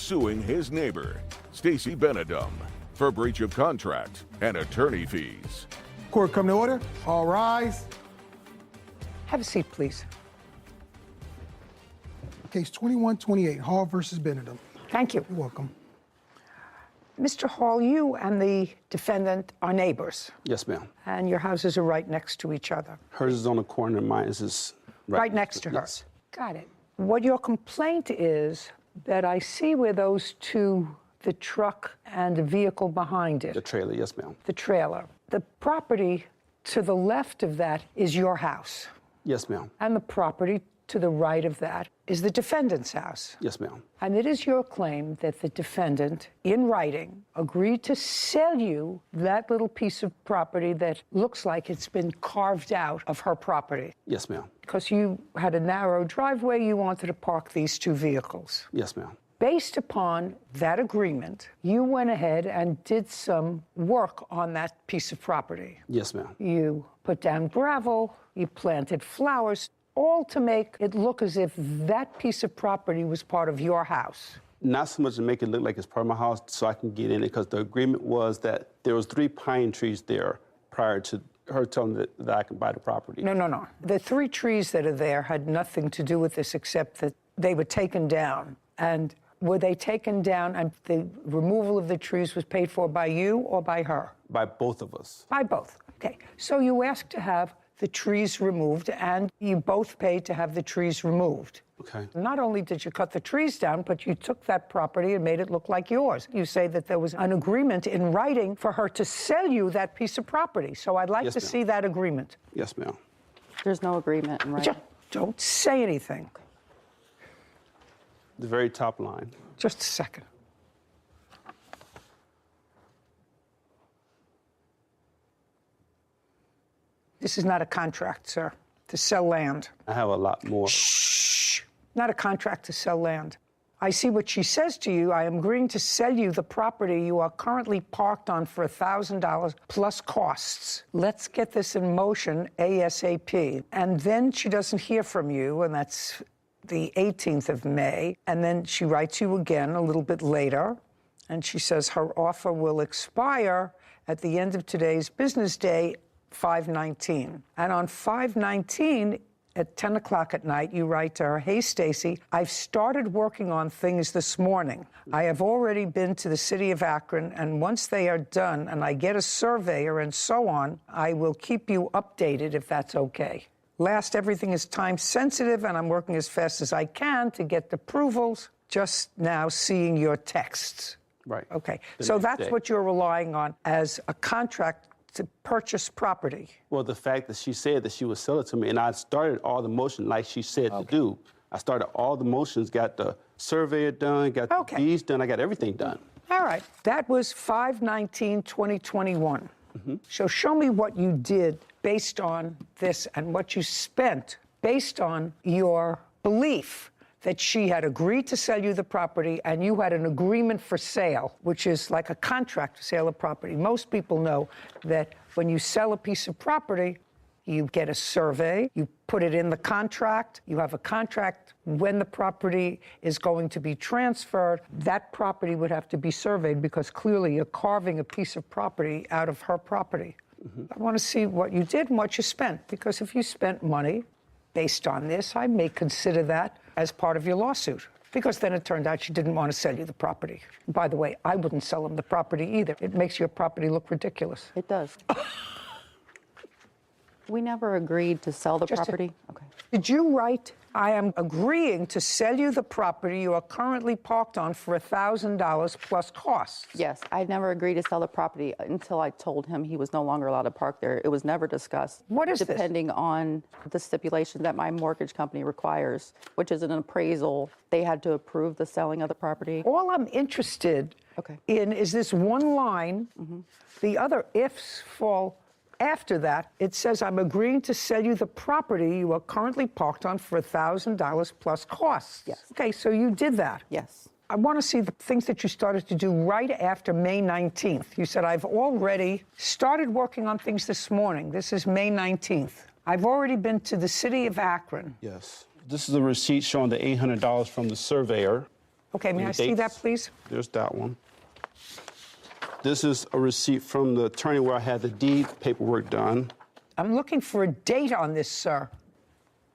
suing his neighbor, Stacy Benedum, for breach of contract and attorney fees. Court come to order. All rise. Have a seat, please. Case 2128, Hall versus Benedum. Thank you. You're welcome. Mr. Hall, you and the defendant are neighbors, Yes, ma'am. and your houses are right next to each other. Hers is on the corner, mine is Right next to her. Yes. Got it. What your complaint is that I see where those two, the truck and the vehicle behind it, The trailer, yes, ma'am. the trailer. The property to the left of that is your house, Yes, ma'am. and the property to the right of that is the defendant's house. Yes, ma'am. And it is your claim that the defendant, in writing, agreed to sell you that little piece of property that looks like it's been carved out of her property. Yes, ma'am. Because you had a narrow driveway, you wanted to park these two vehicles. Yes, ma'am. Based upon that agreement, you went ahead and did some work on that piece of property. Yes, ma'am. You put down gravel, you planted flowers, all to make it look as if that piece of property was part of your house. Not so much to make it look like it's part of my house so I can get in it, because the agreement was that there was 3 pine trees there prior to her telling that I can buy the property. No. The 3 trees that are there had nothing to do with this except that they were taken down. And were they taken down and the removal of the trees was paid for by you or by her? By both of us. By both. Okay. So you asked to have the trees removed, and you both paid to have the trees removed. Okay. Not only did you cut the trees down, but you took that property and made it look like yours. You say that there was an agreement in writing for her to sell you that piece of property. So I'd like Yes, to ma'am. see that agreement. Yes, ma'am. There's no agreement in writing. Don't say anything. The very top line. Just a second. This is not a contract, sir, to sell land. I have a lot more. Shh. Not a contract to sell land. I see what she says to you. I am agreeing to sell you the property you are currently parked on for $1,000 plus costs. Let's get this in motion ASAP. And then she doesn't hear from you, and that's the 18th of May. And then she writes you again a little bit later, and she says her offer will expire at the end of today's business day, 5/19. And on 5/19, at 10 o'clock at night, you write to her, "Hey, Stacy, I've started working on things this morning. I have already been to the city of Akron, and once they are done and I get a surveyor and so on, I will keep you updated if that's okay. Last, everything is time sensitive, and I'm working as fast as I can to get the approvals. Just now seeing your texts." Right. Okay, The so next that's day. what you're relying on as a contract to purchase property. Well, the fact that she said that she would sell it to me, and I started all the motion like she said to do. I started all the motions, got the surveyor done, got the deeds done, I got everything done. All right, that was 5/19/2021. So show me what you did based on this and what you spent based on your belief that she had agreed to sell you the property and you had an agreement for sale, which is like a contract to sale of property. Most people know that when you sell a piece of property, you get a survey, you put it in the contract, you have a contract when the property is going to be transferred. That property would have to be surveyed because clearly you're carving a piece of property out of her property. I want to see what you did and what you spent, because if you spent money based on this, I may consider that as part of your lawsuit, because then it turned out she didn't want to sell you the property. By the way, I wouldn't sell them the property either. It makes your property look ridiculous. It does. We never agreed to sell the property. Okay. Did you write, "I am agreeing to sell you the property you are currently parked on for $1,000 plus costs"? Yes, I never agreed to sell the property until I told him he was no longer allowed to park there. It was never discussed. What is this? Depending on the stipulation that my mortgage company requires, which is an appraisal, they had to approve the selling of the property. All I'm interested in is this one line. The other ifs fall after that. It says, "I'm agreeing to sell you the property you are currently parked on for $1,000 plus costs." Yes. Okay, so you did that. Yes. I want to see the things that you started to do right after May 19th. You said, "I've already started working on things this morning." This is May 19th. "I've already been to the city of Akron." Yes. This is a receipt showing the $800 from the surveyor. Okay, may I see that, please? There's that one. This is a receipt from the attorney where I had the deed paperwork done. I'm looking for a date on this, sir.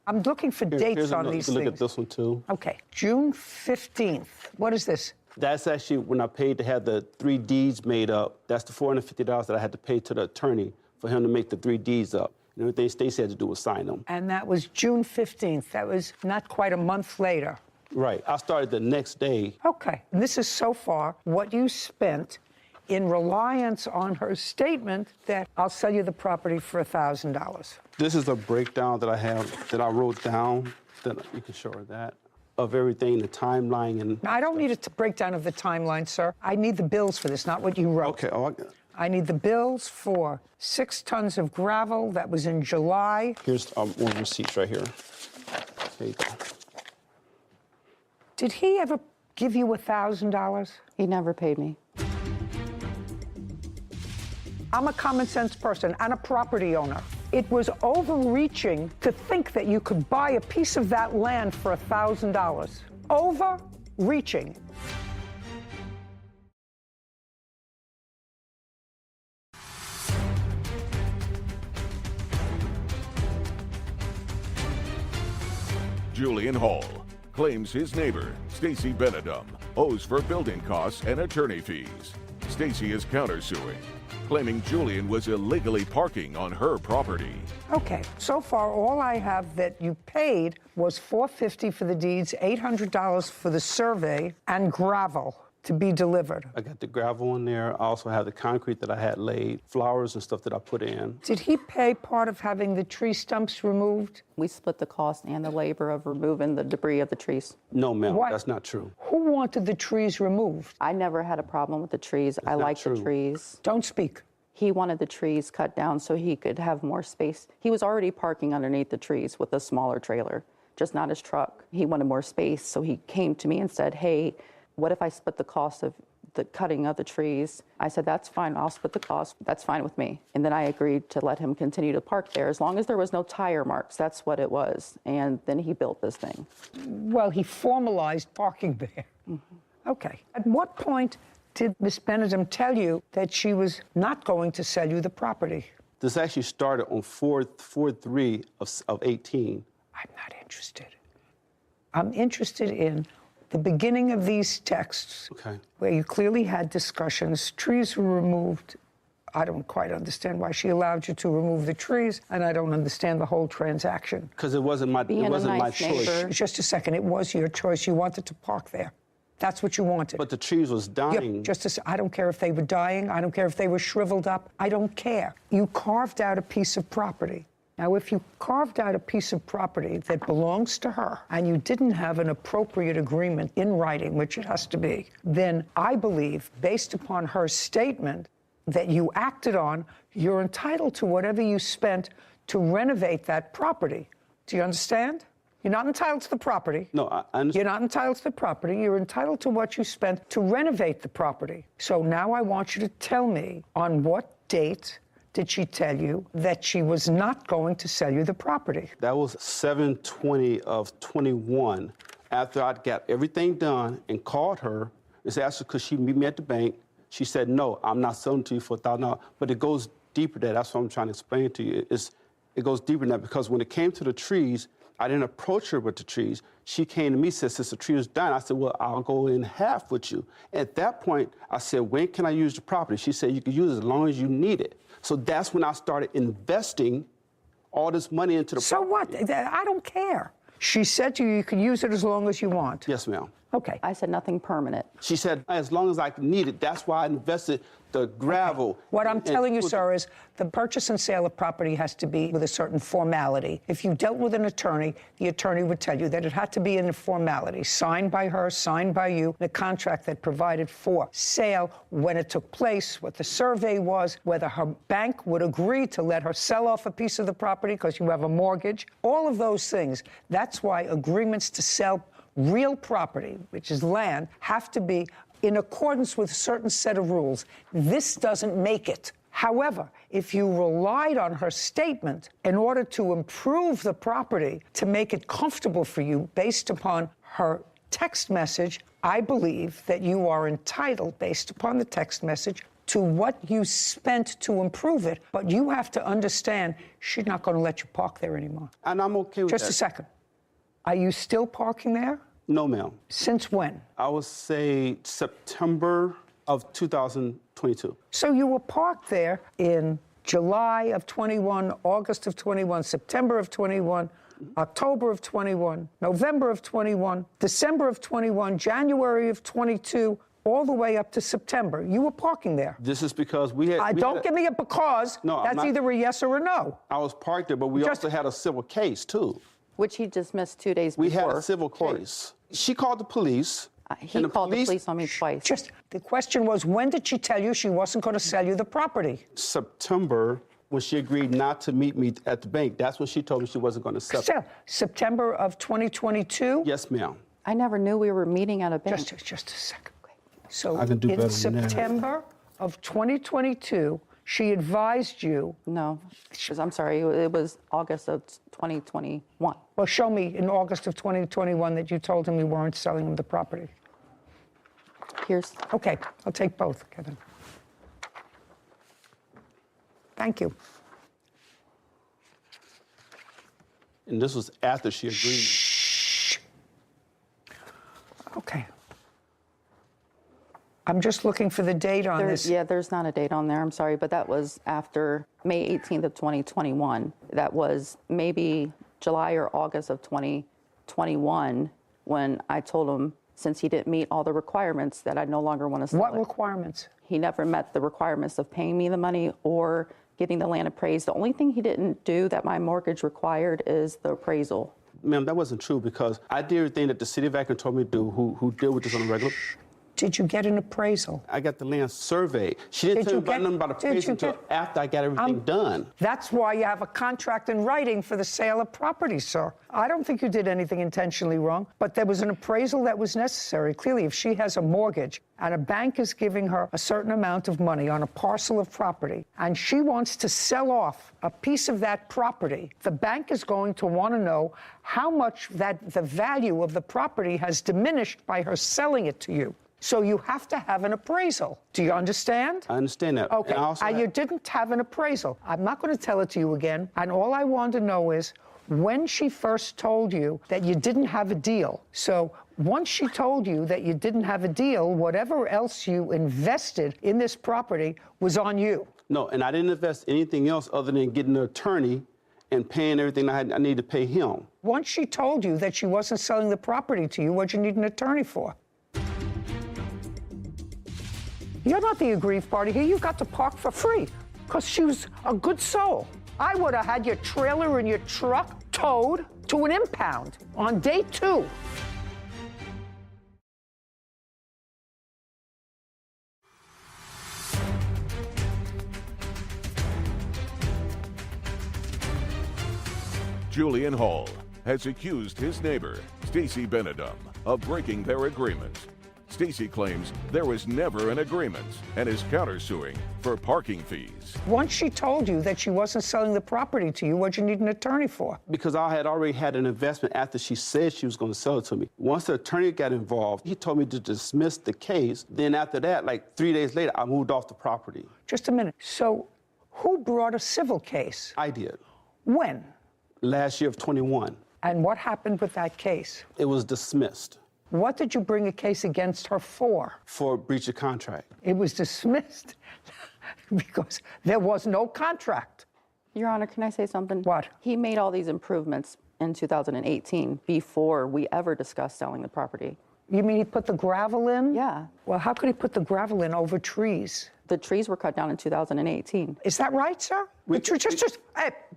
I'm looking for dates on these things. Look at this one, too. Okay, June 15th. What is this? That's actually when I paid to have the 3 deeds made up. That's the $450 that I had to pay to the attorney for him to make the 3 deeds up. And everything Stacey had to do was sign them. And that was June 15th. That was not quite a month later. Right. I started the next day. Okay. And this is so far what you spent in reliance on her statement that I'll sell you the property for $1,000. This is a breakdown that I have, that I wrote down, that you can show her that, of everything, the timeline and... Now, I don't need a breakdown of the timeline, sir. I need the bills for this, not what you wrote. Okay. Oh, I need the bills for 6 tons of gravel. That was in July. here's one receipt right here. There you go. Did he ever give you $1,000? He never paid me. I'm a common sense person and a property owner. It was overreaching to think that you could buy a piece of that land for $1,000. Overreaching. Julian Hall claims his neighbor, Stacey Benedum, owes for building costs and attorney fees. Stacey is countersuing, claiming Julian was illegally parking on her property. Okay, so far all I have that you paid was $450 for the deeds, $800 for the survey, and gravel to be delivered. I got the gravel in there. I also have the concrete that I had laid, flowers and stuff that I put in. Did he pay part of having the tree stumps removed? We split the cost and the labor of removing the debris of the trees. No, ma'am, What? that's not true. Who wanted the trees removed? I never had a problem with the trees. I like the true. trees. Don't speak. He wanted the trees cut down so he could have more space. He was already parking underneath the trees with a smaller trailer, just not his truck. He wanted more space, so he came to me and said, hey, what if I split the cost of the cutting of the trees? I said, that's fine, I'll split the cost, that's fine with me. And then I agreed to let him continue to park there as long as there was no tire marks, that's what it was. And then he built this thing. Well, he formalized parking there. Mm-hmm. Okay. At what point did Miss Benedum tell you that she was not going to sell you the property? This actually started on 4/3 of 18. I'm not interested. I'm interested in the beginning of these texts, Okay. where you clearly had discussions, trees were removed. I don't quite understand why she allowed you to remove the trees, and I don't understand the whole transaction. Because it wasn't my nice choice. neighbor. Just a second, it was your choice. You wanted to park there. That's what you wanted. But the trees was dying. I don't care if they were dying. I don't care if they were shriveled up. I don't care. You carved out a piece of property. Now, if you carved out a piece of property that belongs to her and you didn't have an appropriate agreement in writing, which it has to be, then I believe, based upon her statement that you acted on, you're entitled to whatever you spent to renovate that property. Do you understand? You're not entitled to the property. No, I understand. You're not entitled to the property. You're entitled to what you spent to renovate the property. So now I want you to tell me, on what date did she tell you that she was not going to sell you the property? That was 7/20 of 21. After I got everything done and called her, and asked her, could she meet me at the bank? She said, no, I'm not selling to you for $1,000. But it goes deeper than that. That's what I'm trying to explain to you. It goes deeper than that because when it came to the trees, I didn't approach her with the trees. She came to me and said, since the tree was dying, I said, well, I'll go in half with you. At that point, I said, when can I use the property? She said, you can use it as long as you need it. So that's when I started investing all this money into the property. So what? I don't care. She said to you, you can use it as long as you want. Yes, ma'am. Okay. I said nothing permanent. She said, as long as I need it, that's why I invested the gravel. What I'm telling you, sir, is the purchase and sale of property has to be with a certain formality. If you dealt with an attorney, the attorney would tell you that it had to be in a formality, signed by her, signed by you, the contract that provided for sale, when it took place, what the survey was, whether her bank would agree to let her sell off a piece of the property because you have a mortgage, all of those things. That's why agreements to sell real property, which is land, have to be in accordance with a certain set of rules. This doesn't make it. However, if you relied on her statement in order to improve the property, to make it comfortable for you based upon her text message, I believe that you are entitled, based upon the text message, to what you spent to improve it. But you have to understand, she's not going to let you park there anymore. And I'm okay with that. Just a second. Are you still parking there? No, ma'am. Since when? I would say September of 2022. So you were parked there in July of 21, August of 21, September of 21, October of 21, November of 21, December of 21, January of 22, all the way up to September. You were parking there. This is because we had... Don't give me a because. No, I'm That's not- either a yes or a no. I was parked there, but we also had a civil case, too. Which he dismissed 2 days We before. had a civil case. She called the police. He and called the police on me twice. Just the question was, when did she tell you she wasn't going to sell you the property? September, when she agreed not to meet me at the bank, that's when she told me she wasn't going to sell. September of 2022? Yes, ma'am. I never knew we were meeting at a bank. Just a second. So I can do in better than that. September of 2022, she advised you. No, I'm sorry, it was August of 2021. Well, show me in August of 2021 that you told him you weren't selling him the property. Here's, Okay, I'll take both, Kevin. Thank you. And this was after she agreed. Okay. I'm just looking for the date on this. yeah, there's not a date on there, I'm sorry, but that was after May 18th of 2021. That was maybe July or August of 2021 when I told him, since he didn't meet all the requirements, that I no longer want to sell What it. requirements? He never met the requirements of paying me the money or getting the land appraised. The only thing he didn't do that my mortgage required is the appraisal. Ma'am, that wasn't true because I did everything that the city of Akron told me to do, who deal with this on a regular. Did you get an appraisal? I got the land surveyed. She didn't tell me about nothing about appraisal until after I got everything done. That's why you have a contract in writing for the sale of property, sir. I don't think you did anything intentionally wrong, but there was an appraisal that was necessary. Clearly, if she has a mortgage and a bank is giving her a certain amount of money on a parcel of property, and she wants to sell off a piece of that property, the bank is going to want to know how much the value of the property has diminished by her selling it to you. So you have to have an appraisal. Do you understand? I understand that. Okay, And you didn't have an appraisal. I'm not going to tell it to you again. And all I want to know is when she first told you that you didn't have a deal. So once she told you that you didn't have a deal, whatever else you invested in this property was on you. No, and I didn't invest anything else other than getting an attorney and paying everything I needed to pay him. Once she told you that she wasn't selling the property to you, what'd you need an attorney for? You're not the aggrieved party here. You got to park for free because she was a good soul. I would have had your trailer and your truck towed to an impound on day 2. Julian Hall has accused his neighbor, Stacy Benedum, of breaking their agreement. Stacy claims there was never an agreement and is countersuing for parking fees. Once she told you that she wasn't selling the property to you, what'd you need an attorney for? Because I had already had an investment after she said she was going to sell it to me. Once the attorney got involved, he told me to dismiss the case. Then after that, like 3 days later, I moved off the property. Just a minute. So who brought a civil case? I did. When? Last year of 21. And what happened with that case? It was dismissed. What did you bring a case against her for? For breach of contract. It was dismissed because there was no contract. Your Honor, can I say something? What? He made all these improvements in 2018 before we ever discussed selling the property. You mean he put the gravel in? Yeah. Well, how could he put the gravel in over trees? The trees were cut down in 2018. Is that right, sir? Hey,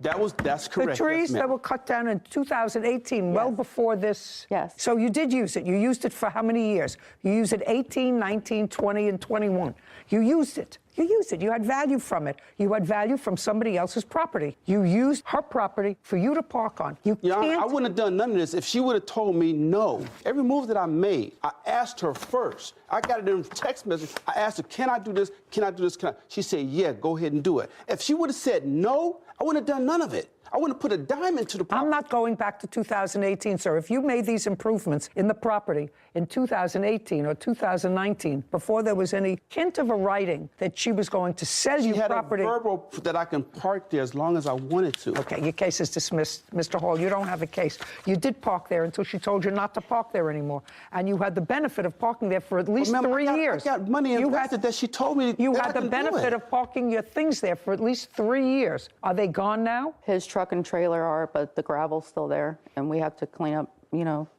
That's correct. the trees yes, ma'am. that were cut down in 2018, well before this. Yes. So you did use it. You used it for how many years? You used it 18, 19, 20, and 21. You used it. You used it. You had value from it. You had value from somebody else's property. You used her property for you to park on. You Yeah, can't. I wouldn't have done none of this if she would have told me no. Every move that I made, I asked her first. I got it in text message. I asked her, can I do this? Can I do this? She said, yeah, go ahead and do it. If she would have said no, I wouldn't have done none of it. I wouldn't put a dime into the property. I'm not going back to 2018, sir. If you made these improvements in the property in 2018 or 2019, before there was any hint of a writing that she was going to sell you property. She had a verbal that I can park there as long as I wanted to. Okay, your case is dismissed, Mr. Hall. You don't have a case. You did park there until she told you not to park there anymore. And you had the benefit of parking there for at least 3 years. I got money invested that she told me you that had I the can do benefit it. of parking your things there for at least 3 years. Are they gone now? His truck and trailer are, but the gravel's still there, and we have to clean up,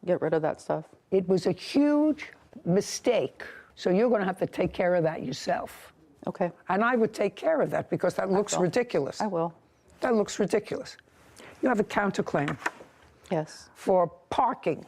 get rid of that stuff. It was a huge mistake, so you're going to have to take care of that yourself. Okay. And I would take care of that because that looks ridiculous. I will. That looks ridiculous. You have a counterclaim Yes. for parking.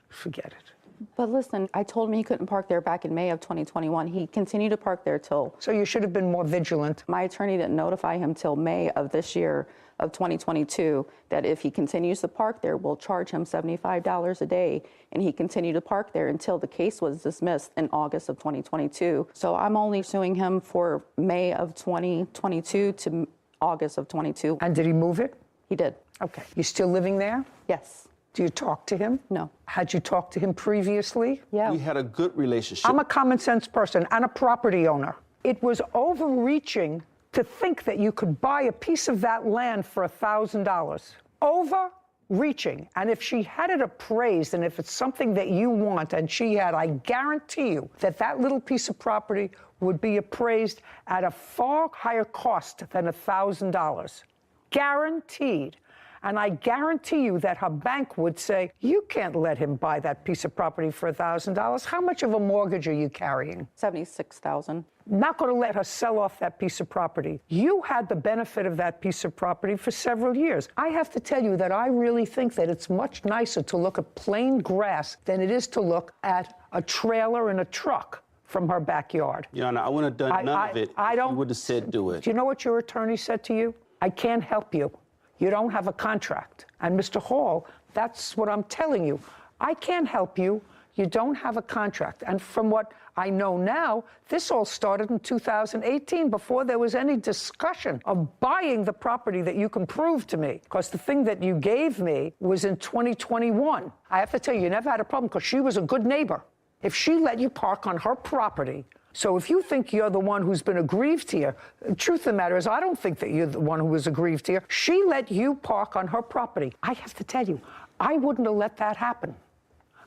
Forget it. But listen, I told him he couldn't park there back in May of 2021. He continued to park there till... So you should have been more vigilant. My attorney didn't notify him till May of this year, of 2022, that if he continues to park there, we'll charge him $75 a day. And he continued to park there until the case was dismissed in August of 2022. So I'm only suing him for May of 2022 to August of 22. And did he move it? He did. Okay. You still living there? Yes. Do you talk to him? No. Had you talked to him previously? Yeah. We had a good relationship. I'm a common sense person and a property owner. It was overreaching to think that you could buy a piece of that land for $1,000. Overreaching. And if she had it appraised, and if it's something that you want, and she had, I guarantee you that that little piece of property would be appraised at a far higher cost than $1,000. Guaranteed. And I guarantee you that her bank would say, you can't let him buy that piece of property for $1,000. How much of a mortgage are you carrying? $76,000. Not going to let her sell off that piece of property. You had the benefit of that piece of property for several years. I have to tell you that I really think that it's much nicer to look at plain grass than it is to look at a trailer and a truck from her backyard. Your Honor, I wouldn't have done none of it if you would have said do it. Do you know what your attorney said to you? I can't help you. You don't have a contract. And Mr. Hall, that's what I'm telling you. I can't help you. You don't have a contract. And from what I know now, this all started in 2018 before there was any discussion of buying the property that you can prove to me. Because the thing that you gave me was in 2021. I have to tell you, you never had a problem because she was a good neighbor. If she let you park on her property, so if you think you're the one who's been aggrieved here, the truth of the matter is I don't think that you're the one who was aggrieved here. She let you park on her property. I have to tell you, I wouldn't have let that happen.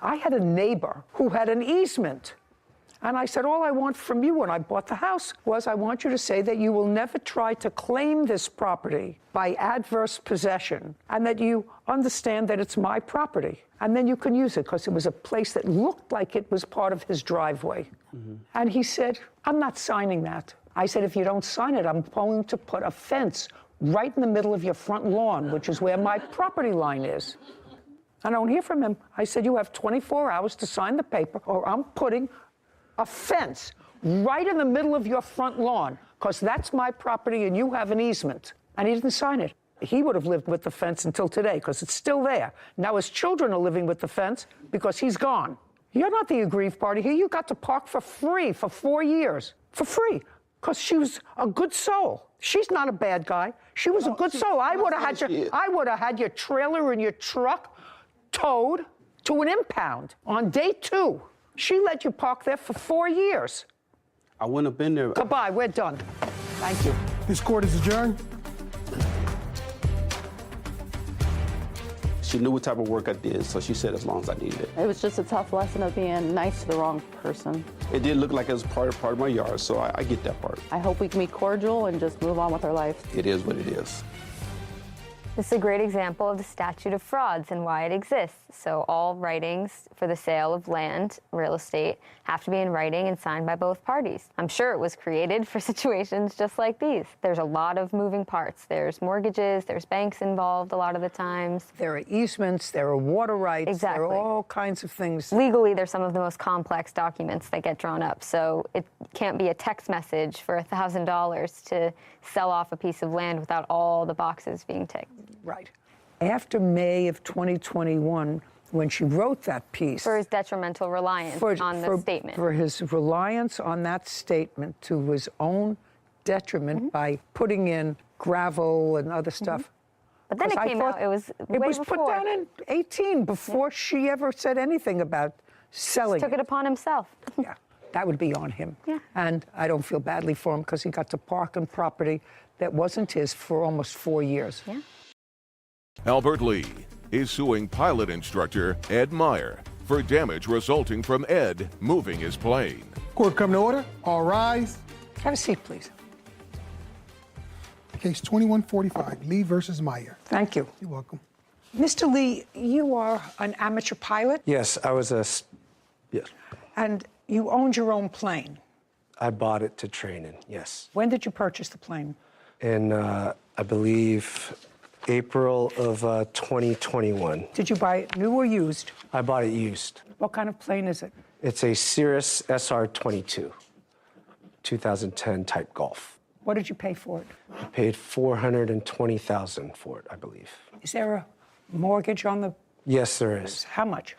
I had a neighbor who had an easement. And I said, all I want from you when I bought the house was I want you to say that you will never try to claim this property by adverse possession and that you understand that it's my property. And then you can use it because it was a place that looked like it was part of his driveway. Mm-hmm. And he said, I'm not signing that. I said, if you don't sign it, I'm going to put a fence right in the middle of your front lawn, which is where my property line is. I don't hear from him. I said, you have 24 hours to sign the paper or I'm putting a fence right in the middle of your front lawn because that's my property and you have an easement. And he didn't sign it. He would have lived with the fence until today because it's still there. Now his children are living with the fence because he's gone. You're not the aggrieved party here. You got to park for free for 4 years. For free. Because she was a good soul. She's not a bad guy. She was a good soul. I would have had your trailer and your truck towed to an impound on day 2. She let you park there for 4 years. I wouldn't have been there. Goodbye, we're done. Thank you. This court is adjourned. She knew what type of work I did, so she said as long as I needed it. It was just a tough lesson of being nice to the wrong person. It did look like it was part of my yard, so I get that part. I hope we can be cordial and just move on with our life. It is what it is. This is a great example of the statute of frauds and why it exists. So all writings for the sale of land, real estate, have to be in writing and signed by both parties. I'm sure it was created for situations just like these. There's a lot of moving parts. There's mortgages, there's banks involved a lot of the times. There are easements, there are water rights, Exactly. there are all kinds of things. Legally, they're some of the most complex documents that get drawn up. So it can't be a text message for $1,000 to sell off a piece of land without all the boxes being ticked. Right. After May of 2021, when she wrote that piece... For his detrimental reliance on the statement. For his reliance on that statement to his own detriment by putting in gravel and other stuff. But then it 'Cause I came out, thought it was way It was before. put down in 18 before she ever said anything about selling Took it upon himself. Yeah, that would be on him. Yeah. And I don't feel badly for him because he got to park on property that wasn't his for almost 4 years. Yeah. Albert Lee is suing pilot instructor Ed Meyer for damage resulting from Ed moving his plane. Court come to order. All rise. Have a seat, please. Case 2145, Lee versus Meyer. Thank you. You're welcome. Mr. Lee, you are an amateur pilot Yes, I was yes. and you owned your own plane. I bought it to train in, yes. When did you purchase the plane? In, I believe, April of 2021. Did you buy it new or used? I bought it used. What kind of plane is it? It's a Cirrus SR-22, 2010 type Golf. What did you pay for it? I paid $420,000 for it, I believe. Is there a mortgage on the... Yes, there is. How much?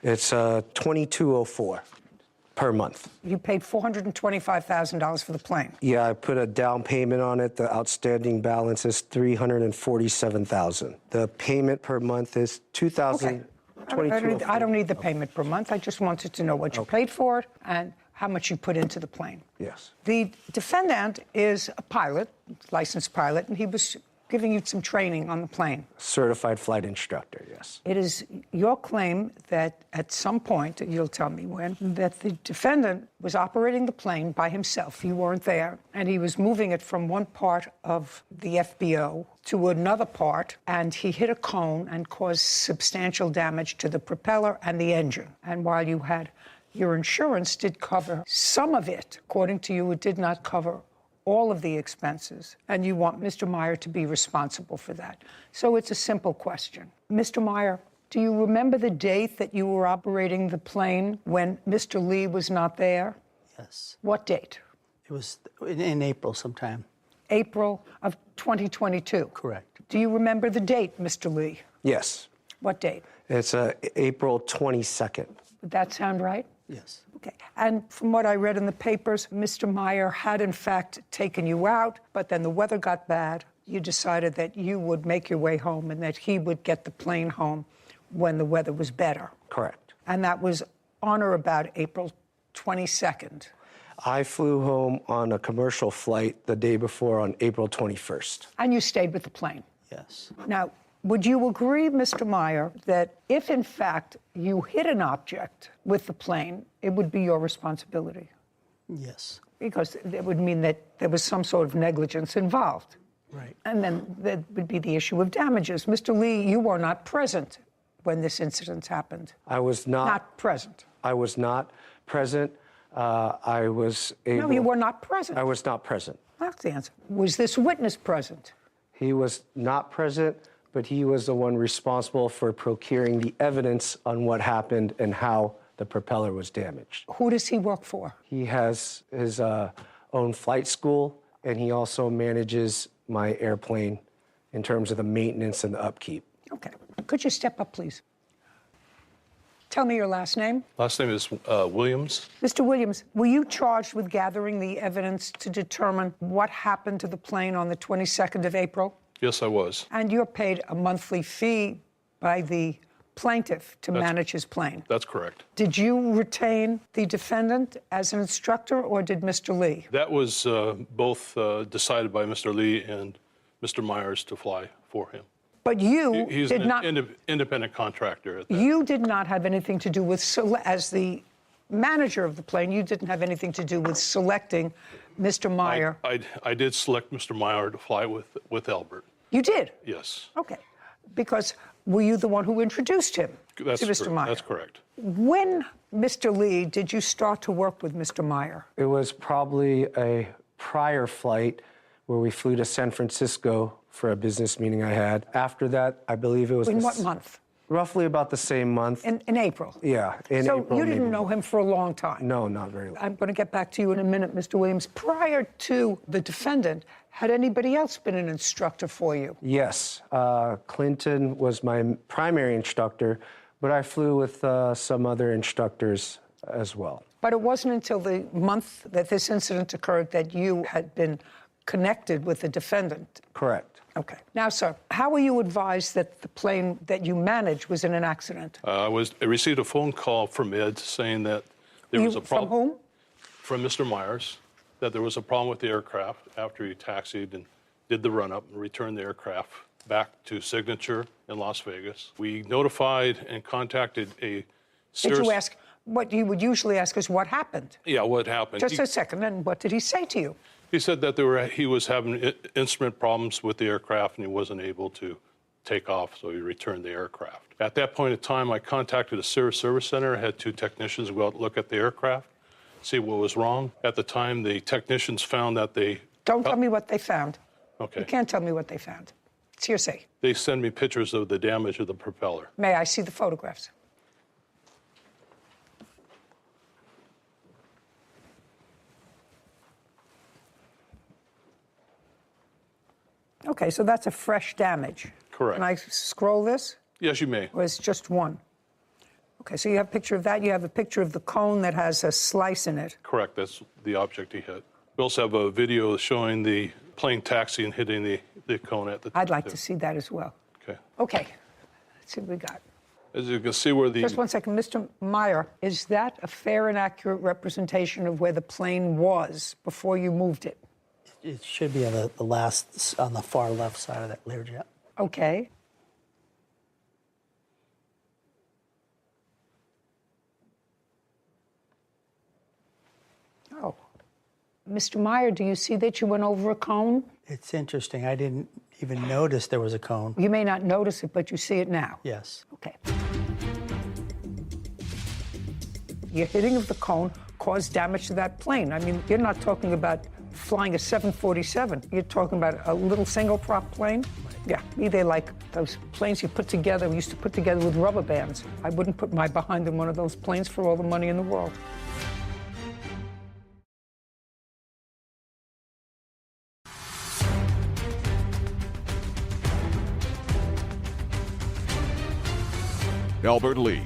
It's $2204 per month. You paid $425,000 for the plane. Yeah, I put a down payment on it. The outstanding balance is $347,000. The payment per month is $2,022. I don't need the payment per month. I just wanted to know what you paid for it and how much you put into the plane. Yes. The defendant is a pilot, licensed pilot, and he was giving you some training on the plane. Certified flight instructor, yes. It is your claim that at some point, you'll tell me when, that the defendant was operating the plane by himself. You weren't there. And he was moving it from one part of the FBO to another part, and he hit a cone and caused substantial damage to the propeller and the engine. And while you had your insurance did cover some of it, according to you, it did not cover all of the expenses, and you want Mr. Meyer to be responsible for that. So it's a simple question. Mr. Meyer, do you remember the date that you were operating the plane when Mr. Lee was not there? Yes. What date? It was in April sometime. April of 2022? Correct. Do you remember the date, Mr. Lee? Yes. What date? It's April 22nd. Would that sound right? Yes. Okay. And from what I read in the papers, Mr. Meyer had in fact taken you out, but then the weather got bad. You decided that you would make your way home and that he would get the plane home when the weather was better. Correct. And that was on or about April 22nd. I flew home on a commercial flight the day before on April 21st. And you stayed with the plane. Yes. Now, would you agree, Mr. Meyer, that if in fact you hit an object with the plane, it would be your responsibility? Yes. Because it would mean that there was some sort of negligence involved. Right. And then there would be the issue of damages. Mr. Lee, you were not present when this incident happened. I was not. Not present. I was not present. I was able. No, you were not present. I was not present. That's the answer. Was this witness present? He was not present, but he was the one responsible for procuring the evidence on what happened and how the propeller was damaged. Who does he work for? He has his own flight school, and he also manages my airplane in terms of the maintenance and the upkeep. Okay. Could you step up, please? Tell me your last name. Last name is Williams. Mr. Williams, were you charged with gathering the evidence to determine what happened to the plane on the 22nd of April? Yes, I was. And you're paid a monthly fee by the plaintiff to manage his plane. That's correct. Did you retain the defendant as an instructor, or did Mr. Lee? That was both decided by Mr. Lee and Mr. Myers to fly for him. But you He's did an not. independent contractor at that. You did not have anything to do with, as the manager of the plane, you didn't have anything to do with selecting Mr. Meyer. I did select Mr. Meyer to fly with Albert. You did? Yes. Okay. Because were you the one who introduced him That's to Mr. Meyer? That's correct. When, Mr. Lee, did you start to work with Mr. Meyer? It was probably a prior flight where we flew to San Francisco for a business meeting I had. After that, I believe it was... In what month? Roughly about the same month. In April? Yeah, in so April. You didn't maybe. know him for a long time? No, not very long. I'm going to get back to you in a minute, Mr. Williams. Prior to the defendant, had anybody else been an instructor for you? Yes. Clinton was my primary instructor, but I flew with some other instructors as well. But it wasn't until the month that this incident occurred that you had been connected with the defendant. Correct. Okay. Now, sir, how were you advised that the plane that you managed was in an accident? I received a phone call from Ed saying that there was a problem. From whom? From Mr. Myers, that there was a problem with the aircraft after he taxied and did the run-up and returned the aircraft back to Signature in Las Vegas. We notified and contacted a Did you ask, what you would usually ask is what happened? Yeah, what happened? Just a second, and what did he say to you? He said that he was having instrument problems with the aircraft and he wasn't able to take off, so he returned the aircraft. At that point in time, I contacted a service center. I had 2 technicians go out and look at the aircraft, see what was wrong. At the time, the technicians found that they... Don't tell me what they found. Okay. You can't tell me what they found. It's hearsay. They send me pictures of the damage of the propeller. May I see the photographs? Okay, so that's a fresh damage. Correct. Can I scroll this? Yes, you may. Or it's just one? Okay, so you have a picture of that. You have a picture of the cone that has a slice in it. Correct. That's the object he hit. We also have a video showing the plane taxi and hitting the cone at the... I'd like to see that as well. Okay. Okay, let's see what we got. As you can see where the... Just one second. Mr. Meyer, is that a fair and accurate representation of where the plane was before you moved it? It should be on the last, on the far left side of that Learjet. Okay. Oh. Mr. Meyer, do you see that you went over a cone? It's interesting. I didn't even notice there was a cone. You may not notice it, but you see it now. Yes. Okay. Your hitting of the cone caused damage to that plane. I mean, you're not talking about flying a 747. You're talking about a little single-prop plane? Yeah, they like those planes you put together, we used to put together with rubber bands. I wouldn't put my behind in one of those planes for all the money in the world. Albert Lee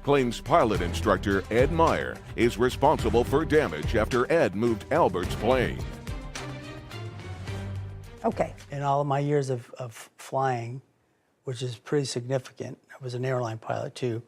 claims pilot instructor Ed Meyer is responsible for damage after Ed moved Albert's plane. Okay. In all of my years of flying, which is pretty significant, I was an airline pilot too,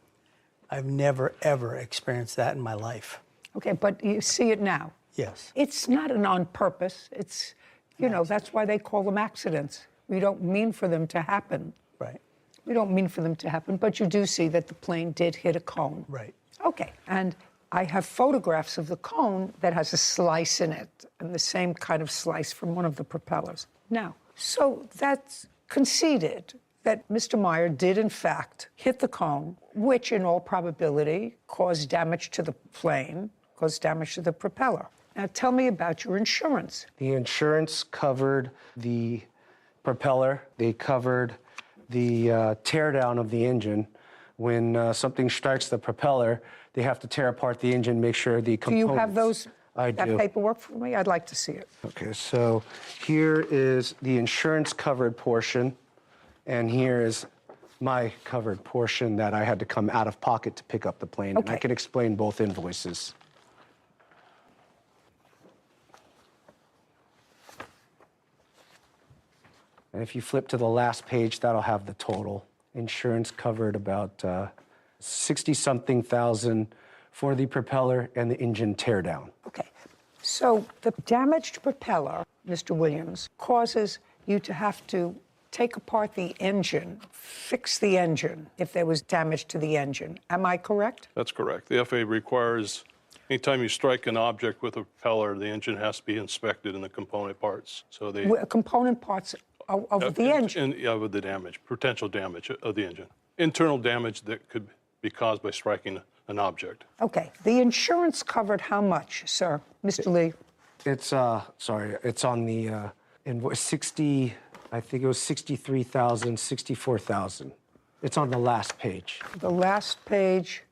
I've never, ever experienced that in my life. Okay, but you see it now. Yes. It's not an on purpose. It's, you know, that's why they call them accidents. We don't mean for them to happen. Right. We don't mean for them to happen, but you do see that the plane did hit a cone. Right. Okay, and I have photographs of the cone that has a slice in it, and the same kind of slice from one of the propellers. Now, so that's conceded that Mr. Meyer did, in fact, hit the cone, which in all probability caused damage to the plane, caused damage to the propeller. Now, tell me about your insurance. The insurance covered the propeller. They covered the teardown of the engine. When something strikes the propeller, they have to tear apart the engine, make sure the components... Do you have those, I that do. paperwork for me? I'd like to see it. Okay, so here is the insurance-covered portion, and here is my covered portion that I had to come out of pocket to pick up the plane. Okay. And I can explain both invoices. And if you flip to the last page, that'll have the total. Insurance covered about 60-something thousand for the propeller and the engine teardown. Okay, so the damaged propeller, Mr. Williams, causes you to have to take apart the engine, fix the engine if there was damage to the engine. Am I correct? That's correct. The FAA requires anytime you strike an object with a propeller, the engine has to be inspected in the component parts. So they... Component parts of the engine? Yeah, with the damage, potential damage of the engine. Internal damage that could be caused by striking an object. Okay, the insurance covered how much, sir? Mr. Lee? It's, sorry, it's on the invoice 60, I think it was 63,000, 64,000. It's on the last page. The last page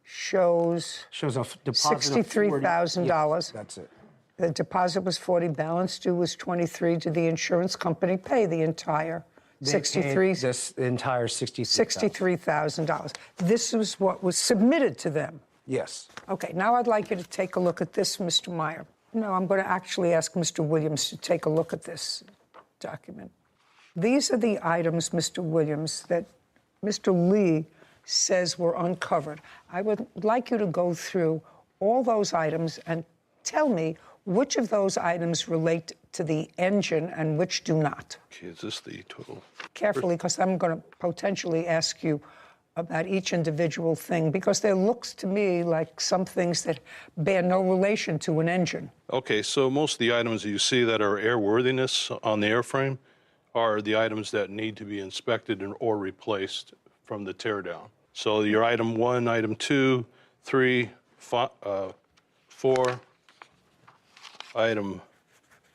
shows a deposit of $63,000. Yes, that's it. The deposit was 40, balance due was 23. Did the insurance company pay the entire This entire $63,000? This is what was submitted to them. Yes. Okay, now I'd like you to take a look at this, Mr. Meyer. No, I'm going to actually ask Mr. Williams to take a look at this document. These are the items, Mr. Williams, that Mr. Lee says were uncovered. I would like you to go through all those items and tell me which of those items relate to the engine and which do not. Okay, is this the total? Carefully, because I'm going to potentially ask you about each individual thing, because there looks to me like some things that bear no relation to an engine. Okay, so most of the items that you see that are airworthiness on the airframe are the items that need to be inspected or replaced from the teardown. So your item 1, item 2, 3, 4, item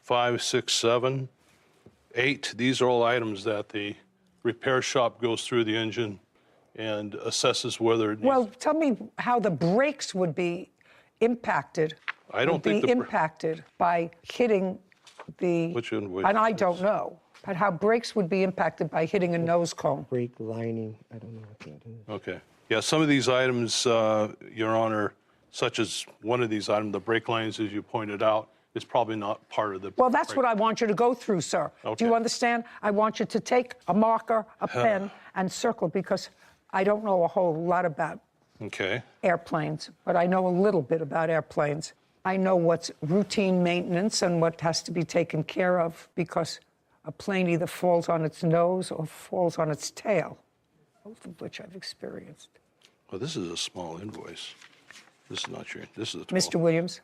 5, 6, 7, 8. These are all items that the repair shop goes through the engine and assesses whether it needs. Well, tell me how the brakes would be impacted. I don't think impacted by hitting the. Which invoice and I is don't this? know, but how brakes would be impacted by hitting a nose cone. Brake lining, I don't know what that is. Okay. Yeah, some of these items, Your Honor, such as one of these items, the brake lines, as you pointed out, is probably not part of the. Well, that's what I want you to go through, sir. Okay. Do you understand? I want you to take a marker, a pen, and circle, because I don't know a whole lot about Okay. airplanes, but I know a little bit about airplanes. I know what's routine maintenance and what has to be taken care of, because a plane either falls on its nose or falls on its tail, both of which I've experienced. Well, this is a small invoice. This is not your. This is a 12. Mr. Williams,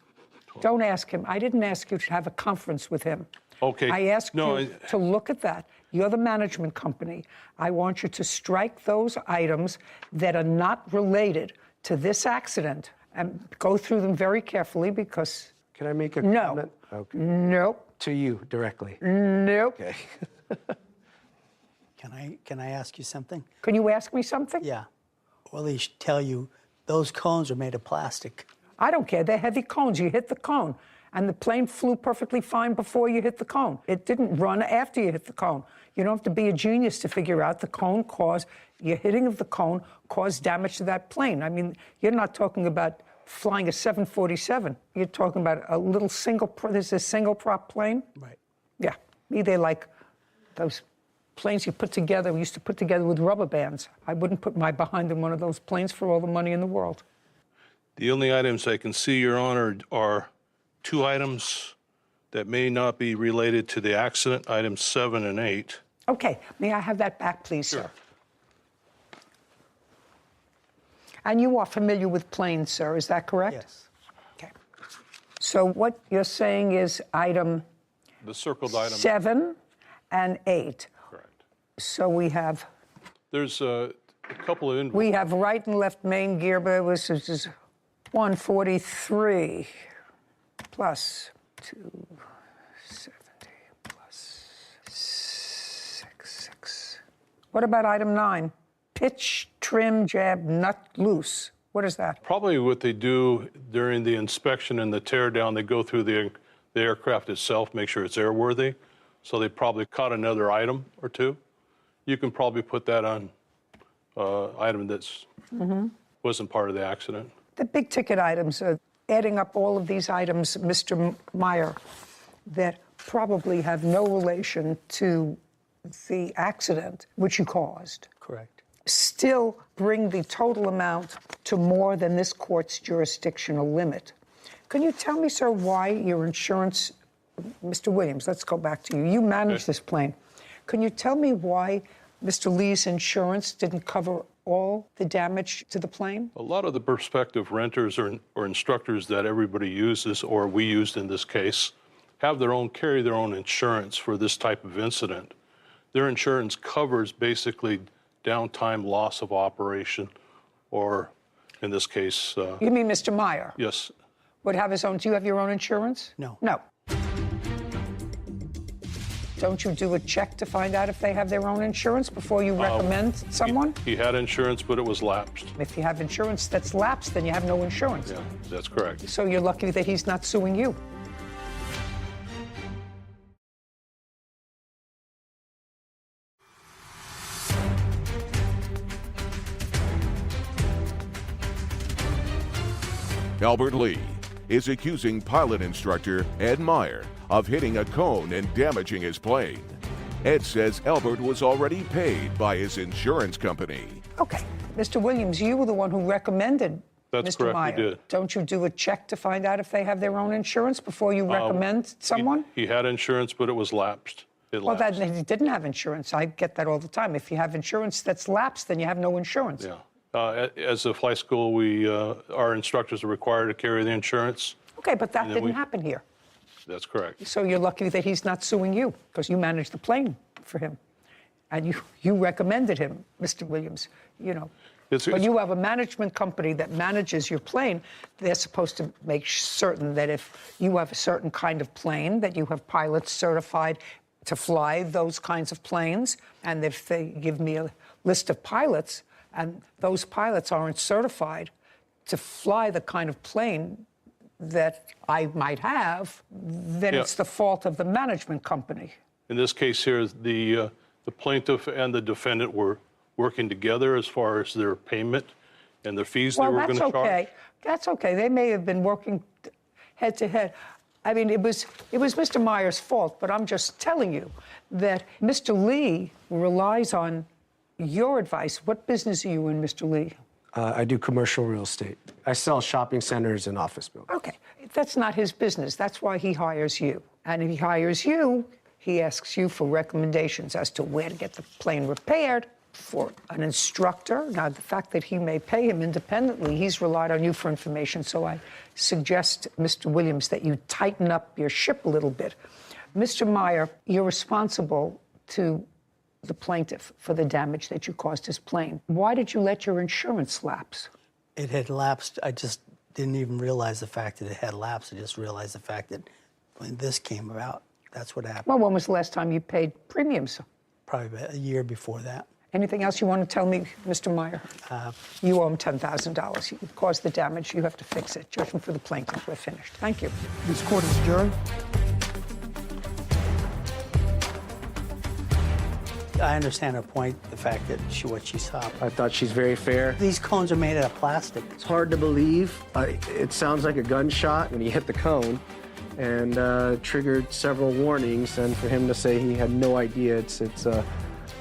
don't ask him. I didn't ask you to have a conference with him. Okay. I asked you to look at that. You're the management company. I want you to strike those items that are not related to this accident and go through them very carefully, because Can I make a no, comment? Okay. nope, To you directly. nope. Okay. Can I ask you something? Can you ask me something? Yeah. Well, he should tell you those cones are made of plastic. I don't care. They're heavy cones. You hit the cone, and the plane flew perfectly fine before you hit the cone. It didn't run after you hit the cone. You don't have to be a genius to figure out the cone caused, your hitting of the cone caused damage to that plane. I mean, you're not talking about flying a 747. You're talking about a little this is a single prop plane. Right. Yeah, me, they like those planes you put together, we used to put together with rubber bands. I wouldn't put my behind in one of those planes for all the money in the world. The only items I can see, Your Honor, are 2 items that may not be related to the accident, items 7 and 8. Okay, may I have that back, please, sir? And you are familiar with planes, sir, is that correct? Yes. Okay. So what you're saying is item The circled item. 7 and 8. Correct. So we have There's a couple of invoices. we have right and left main gear, but which is 143 plus 270 plus 66. What about item 9? Pitch, trim, jab, nut, loose. What is that? Probably what they do during the inspection and the teardown, they go through the aircraft itself, make sure it's airworthy. So they probably caught another item or 2. You can probably put that on item that's wasn't part of the accident. The big ticket items are adding up all of these items, Mr. Meyer, that probably have no relation to the accident which you caused. Correct. Still bring the total amount to more than this court's jurisdictional limit. Can you tell me, sir, why your insurance, Mr. Williams, let's go back to you. You manage this plane. Can you tell me why Mr. Lee's insurance didn't cover all the damage to the plane? A lot of the prospective renters or instructors that everybody uses, or we used in this case, carry their own insurance for this type of incident. Their insurance covers basically downtime, loss of operation, or in this case. You mean Mr. Meyer Yes. would have his own? Do you have your own insurance? No. No. Don't you do a check to find out if they have their own insurance before you recommend someone? He had insurance, but it was lapsed. If you have insurance that's lapsed, then you have no insurance. Yeah, that's correct. So you're lucky that he's not suing you. Albert Lee, is accusing pilot instructor Ed Meyer of hitting a cone and damaging his plane. Ed says Albert was already paid by his insurance company. Okay, Mr. Williams, you were the one who recommended That's Mr. correct, we Meyer. did. Don't you do a check to find out if they have their own insurance before you recommend someone? He had insurance, but it was lapsed. It Well, lapsed. he didn't have insurance. I get that all the time. If you have insurance that's lapsed, then you have no insurance. Yeah. As a flight school, our instructors are required to carry the insurance. Okay, but that And then didn't we- happen here. That's correct. So you're lucky that he's not suing you because you managed the plane for him. And you recommended him, Mr. Williams, you know. When you have a management company that manages your plane, they're supposed to make certain that if you have a certain kind of plane, that you have pilots certified to fly those kinds of planes. And if they give me a list of pilots and those pilots aren't certified to fly the kind of plane that I might have, then it's the fault of the management company. In this case here, the plaintiff and the defendant were working together as far as their payment and the fees they were going to charge. Well, that's okay. That's okay. They may have been working head to head. I mean, it was Mr. Meyer's fault, but I'm just telling you that Mr. Lee relies on your advice. What business are you in, Mr. Lee? I do commercial real estate. I sell shopping centers and office buildings. Okay, that's not his business. That's why he hires you. And if he hires you, he asks you for recommendations as to where to get the plane repaired for an instructor. Now, the fact that he may pay him independently, he's relied on you for information. So I suggest, Mr. Williams, that you tighten up your ship a little bit. Mr. Meyer, you're responsible to the plaintiff for the damage that you caused his plane. Why did you let your insurance lapse? It had lapsed. I just didn't even realize the fact that it had lapsed. I just realized the fact that when this came about, that's what happened. Well, when was the last time you paid premiums? Probably about a year before that. Anything else you want to tell me, Mr. Meyer? You owe him $10,000. You caused the damage. You have to fix it. Judgment for the plaintiff. We're finished. Thank you. This court is adjourned. I understand her point, the fact that what she saw. I thought she's very fair. These cones are made out of plastic. It's hard to believe. It sounds like a gunshot when he hit the cone and triggered several warnings. And for him to say he had no idea, it's a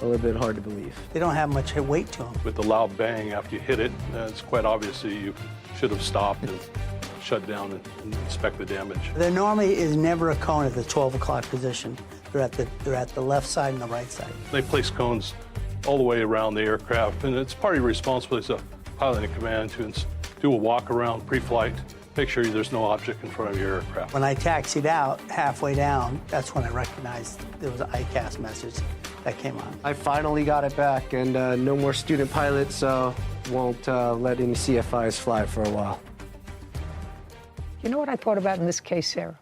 little bit hard to believe. They don't have much weight to them. With the loud bang after you hit it, it's quite obvious that you should have stopped and shut down and inspect the damage. There normally is never a cone at the 12 o'clock position. They're at the left side and the right side. They place cones all the way around the aircraft, and it's part of your responsibility as a pilot in command to do a walk around pre-flight, make sure there's no object in front of your aircraft. When I taxied out halfway down, that's when I recognized there was an ICAS message that came on. I finally got it back, and no more student pilots, so won't let any CFIs fly for a while. You know what I thought about in this case, Sarah?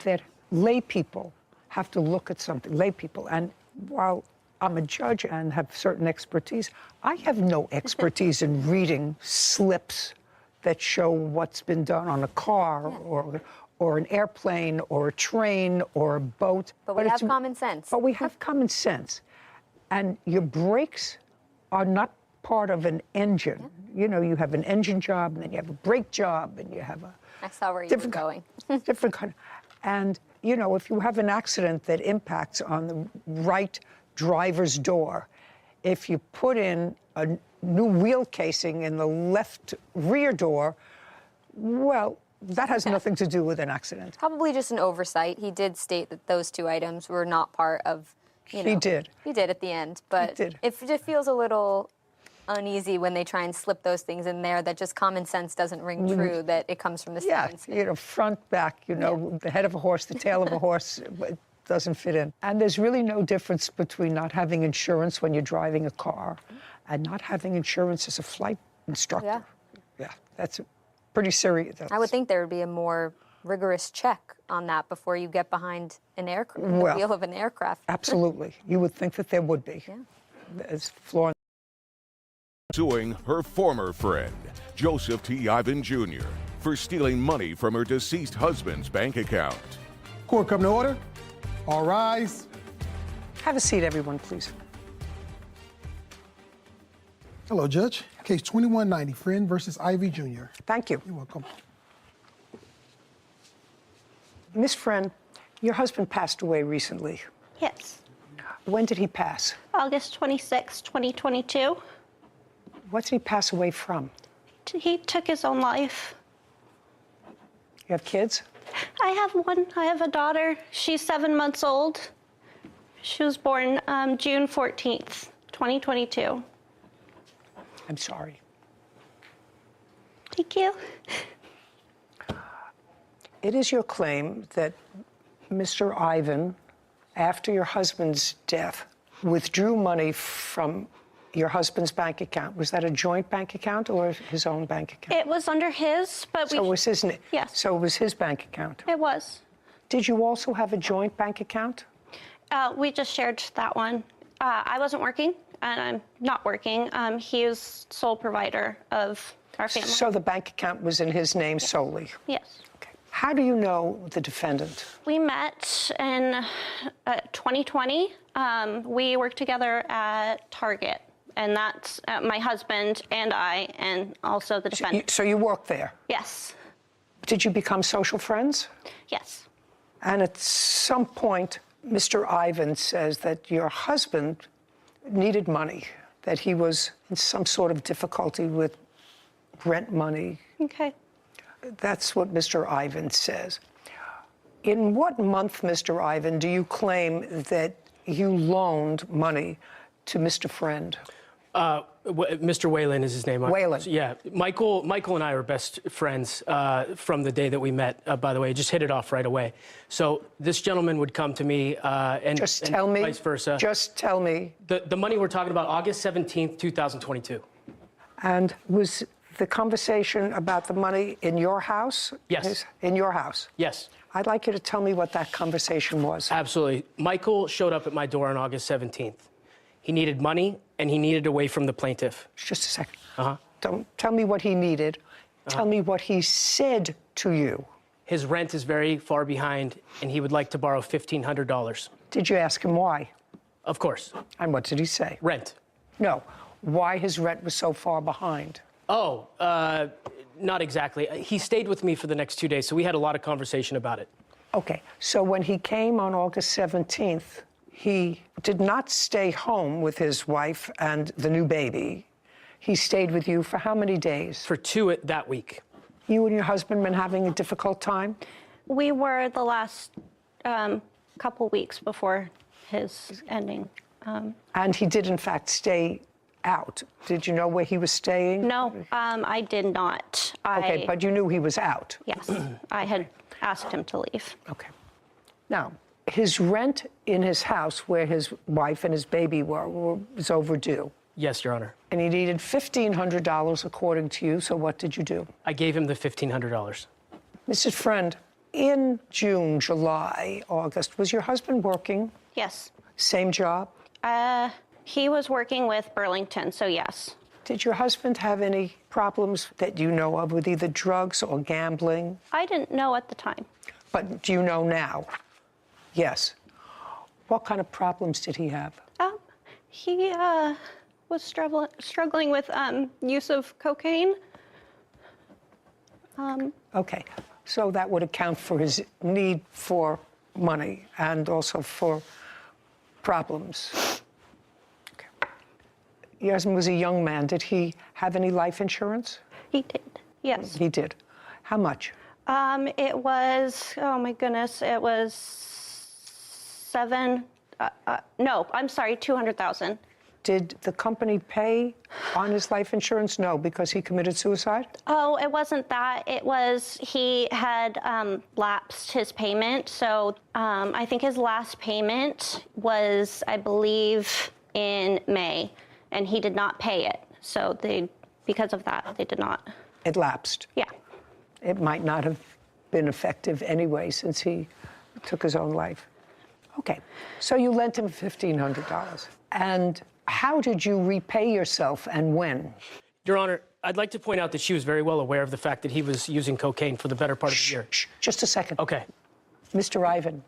That lay people have to look at something, lay people, and while I'm a judge and have certain expertise, I have no expertise in reading slips that show what's been done on a car or an airplane or a train or a boat. But we have common sense. But we have common sense. And your brakes are not part of an engine. Yeah. You know, you have an engine job, and then you have a brake job, and you have a... I saw where you were going. different kind. And, you know, if you have an accident that impacts on the right driver's door, if you put in a new wheel casing in the left rear door, well, that has nothing to do with an accident. Probably just an oversight. He did state that those two items were not part of, you know. He did. He did at the end. But it just feels a little uneasy when they try and slip those things in there, that just common sense doesn't ring true, that it comes from the Yeah, you know, front, back, you know, the head of a horse, the tail of a horse, it doesn't fit in. And there's really no difference between not having insurance when you're driving a car and not having insurance as a flight instructor. Yeah, that's pretty serious. I would think there would be a more rigorous check on that before you get behind an aircraft, the wheel of an aircraft. Absolutely. You would think that there would be. Yeah. As Florence suing her former friend, Joseph T. Ivan Jr., for stealing money from her deceased husband's bank account. Court come to order. All rise. Have a seat, everyone, please. Hello, Judge. Case 2190, Friend versus Ivy Jr. Thank you. You're welcome. Miss Friend, your husband passed away recently. Yes. When did he pass? August 26, 2022. What did he pass away from? He took his own life. You have kids? I have one. I have a daughter. She's 7 months old. She was born June 14th, 2022. I'm sorry. Thank you. It is your claim that Mr. Ivan, after your husband's death, withdrew money from your husband's bank account. Was that a joint bank account or his own bank account? It was under his, but So it was his. Yes. So it was his bank account. It was. Did you also have a joint bank account? We just shared that one. I wasn't working, and I'm not working. He is sole provider of our family. So the bank account was in his name solely. Yes. Okay. How do you know the defendant? We met in 2020. We worked together at Target, and that's my husband and I, and also the defendant. So you worked there? Yes. Did you become social friends? Yes. And at some point, Mr. Ivan says that your husband needed money, that he was in some sort of difficulty with rent money. Okay. That's what Mr. Ivan says. In what month, Mr. Ivan, do you claim that you loaned money to Mr. Friend? Mr. Whalen is his name. Whalen. Yeah. Michael and I are best friends from the day that we met, by the way. Just hit it off right away. So this gentleman would come to me and vice versa. Just tell me. The money we're talking about, August 17th, 2022. And was the conversation about the money in your house? Yes. In your house? Yes. I'd like you to tell me what that conversation was. Absolutely. Michael showed up at my door on August 17th. He needed money, and he needed away from the plaintiff. Just a second. Don't tell me what he needed. Tell me what he said to you. His rent is very far behind, and he would like to borrow $1,500. Did you ask him why? Of course. And what did he say? Rent. No. Why his rent was so far behind? Oh, not exactly. He stayed with me for the next 2 days, so we had a lot of conversation about it. Okay. So when he came on August 17th, he did not stay home with his wife and the new baby. He stayed with you for how many days? For 2 that week. You and your husband been having a difficult time? We were the last couple weeks before his ending. And he did, in fact, stay out. Did you know where he was staying? No, I did not. Okay, but you knew he was out. Yes, I had asked him to leave. Okay. Now, his rent in his house where his wife and his baby was overdue. Yes, Your Honor. And he needed $1,500 according to you, so what did you do? I gave him the $1,500. Mrs. Friend, in June, July, August, was your husband working? Yes. Same job? He was working with Burlington, so yes. Did your husband have any problems that you know of with either drugs or gambling? I didn't know at the time. But do you know now? Yes. What kind of problems did he have? He was struggling with use of cocaine. Okay. So that would account for his need for money and also for problems. Okay. Your husband was a young man. Did he have any life insurance? He did, yes. He did. How much? It was, oh my goodness, it was $200,000. Did the company pay on his life insurance? No, because he committed suicide? Oh, it wasn't that. It was he had lapsed his payment. So I think his last payment was, I believe, in May, and he did not pay it. So because of that, they did not. It lapsed? Yeah. It might not have been effective anyway since he took his own life. Okay, so you lent him $1,500. And how did you repay yourself and when? Your Honor, I'd like to point out that she was very well aware of the fact that he was using cocaine for the better part of the year. Just a second. Okay. Mr. Ivan,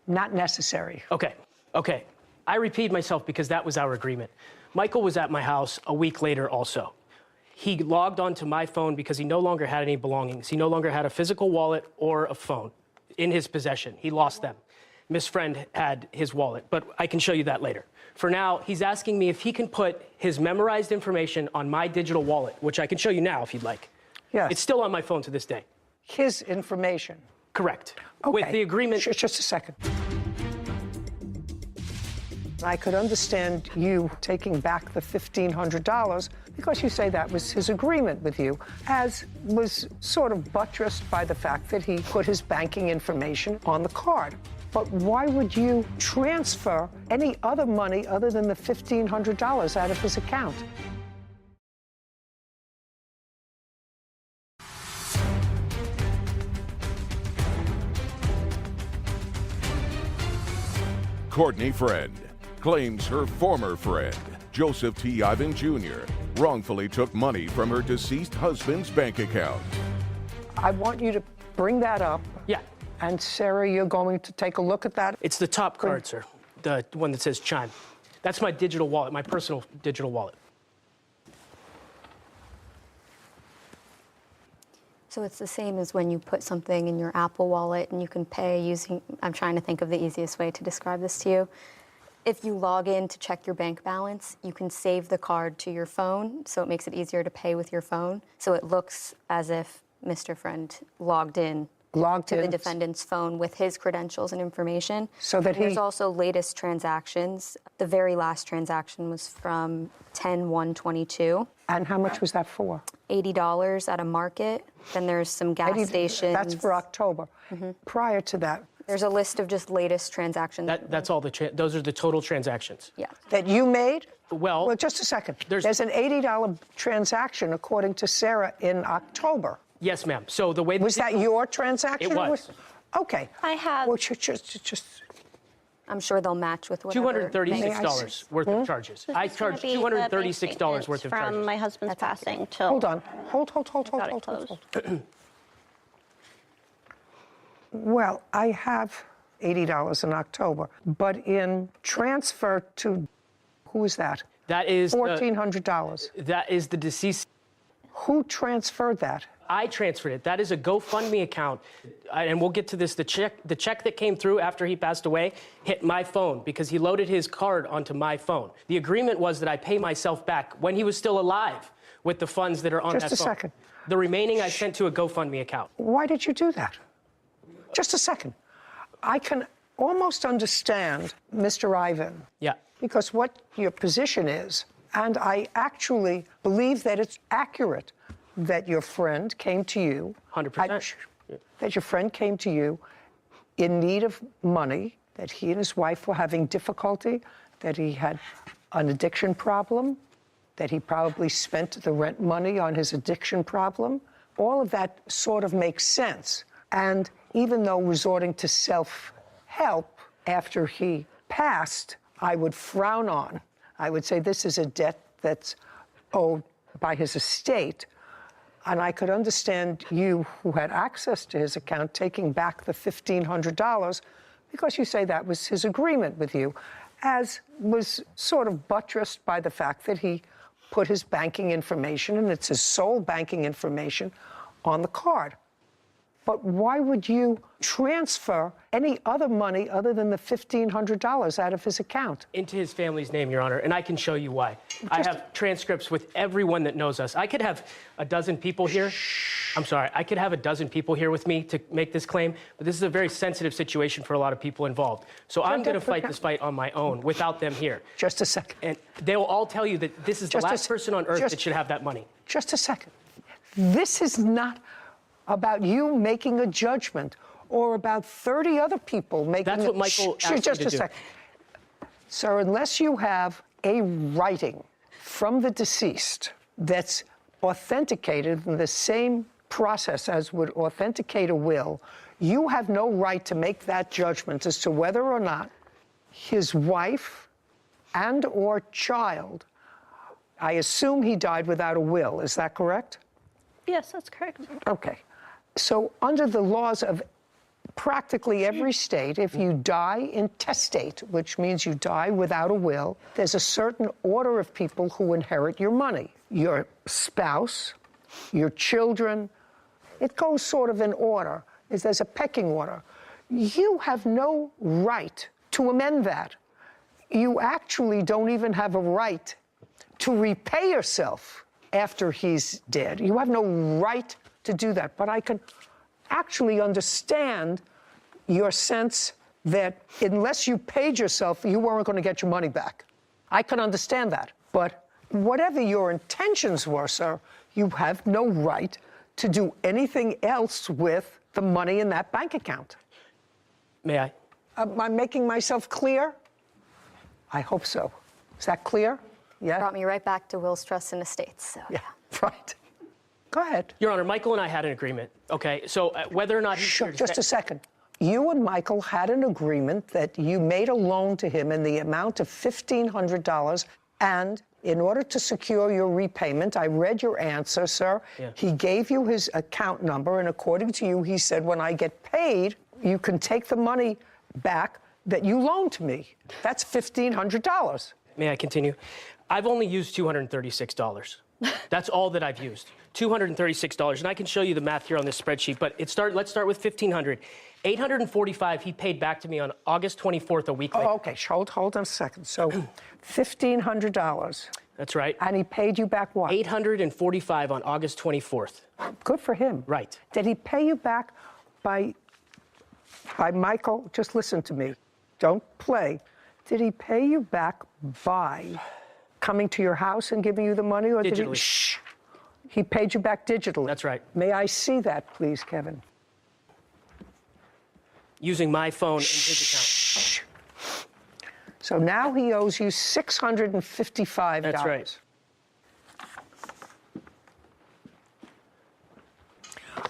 not necessary. Okay. I repeat myself because that was our agreement. Michael was at my house a week later also. He logged onto my phone because he no longer had any belongings. He no longer had a physical wallet or a phone. in his possession. He lost them. Miss Friend had his wallet, but I can show you that later. For now, he's asking me if he can put his memorized information on my digital wallet, which I can show you now if you'd like. Yes. It's still on my phone to this day. His information. Correct. Okay. With the agreement. Just a second. I could understand you taking back the $1,500 because you say that was his agreement with you, as was sort of buttressed by the fact that he put his banking information on the card. But why would you transfer any other money other than the $1,500 out of his account? Courtney Friend claims her former friend, Joseph T. Ivan Jr., wrongfully took money from her deceased husband's bank account. I want you to bring that up. Yeah. And Sarah, you're going to take a look at that? It's the top card, sir. The one that says Chime. That's my digital wallet, my personal digital wallet. So it's the same as when you put something in your Apple Wallet and you can pay using, I'm trying to think of the easiest way to describe this to you. If you log in to check your bank balance, you can save the card to your phone, so it makes it easier to pay with your phone. So it looks as if Mr. Friend logged in to the defendant's phone with his credentials and information. So that There's also latest transactions. The very last transaction was from 10/1/22. And how much was that for? $80 at a market. Then there's some gas stations. That's for October. Prior to that. There's a list of just latest transactions. That's all those are the total transactions. Yeah. That you made? Well, just a second. There's an $80 transaction, according to Sarah, in October. Yes, ma'am. So the way was that your transaction? It was. Okay. I have. Well, just. I'm sure they'll match with whatever. $236 worth of charges. I charged $236 worth of charges. From my husband's passing till. Hold on. Hold. Well, I have $80 in October, but in transfer to, who is that? That is $1,400. That is the deceased. Who transferred that? I transferred it. That is a GoFundMe account. And we'll get to this. The check that came through after he passed away hit my phone because he loaded his card onto my phone. The agreement was that I pay myself back when he was still alive with the funds that are on that phone. Just a second. The remaining I sent to a GoFundMe account. Why did you do that? Just a second. I can almost understand Mr. Ivan. Yeah. Because what your position is, and I actually believe that it's accurate that your friend came to you. 100%. That your friend came to you in need of money, that he and his wife were having difficulty, that he had an addiction problem, that he probably spent the rent money on his addiction problem. All of that sort of makes sense. And even though resorting to self-help after he passed, I would frown on. I would say this is a debt that's owed by his estate. And I could understand you, who had access to his account, taking back the $1,500 because you say that was his agreement with you, as was sort of buttressed by the fact that he put his banking information, and it's his sole banking information, on the card. But why would you transfer any other money other than the $1,500 out of his account? Into his family's name, Your Honor, and I can show you why. I have transcripts with everyone that knows us. I could have a dozen people here. I'm sorry, I could have a dozen people here with me to make this claim, but this is a very sensitive situation for a lot of people involved. So I'm going to fight this fight on my own without them here. Just a second. And they will all tell you that this is the last person on earth that should have that money. Just a second. This is not about you making a judgment or about 30 other people making That's what Michael asked me just to a do. second. Sir, unless you have a writing from the deceased that's authenticated in the same process as would authenticate a will, you have no right to make that judgment as to whether or not his wife and or child, I assume he died without a will, is that correct? Yes, that's correct. Okay. So under the laws of practically every state, if you die intestate, which means you die without a will, there's a certain order of people who inherit your money. Your spouse, your children, it goes sort of in order. There's a pecking order. You have no right to amend that. You actually don't even have a right to repay yourself after he's dead. You have no right to do that. But I can actually understand your sense that unless you paid yourself, you weren't going to get your money back. I can understand that. But whatever your intentions were, sir, you have no right to do anything else with the money in that bank account. May I? Am I making myself clear? I hope so. Is that clear? Yeah? Brought me right back to Will's Trust and Estates. So, Yeah, right. Go ahead. Your Honor, Michael and I had an agreement, okay? So whether or not he's here to Just stay- a second. You and Michael had an agreement that you made a loan to him in the amount of $1,500, and in order to secure your repayment, I read your answer, sir. Yeah. He gave you his account number, and according to you, he said, when I get paid, you can take the money back that you loaned to me. That's $1,500. May I continue? I've only used $236. That's all that I've used. $236, and I can show you the math here on this spreadsheet, but let's start with $1,500. $845 he paid back to me on August 24th, a week later. Oh, okay, hold on a second. So $1,500. That's right. And he paid you back what? $845 on August 24th. Good for him. Right. Did he pay you back by Michael? Just listen to me. Don't play. Did he pay you back by coming to your house and giving you the money? Or did he? Digitally. Shh. He paid you back digitally. That's right. May I see that, please, Kevin? Using my phone and his account. Shh. So now he owes you $655. That's right.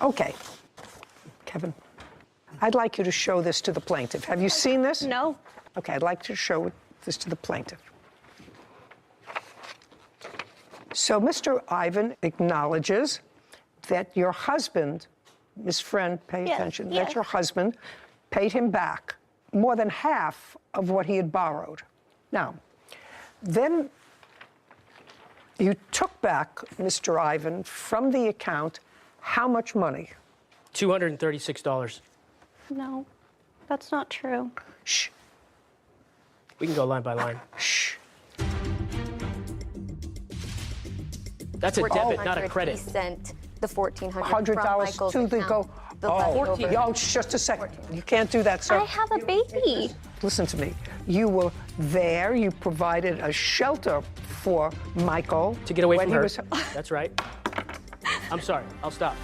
Okay. Kevin, I'd like you to show this to the plaintiff. Have you seen this? No. Okay, I'd like to show this to the plaintiff. So Mr. Ivan acknowledges that your husband, Ms. Friend, pay Yes, attention, yes. that your husband paid him back more than half of what he had borrowed. Now, then you took back, Mr. Ivan, from the account, how much money? $236. No, that's not true. Shh, We can go line by line. shh. That's a debit, not a He credit. sent the $1,400 from $100 Michael's to the account. go. The Oh, leftover. oh, just a second. You can't do that, sir. I have a baby. Listen to me. You were there. You provided a shelter for Michael To get away when from he her. was- That's right. I'm sorry. I'll stop.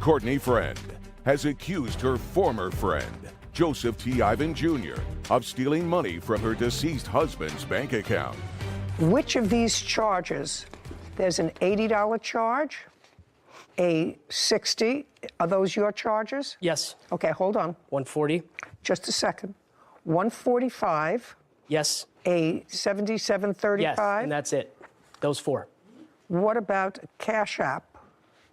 Courtney Friend has accused her former friend, Joseph T. Ivan Jr., of stealing money from her deceased husband's bank account. Which of these charges? There's an $80 charge, a $60. Are those your charges? Yes. Okay, hold on. 140. Just a second. 145, Yes. a 7735. Yes. And that's it. Those four. What about Cash App?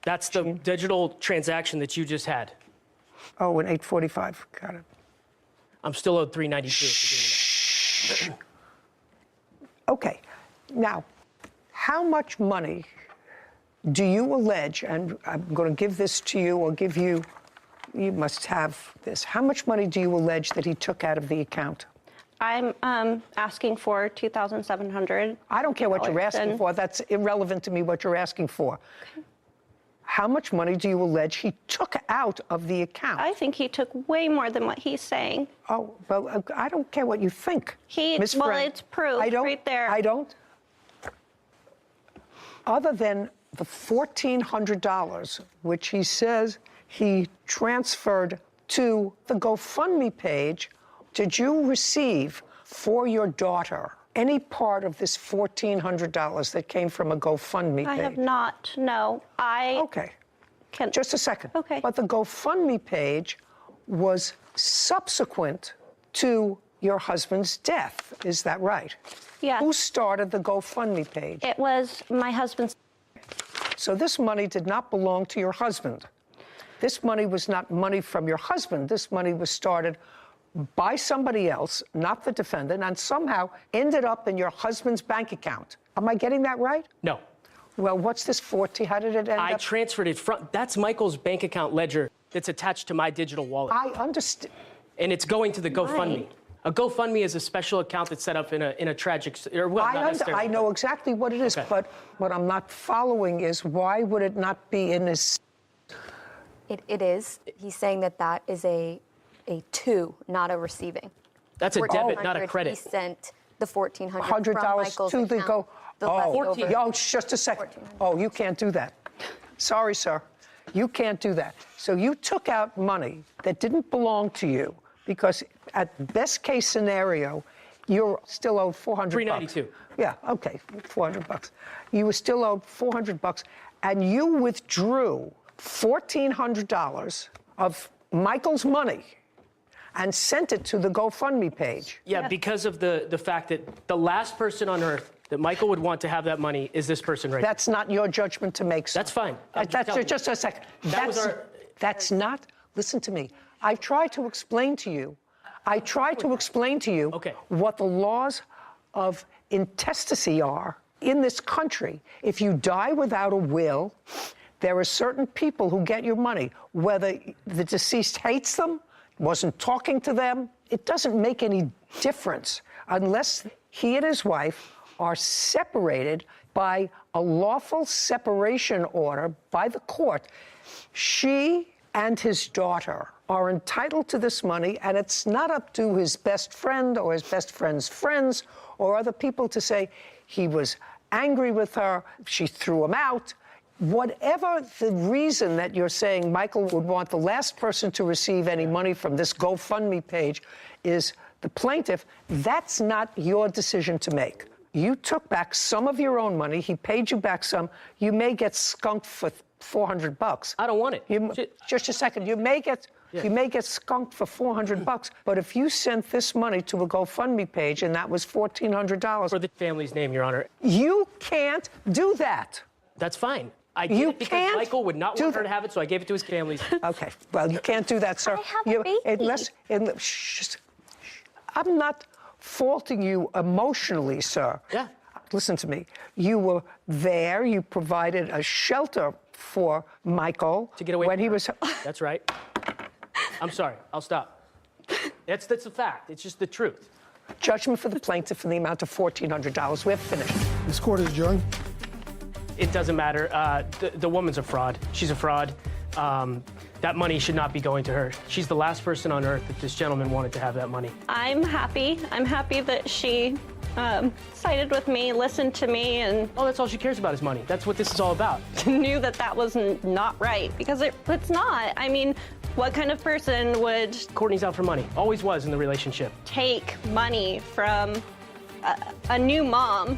That's the digital transaction that you just had. Oh, an 845. Got it. I'm still owed $392 for doing that. Okay. Now, how much money do you allege, and I'm going to give this to you, or give you, you must have this. How much money do you allege that he took out of the account? I'm asking for $2,700. I don't care what you're asking and- for. That's irrelevant to me what you're asking for. How much money do you allege he took out of the account? I think he took way more than what he's saying. Oh, well, I don't care what you think. Miss Well, Friend. it's proof I don't, right there. I don't. Other than the $1,400, which he says he transferred to the GoFundMe page, did you receive for your daughter any part of this $1,400 that came from a GoFundMe I page? have not, no. Okay. Can, Just a second. Okay. But the GoFundMe page was subsequent to your husband's death. Is that right? Yes. Who started the GoFundMe page? It was my husband's. So this money did not belong to your husband. This money was not money from your husband. This money was started by somebody else, not the defendant, and somehow ended up in your husband's bank account. Am I getting that right? No. Well, what's this 14? How did it end I up? transferred it from, that's Michael's bank account ledger that's attached to my digital wallet. I understand. And it's going to the GoFundMe. A GoFundMe is a special account that's set up in a tragic, or well, not necessarily. I know exactly what it is, Okay. but what I'm not following is why would it not be in his... It is. He's saying that that is a to, not a receiving. That's a debit, not a credit. He sent the $1,400 from $100 Michael's to the account. just a second. Oh, you can't do that. Sorry, sir. You can't do that. So you took out money that didn't belong to you because at best case scenario, you're still owed $400. $392. Yeah, okay, $400. You were still owed $400, and you withdrew $1,400 of Michael's money and sent it to the GoFundMe page. Yeah, because of the fact that the last person on earth that Michael would want to have that money is this person right That's not your judgment to make, sir. That's fine. That's just a second. That's not, listen to me. I tried to explain to you Okay. what the laws of intestacy are in this country. If you die without a will, there are certain people who get your money, whether the deceased hates them, wasn't talking to them, it doesn't make any difference unless he and his wife are separated by a lawful separation order by the court. She and his daughter are entitled to this money, and it's not up to his best friend or his best friend's friends or other people to say he was angry with her, she threw him out. Whatever the reason that you're saying Michael would want the last person to receive any money from this GoFundMe page is the plaintiff, that's not your decision to make. You took back some of your own money. He paid you back some. You may get skunked for $400. I don't want it. Just a second. You may get skunked for $400. But if you sent this money to a GoFundMe page and that was $1,400 For the family's name, Your Honor. you can't do that. That's fine. I did it because Michael would not want her to have it, so I gave it to his family. Okay. Well, you can't do that, sir. I have a baby. I'm not faulting you emotionally, sir. Yeah. Listen to me. You were there. You provided a shelter for Michael To get away when from he her. was. That's right. I'm sorry. I'll stop. That's a fact. It's just the truth. Judgment for the plaintiff in the amount of $1,400. We're finished. This court is adjourned. It doesn't matter. The woman's a fraud. She's a fraud. That money should not be going to her. She's the last person on earth that this gentleman wanted to have that money. I'm happy. I'm happy that she sided with me, listened to me, and Oh, that's all she cares about is money. That's what this is all about. knew that that was not right, because it's not. I mean, what kind of person would Courtney's out for money. Always was in the relationship. take money from a new mom,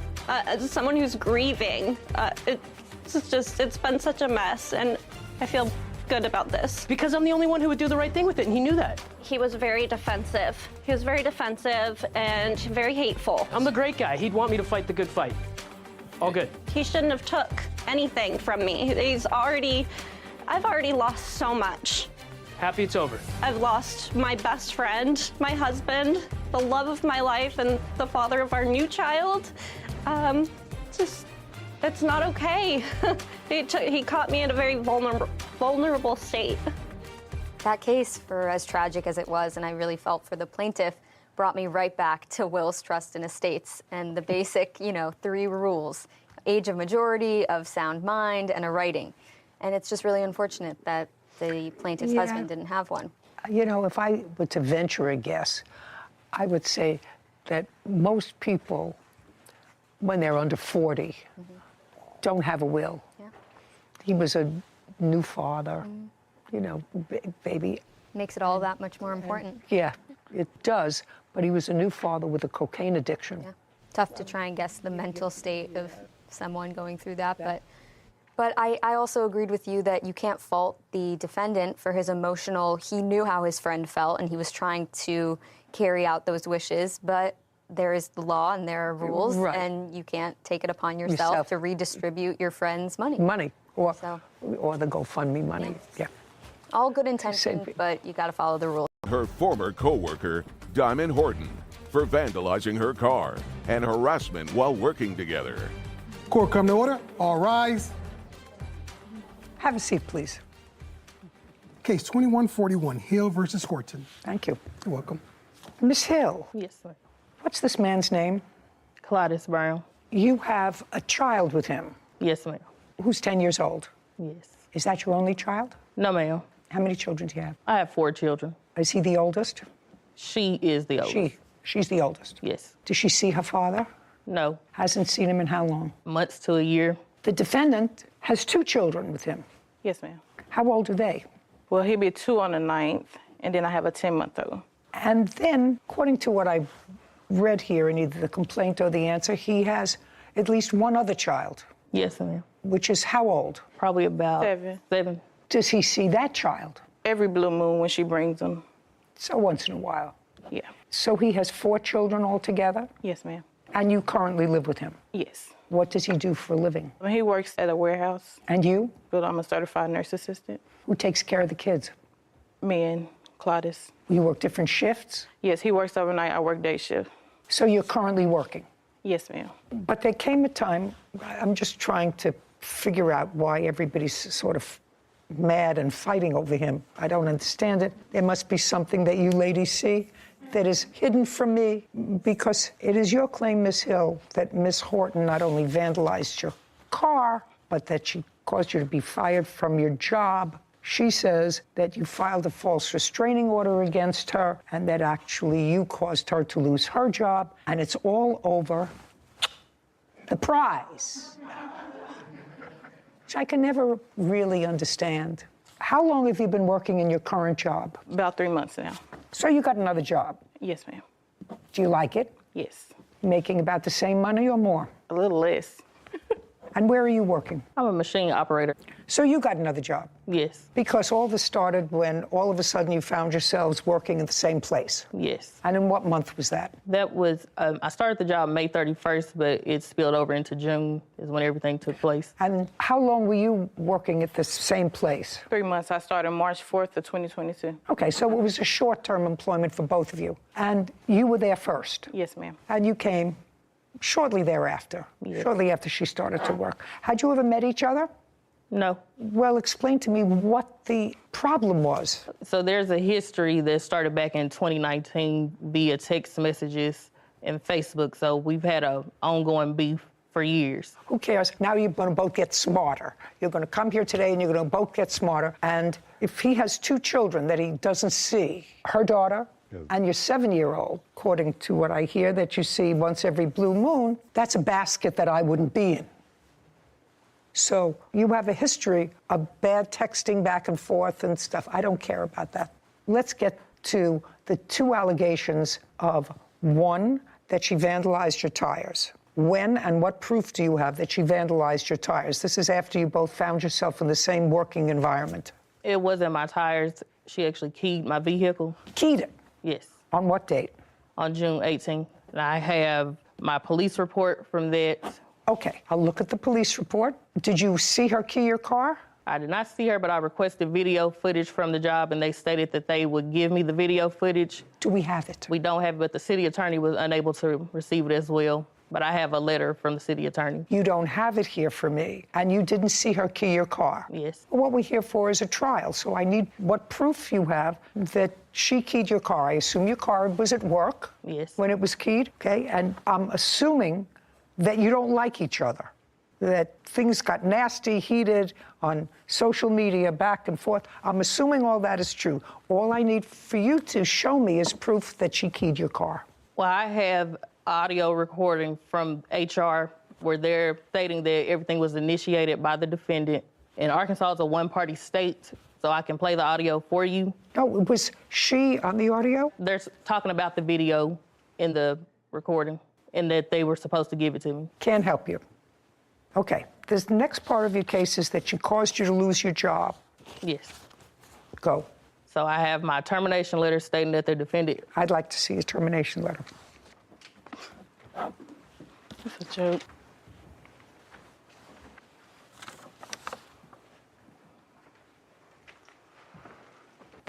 someone who's grieving? It's been such a mess, and I feel good about this. Because I'm the only one who would do the right thing with it, and he knew that. He was very defensive. He was very defensive and very hateful. I'm the great guy. He'd want me to fight the good fight. All good. He shouldn't have took anything from me. I've already lost so much. Happy it's over. I've lost my best friend, my husband, the love of my life, and the father of our new child. It's not okay. He caught me in a very vulnerable state. That case, for as tragic as it was, and I really felt for the plaintiff, brought me right back to wills, trust, and estates, and the basic, 3 rules: age of majority, of sound mind, and a writing. And it's just really unfortunate that the plaintiff's husband didn't have one. If I were to venture a guess, I would say that most people, when they're under 40, don't have a will. Yeah. He was a new father, baby. Makes it all that much more important. Yeah, it does. But he was a new father with a cocaine addiction. Yeah. Tough to try and guess the mental state of someone going through that, But I also agreed with you that you can't fault the defendant for his emotional. He knew how his friend felt, and he was trying to carry out those wishes. But there is the law, and there are rules, Right. and you can't take it upon yourself to redistribute your friend's money. Or So- the GoFundMe money. Yeah. All good intention, but you got to follow the rules. her former co-worker, Diamond Horton, for vandalizing her car and harassment while working together. Court come to order. All rise. Have a seat, please. Case 2141, Hill versus Horton. Thank you. You're welcome. Miss Hill, Yes, sir. what's this man's name? Claudius Brown. You have a child with him Yes, ma'am. who's 10 years old. Yes. Is that your only child? No, ma'am. How many children do you have? I have 4 children. Is he the oldest? She is the oldest. She's the oldest. Yes. Does she see her father? No. Hasn't seen him in how long? Months to a year. The defendant has 2 children with him. Yes, ma'am. How old are they? Well, he'll be 2 on the 9th, and then I have a 10-month-old. And then, according to what I read here in either the complaint or the answer, he has at least one other child. Yes, ma'am. Which is how old? Probably about 7. 7. Does he see that child? Every blue moon when she brings them. So once in a while. Yeah. So he has 4 children altogether? Yes, ma'am. And you currently live with him? Yes. What does he do for a living? He works at a warehouse. And you? But I'm a certified nurse assistant. Who takes care of the kids? Me and Claudius. You work different shifts? Yes, he works overnight. I work day shift. So you're currently working? Yes, ma'am. But there came a time, I'm just trying to figure out why everybody's sort of mad and fighting over him. I don't understand it. There must be something that you ladies see that is hidden from me, because it is your claim, Miss Hill, that Miss Horton not only vandalized your car, but that she caused you to be fired from your job. She says that you filed a false restraining order against her and that actually you caused her to lose her job, and it's all over the prize, which I can never really understand. How long have you been working in your current job? About 3 months now. So you got another job? Yes, ma'am. Do you like it? Yes. Making about the same money or more? A little less. And where are you working? I'm a machine operator. So you got another job? Yes. Because all this started when all of a sudden you found yourselves working in the same place? Yes. And in what month was that? That was, I started the job May 31st, but it spilled over into June is when everything took place. And how long were you working at the same place? 3 months. I started March 4th of 2022. Okay, so it was a short-term employment for both of you. And you were there first? Yes, ma'am. And you came shortly thereafter, shortly after she started to work. Had you ever met each other? No. Well, explain to me what the problem was. So there's a history that started back in 2019 via text messages and Facebook. So we've had an ongoing beef for years. Who cares? Now you're going to both get smarter. You're going to come here today and you're going to both get smarter. And if he has 2 children that he doesn't see, her daughter and your 7-year-old, according to what I hear that you see once every blue moon, that's a basket that I wouldn't be in. So you have a history of bad texting back and forth and stuff. I don't care about that. Let's get to the 2 allegations of, 1, that she vandalized your tires. When and what proof do you have that she vandalized your tires? This is after you both found yourself in the same working environment. It wasn't my tires. She actually keyed my vehicle. Keyed it? Yes. On what date? On June 18th. And I have my police report from that. Okay, I'll look at the police report. Did you see her key your car? I did not see her, but I requested video footage from the job, and they stated that they would give me the video footage. Do we have it? We don't have it, but the city attorney was unable to receive it as well. But I have a letter from the city attorney. You don't have it here for me, and you didn't see her key your car? Yes. What we're here for is a trial, so I need what proof you have that she keyed your car. I assume your car was at work? Yes. When it was keyed, okay? And I'm assuming that you don't like each other, that things got nasty, heated on social media, back and forth. I'm assuming all that is true. All I need for you to show me is proof that she keyed your car. Well, I have audio recording from HR where they're stating that everything was initiated by the defendant. And Arkansas is a one-party state, so I can play the audio for you. Oh, was she on the audio? They're talking about the video in the recording and that they were supposed to give it to me. Can't help you. Okay, this next part of your case is that she caused you to lose your job. Yes. Go. So I have my termination letter stating that the defendant... I'd like to see a termination letter. It's a joke.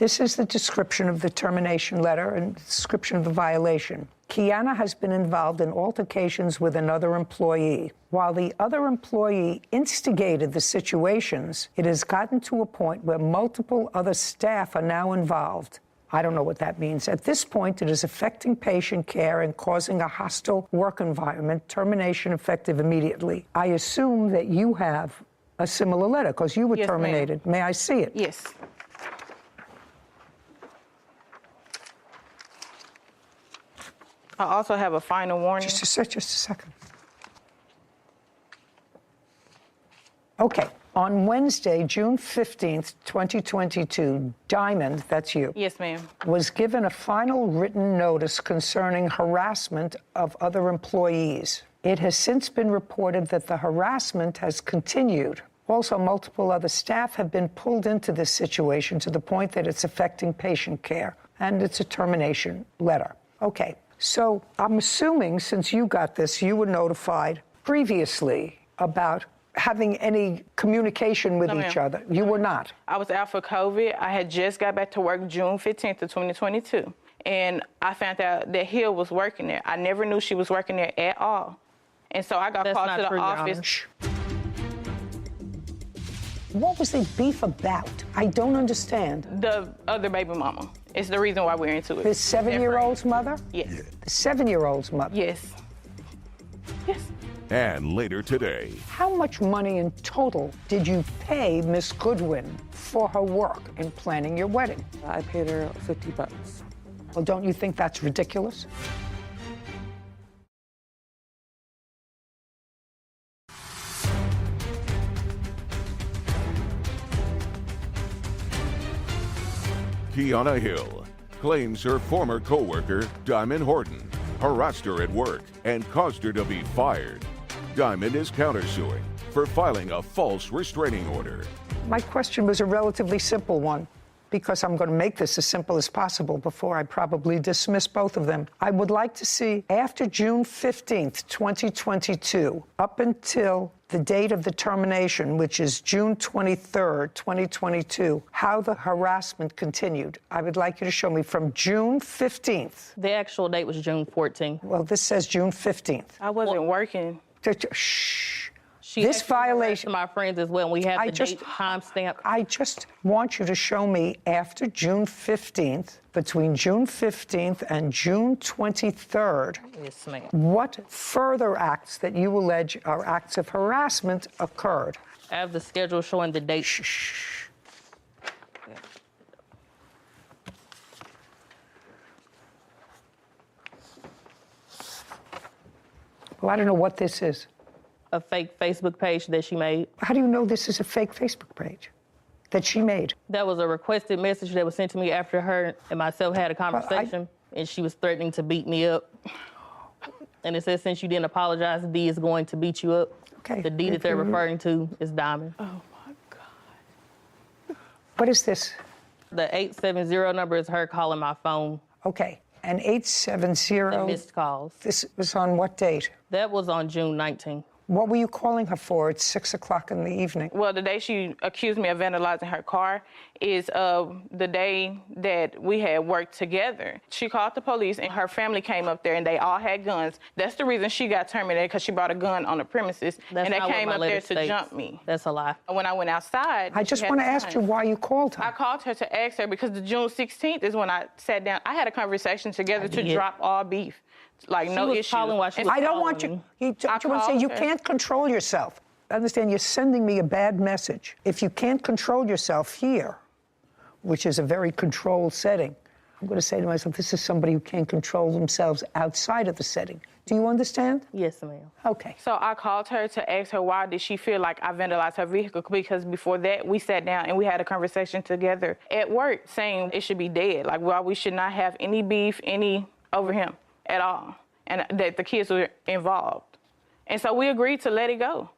This is the description of the termination letter and description of the violation. Kiana has been involved in altercations with another employee. While the other employee instigated the situations, it has gotten to a point where multiple other staff are now involved. I don't know what that means. At this point, it is affecting patient care and causing a hostile work environment. Termination effective immediately. I assume that you have a similar letter because you were Yes, terminated. ma'am. May I see it? Yes. I also have a final warning. Just a second. Okay. On Wednesday, June 15th, 2022, Diamond, that's you, Yes, ma'am. was given a final written notice concerning harassment of other employees. It has since been reported that the harassment has continued. Also, multiple other staff have been pulled into this situation to the point that it's affecting patient care, and it's a termination letter. Okay. So I'm assuming since you got this, you were notified previously about having any communication with each other. You were not. I was out for COVID. I had just got back to work June 15th of 2022. And I found out that Hill was working there. I never knew she was working there at all. And so I got That's called not to the true, Your office. What was the beef about? I don't understand. The other baby mama is the reason why we're into it. The 7-year-old's mother? Yes. The 7-year-old's mother? Yes. Yes. And later today, How much money in total did you pay Miss Goodwin for her work in planning your wedding? I paid her $50. Well, don't you think that's ridiculous? Kiana Hill claims her former co-worker, Diamond Horton, harassed her at work and caused her to be fired. Diamond is countersuing for filing a false restraining order. My question was a relatively simple one, because I'm going to make this as simple as possible before I probably dismiss both of them. I would like to see, after June 15th, 2022, up until the date of the termination, which is June 23rd, 2022, how the harassment continued. I would like you to show me from June 15th. The actual date was June 14th. Well, this says June 15th. I wasn't working. Shh. She This actually violation. harassed my friends as well. We have the date timestamp. I just want you to show me after June 15th, between June 15th and June 23rd, Yes, ma'am. what further acts that you allege are acts of harassment occurred. I have the schedule showing the date. Well, I don't know what this is. A fake Facebook page that she made. How do you know this is a fake Facebook page that she made? That was a requested message that was sent to me after her and myself had a conversation, and she was threatening to beat me up. And it says, since you didn't apologize, D is going to beat you up. Okay. The D that they're referring to is Diamond. Oh, my God. What is this? The 870 number is her calling my phone. Okay. And 870. The missed calls. This was on what date? That was on June 19th. What were you calling her for at 6 o'clock in the evening? Well, the day she accused me of vandalizing her car is the day that we had worked together. She called the police and her family came up there and they all had guns. That's the reason she got terminated, because she brought a gun on the premises. That's and they not what came my up there letter to states. jump me. That's a lie. When I went outside, I just want to ask you why you called her. I called her to ask her because the June 16th is when I sat down. I had a conversation together to drop all beef. Like, no was issue. calling while she was I don't calling want you. me. Don't you want to say you called her. can't control yourself? Understand, you're sending me a bad message. If you can't control yourself here, which is a very controlled setting, I'm going to say to myself, this is somebody who can't control themselves outside of the setting. Do you understand? Yes, ma'am. Okay. So I called her to ask her why did she feel like I vandalized her vehicle, because before that we sat down and we had a conversation together at work saying it should be dead, like why we should not have any beef over him at all, and that the kids were involved. And so we agreed to let it go.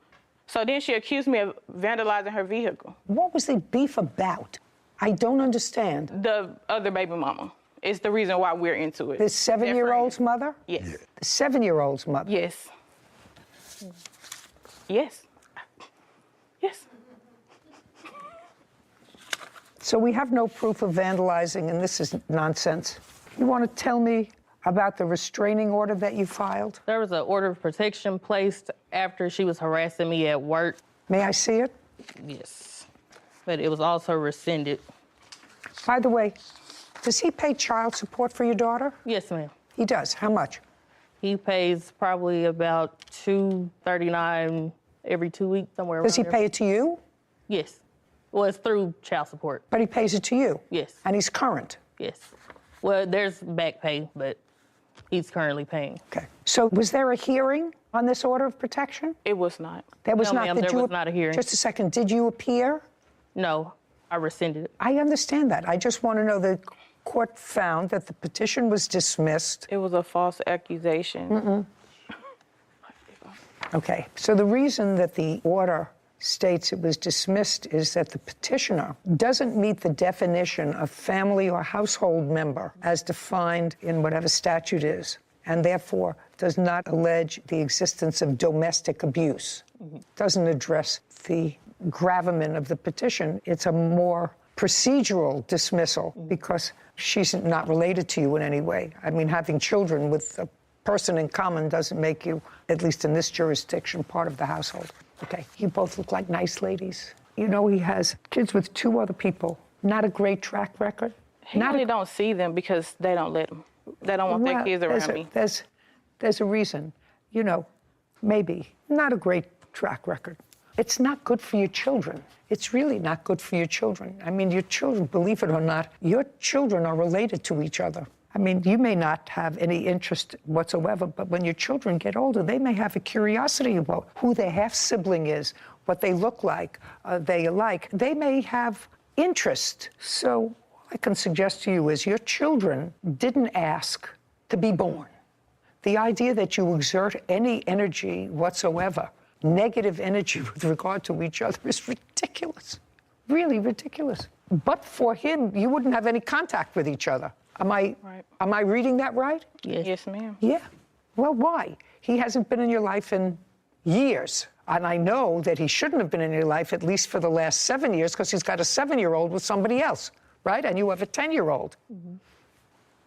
So then she accused me of vandalizing her vehicle. What was the beef about? I don't understand. The other baby mama is the reason why we're into it. The 7-year-old's mother? Yes. The 7-year-old's mother? Yes. Yes. Yes. So we have no proof of vandalizing, and this is nonsense. You want to tell me about the restraining order that you filed? There was an order of protection placed after she was harassing me at work. May I see it? Yes. But it was also rescinded. By the way, does he pay child support for your daughter? Yes, ma'am. He does. How much? He pays probably about $239 every 2 weeks, somewhere around Does he there. pay it to you? Yes. Well, it's through child support. But he pays it to you? Yes. And he's current? Yes. Well, there's back pay, but he's currently paying. Okay. So was there a hearing on this order of protection? It was not. There was No, not. ma'am, Did there you was not a hearing. Just a second. Did you appear? No, I rescinded it. I understand that. I just want to know the court found that the petition was dismissed. It was a false accusation. Okay. So the reason that the order states it was dismissed is that the petitioner doesn't meet the definition of family or household member as defined in whatever statute is, and therefore does not allege the existence of domestic abuse. Doesn't address the gravamen of the petition. It's a more procedural dismissal because she's not related to you in any way. I mean, having children with a person in common doesn't make you, at least in this jurisdiction, part of the household. Okay, you both look like nice ladies. You know, he has kids with 2 other people. Not a great track record. He really don't see them because they don't let him. They don't want their kids around me. There's a reason. You know, maybe not a great track record. It's not good for your children. It's really not good for your children. I mean, your children, believe it or not, your children are related to each other. I mean, you may not have any interest whatsoever, but when your children get older, they may have a curiosity about who their half-sibling is, what they look like, they alike. They may have interest. So all I can suggest to you is your children didn't ask to be born. The idea that you exert any energy whatsoever, negative energy with regard to each other, is ridiculous, really ridiculous. But for him, you wouldn't have any contact with each other. Am I reading that right? Yes. Yes, ma'am. Yeah. Well, why? He hasn't been in your life in years. And I know that he shouldn't have been in your life at least for the last 7 years because he's got a 7-year-old with somebody else, right? And you have a 10-year-old.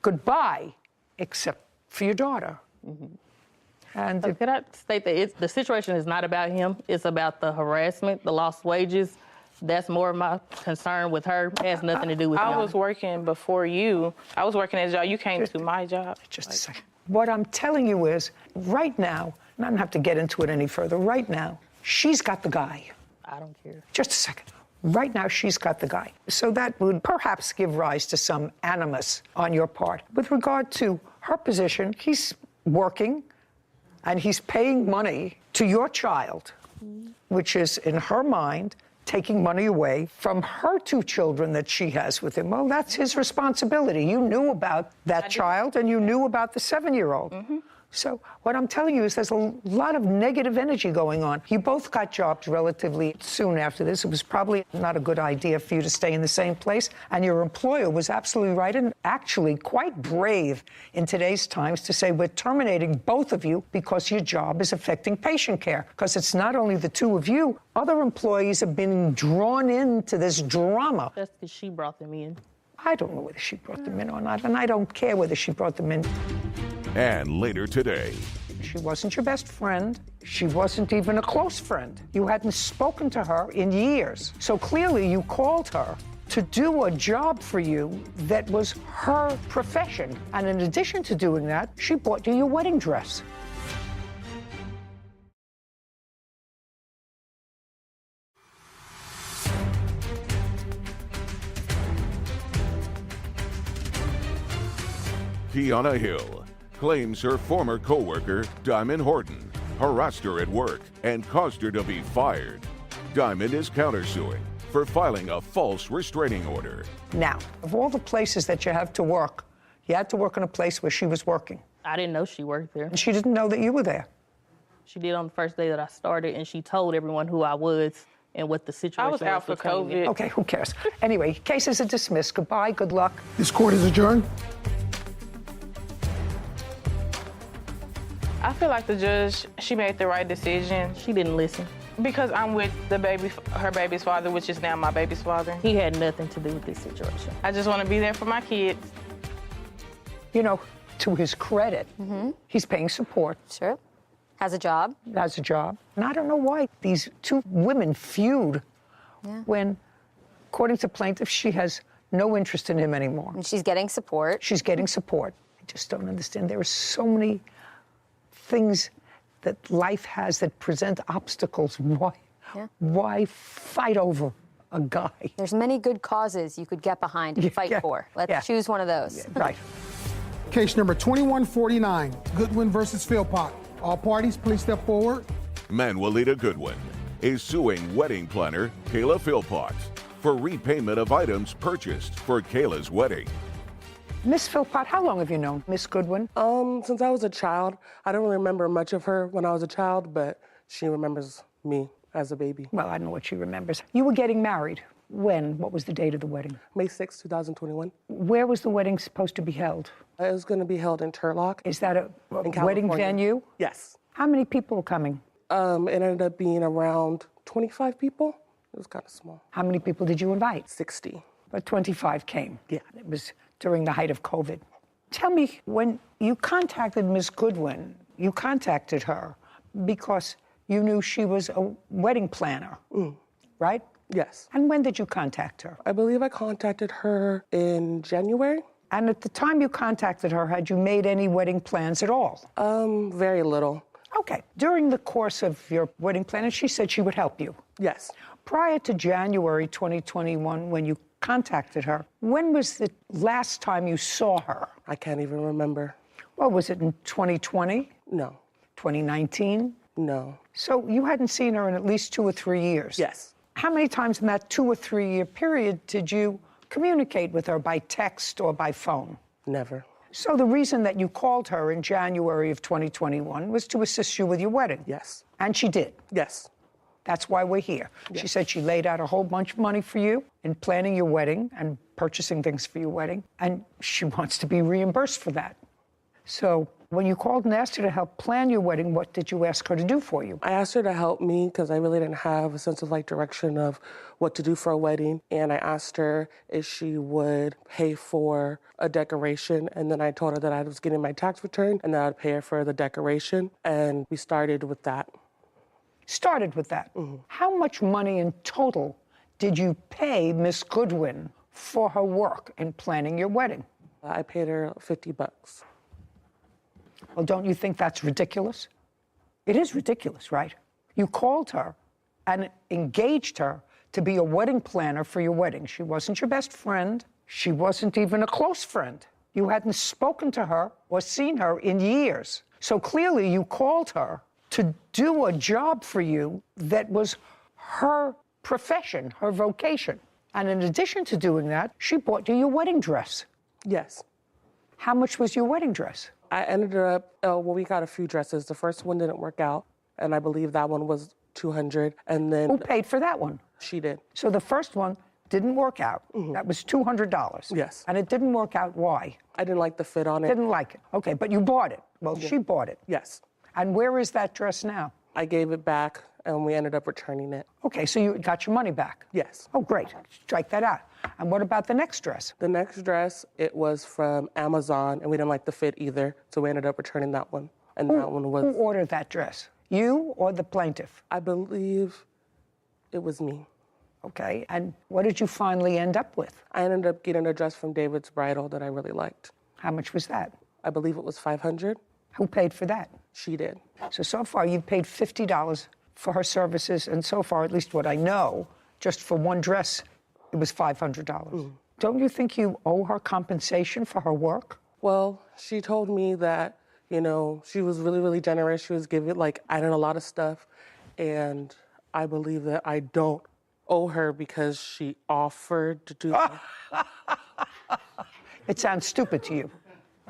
Goodbye, except for your daughter. And Could I state that the situation is not about him. It's about the harassment, the lost wages. That's more of my concern with her. It has nothing to do with him. I was working before you. I was working at a job. You came to my job. Just a second. What I'm telling you is, right now, and I don't have to get into it any further, right now, she's got the guy. I don't care. Just a second. Right now, she's got the guy. So that would perhaps give rise to some animus on your part. With regard to her position, he's working and he's paying money to your child, which is, in her mind, taking money away from her 2 children that she has with him. Well, that's his responsibility. You knew about that child and you knew about the 7-year-old. So what I'm telling you is there's a lot of negative energy going on. You both got jobs relatively soon after this. It was probably not a good idea for you to stay in the same place. And your employer was absolutely right and actually quite brave in today's times to say, we're terminating both of you because your job is affecting patient care. Because it's not only the 2 of you, other employees have been drawn into this drama. That's because she brought them in. I don't know whether she brought them in or not, and I don't care whether she brought them in. And later today, She wasn't your best friend. She wasn't even a close friend. You hadn't spoken to her in years. So clearly you called her to do a job for you that was her profession. And in addition to doing that, she bought you your wedding dress. Kiana Hill claims her former co-worker, Diamond Horton, harassed her at work and caused her to be fired. Diamond is countersuing for filing a false restraining order. Now, of all the places that you have to work, you had to work in a place where she was working. I didn't know she worked there. And she didn't know that you were there. She did on the first day that I started, and she told everyone who I was and what the situation was. I was out for COVID. Okay, who cares? Anyway, cases are dismissed. Goodbye, good luck. This court is adjourned. I feel like the judge, she made the right decision. She didn't listen. Because I'm with her baby's father, which is now my baby's father. He had nothing to do with this situation. I just want to be there for my kids. You know, to his credit, he's paying support. Sure. Has a job. Has a job. And I don't know why these two women feud when, according to plaintiff, she has no interest in him anymore. And she's getting support. She's getting support. I just don't understand. There are so many things that life has that present obstacles. Why fight over a guy? There's many good causes you could get behind and fight for. Let's choose one of those. Right. Case number 2149, Goodwin versus Philpott. All parties, please step forward. Manuelita Goodwin is suing wedding planner Kayla Philpott for repayment of items purchased for Kayla's wedding. Miss Philpott, how long have you known Miss Goodwin? Since I was a child. I don't remember much of her when I was a child, but she remembers me as a baby. Well, I don't know what she remembers. You were getting married. When? What was the date of the wedding? May 6, 2021. Where was the wedding supposed to be held? It was going to be held in Turlock. Is that a wedding venue? Yes. How many people were coming? It ended up being around 25 people. It was kind of small. How many people did you invite? 60. But 25 came. Yeah. It was during the height of COVID. Tell me, when you contacted Miss Goodwin, you contacted her because you knew she was a wedding planner, right? Yes. And when did you contact her? I believe I contacted her in January. And at the time you contacted her, had you made any wedding plans at all? Very little. Okay. During the course of your wedding planning, she said she would help you. Yes. Prior to January 2021, when you contacted her, when was the last time you saw her? I can't even remember. Well, was it in 2020? No. 2019? No. So you hadn't seen her in at least 2 or 3 years? Yes. How many times in that 2 or 3 year period did you communicate with her by text or by phone? Never. So the reason that you called her in January of 2021 was to assist you with your wedding? Yes. And she did? Yes. That's why we're here. Yes. She said she laid out a whole bunch of money for you in planning your wedding and purchasing things for your wedding, and she wants to be reimbursed for that. So when you called and asked her to help plan your wedding, what did you ask her to do for you? I asked her to help me because I really didn't have a sense of direction of what to do for a wedding. And I asked her if she would pay for a decoration. And then I told her that I was getting my tax return and that I'd pay her for the decoration. And we started with that. Started with that. How much money in total did you pay Miss Goodwin for her work in planning your wedding? I paid her $50. Well, don't you think that's ridiculous? It is ridiculous, right? You called her and engaged her to be a wedding planner for your wedding. She wasn't your best friend. She wasn't even a close friend. You hadn't spoken to her or seen her in years. So clearly you called her to do a job for you that was her profession, her vocation. And in addition to doing that, she bought you your wedding dress. Yes. How much was your wedding dress? I ended up, we got a few dresses. The first one didn't work out, and I believe that one was $200. And then who paid for that one? She did. So the first one didn't work out. That was $200. Yes. And it didn't work out. Why? I didn't like the fit on it. Didn't like it. Okay, but you bought it. Well, she bought it. Yes. And where is that dress now? I gave it back, and we ended up returning it. Okay, so you got your money back? Yes. Oh, great. Strike that out. And what about the next dress? The next dress, it was from Amazon, and we didn't like the fit either, so we ended up returning that one. And that one was... Who ordered that dress? You or the plaintiff? I believe it was me. Okay, and what did you finally end up with? I ended up getting a dress from David's Bridal that I really liked. How much was that? I believe it was $500. Who paid for that? She did. So far you've paid $50 for her services, and so far, at least what I know, just for one dress, it was $500. Don't you think you owe her compensation for her work? Well, she told me that, she was really, really generous. She was giving, I did a lot of stuff, and I believe that I don't owe her because she offered to do that. It sounds stupid to you.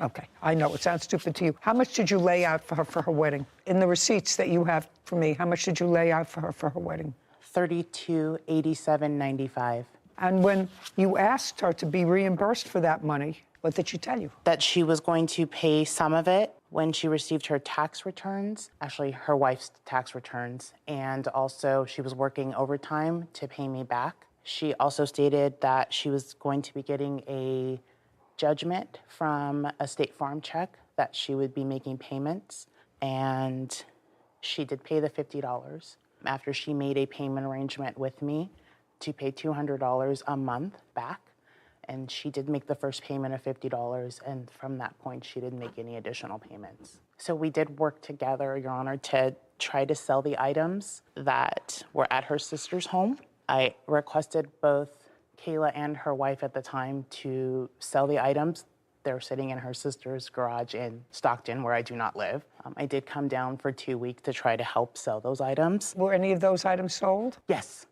Okay, I know, it sounds stupid to you. How much did you lay out for her wedding? In the receipts that you have for me, how much did you lay out for her wedding? $32,87.95. And when you asked her to be reimbursed for that money, what did she tell you? That she was going to pay some of it when she received her tax returns, actually her wife's tax returns, and also she was working overtime to pay me back. She also stated that she was going to be getting a judgment from a State Farm check that she would be making payments, and she did pay the $50 after she made a payment arrangement with me to pay $200 a month back. And she did make the first payment of $50, and from that point, she didn't make any additional payments. So we did work together, Your Honor, to try to sell the items that were at her sister's home. I requested both Kayla and her wife at the time to sell the items. They're sitting in her sister's garage in Stockton, where I do not live. I did come down for 2 weeks to try to help sell those items. Were any of those items sold? Yes.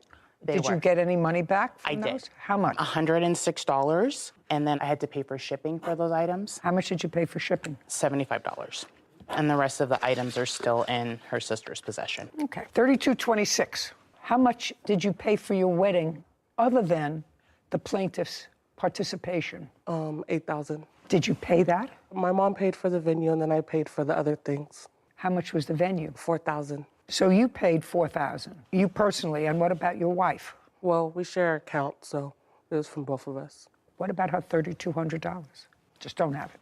Did you get any money back from I those? did. How much? $106, and then I had to pay for shipping for those items. How much did you pay for shipping? $75. And the rest of the items are still in her sister's possession. Okay. $32.26. How much did you pay for your wedding other than the plaintiff's participation? $8,000. Did you pay that? My mom paid for the venue, and then I paid for the other things. How much was the venue? $4,000. So you paid $4,000. You personally, and what about your wife? Well, we share an account, so it was from both of us. What about her $3,200? Just don't have it.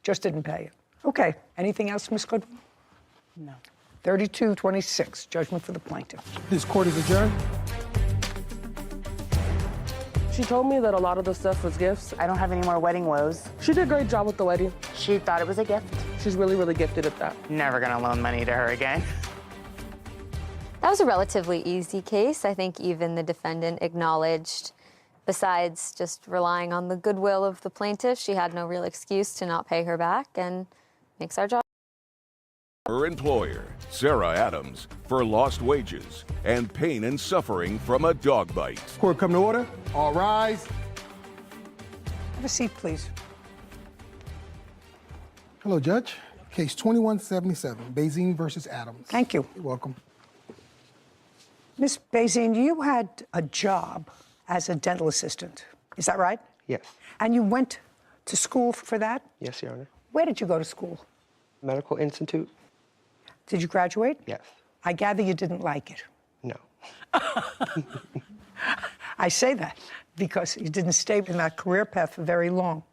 Just didn't pay it. Okay. Anything else, Ms. Goodwin? No. $32.26. Judgment for the plaintiff. This court is adjourned. She told me that a lot of the stuff was gifts. I don't have any more wedding woes. She did a great job with the wedding. She thought it was a gift. She's really, really gifted at that. Never gonna loan money to her again. That was a relatively easy case. I think even the defendant acknowledged, besides just relying on the goodwill of the plaintiff, she had no real excuse to not pay her back, and makes our job. Her employer, Sarah Adams, for lost wages and pain and suffering from a dog bite. Court come to order. All rise. Have a seat, please. Hello, Judge. Case 2177, Bazine versus Adams. Thank you. You're welcome. Ms. Bazine, you had a job as a dental assistant. Is that right? Yes. And you went to school for that? Yes, Your Honor. Where did you go to school? Medical Institute? Did you graduate? Yes. I gather you didn't like it. No. I say that because you didn't stay in that career path for very long.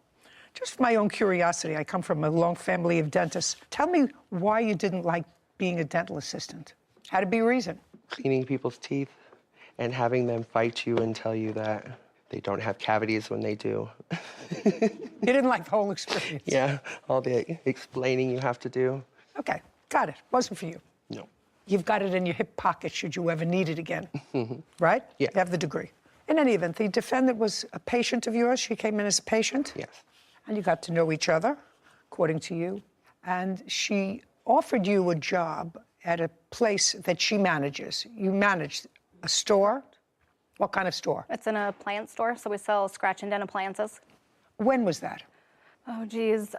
Just for my own curiosity, I come from a long family of dentists. Tell me why you didn't like being a dental assistant. Had to be a reason. Cleaning people's teeth and having them fight you and tell you that they don't have cavities when they do. You didn't like the whole experience? Yeah, all the explaining you have to do. Okay, got it. Wasn't for you. No. You've got it in your hip pocket should you ever need it again, right? Yeah. You have the degree. In any event, the defendant was a patient of yours. She came in as a patient. Yes. And you got to know each other, according to you. And she offered you a job at a place that she manages. You manage a store. What kind of store? It's in a appliance store, so we sell scratch and dent appliances. When was that? Oh, geez.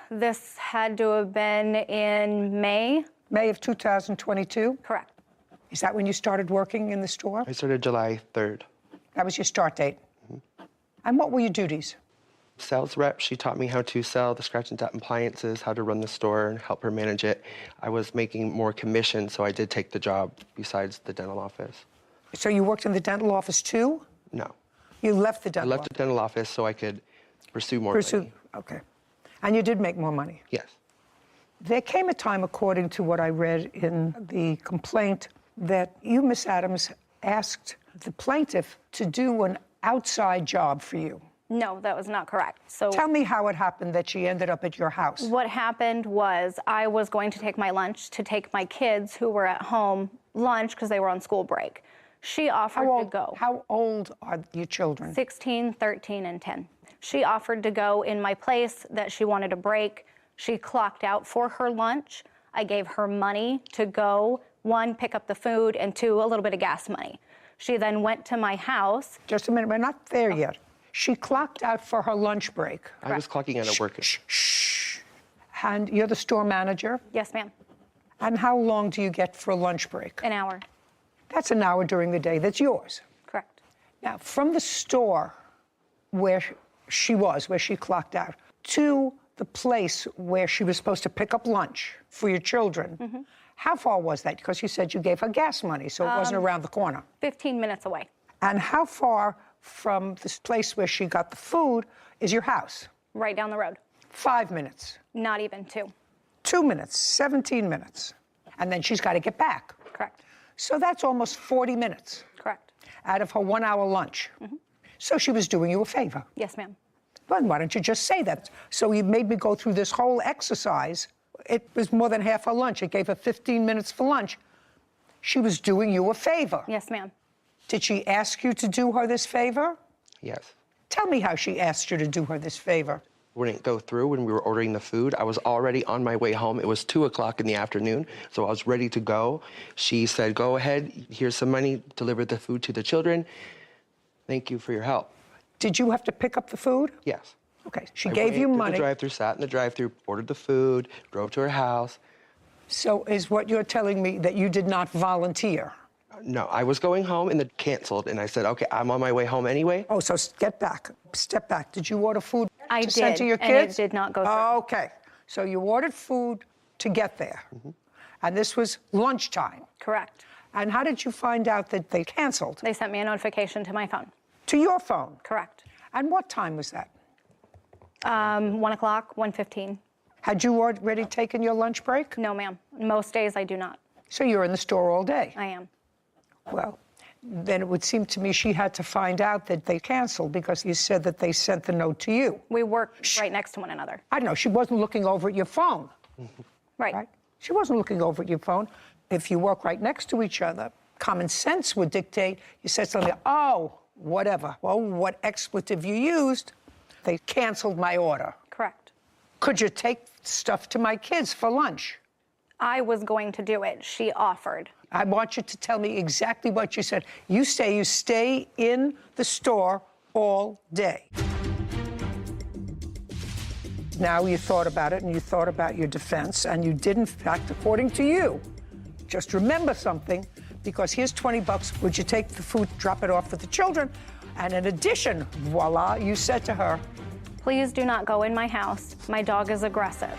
This had to have been in May. May of 2022? Correct. Is that when you started working in the store? I started July 3rd. That was your start date? And what were your duties? Sales rep, she taught me how to sell the scratch and dent appliances, how to run the store, and help her manage it. I was making more commission, so I did take the job besides the dental office. So you worked in the dental office too? No. You left the I dental left office? the dental office so I could pursue more money. Okay. And you did make more money? Yes. There came a time, according to what I read in the complaint, that you, Miss Adams, asked the plaintiff to do an outside job for you. No, that was not correct. So tell me how it happened that she ended up at your house. What happened was I was going to take my lunch to take my kids who were at home lunch because they were on school break. She offered to go. How old are your children? 16, 13, and 10. She offered to go in my place that she wanted a break. She clocked out for her lunch. I gave her money to go, 1, pick up the food, and 2, a little bit of gas money. She then went to my house. Just a minute, we're not there yet. She clocked out for her lunch break. I was clocking out at work. Shh. And you're the store manager? Yes, ma'am. And how long do you get for a lunch break? An hour. That's an hour during the day. That's yours. Correct. Now, from the store where she was, where she clocked out, to the place where she was supposed to pick up lunch for your children, how far was that? Because you said you gave her gas money, so it wasn't around the corner. 15 minutes away. And how far from this place where she got the food is your house? Right down the road. 5 minutes. Not even 2. 2 minutes, 17 minutes. And then she's got to get back. Correct. So that's almost 40 minutes. Correct. Out of her 1 hour lunch. So she was doing you a favor. Yes, ma'am. Well, why don't you just say that? So you made me go through this whole exercise. It was more than half her lunch. It gave her 15 minutes for lunch. She was doing you a favor. Yes, ma'am. Did she ask you to do her this favor? Yes. Tell me how she asked you to do her this favor. Wouldn't go through when we were ordering the food. I was already on my way home. It was 2 o'clock in the afternoon, so I was ready to go. She said, go ahead, here's some money, deliver the food to the children. Thank you for your help. Did you have to pick up the food? Yes. Okay, she I gave you went to money. the drive-thru, sat in the drive-thru, ordered the food, drove to her house. So is what you're telling me that you did not volunteer? No, I was going home and it canceled, and I said, okay, I'm on my way home anyway. Oh, so get back, step back. Did you order food I to send did, to your and kids? it did not go through. Okay, so you ordered food to get there, and this was lunchtime. Correct. And how did you find out that they canceled? They sent me a notification to my phone. To your phone? Correct. And what time was that? 1 o'clock, 1:15. Had you already taken your lunch break? No, ma'am. Most days I do not. So you're in the store all day? I am. Well, then it would seem to me she had to find out that they canceled because you said that they sent the note to you. We work right next to one another. I don't know. She wasn't looking over at your phone. Right. She wasn't looking over at your phone. If you work right next to each other, common sense would dictate you said something, oh, whatever. Well, what expletive you used, they canceled my order. Correct. Could you take stuff to my kids for lunch? I was going to do it. She offered. I want you to tell me exactly what you said. You stay in the store all day. Now you thought about it and you thought about your defense and you did, in fact, according to you. Just remember something, because here's 20 bucks. Would you take the food, drop it off with the children? And in addition, voila, you said to her, please do not go in my house. My dog is aggressive.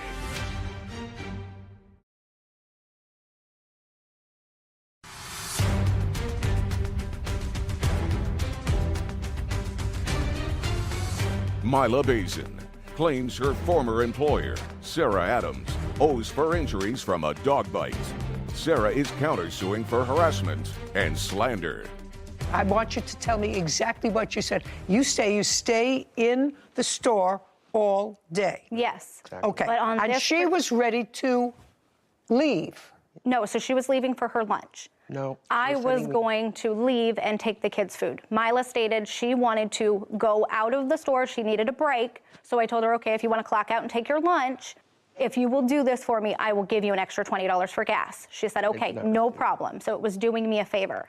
Mila Bazin claims her former employer, Sarah Adams, owes for injuries from a dog bite. Sarah is countersuing for harassment and slander. I want you to tell me exactly what you said. You stay in the store all day. Yes. Okay. But on and this she was ready to leave. No, so she was leaving for her lunch. No. I was going to leave and take the kids' food. Mila stated she wanted to go out of the store. She needed a break. So I told her, okay, if you want to clock out and take your lunch, if you will do this for me, I will give you an extra $20 for gas. She said, okay, no problem. So it was doing me a favor.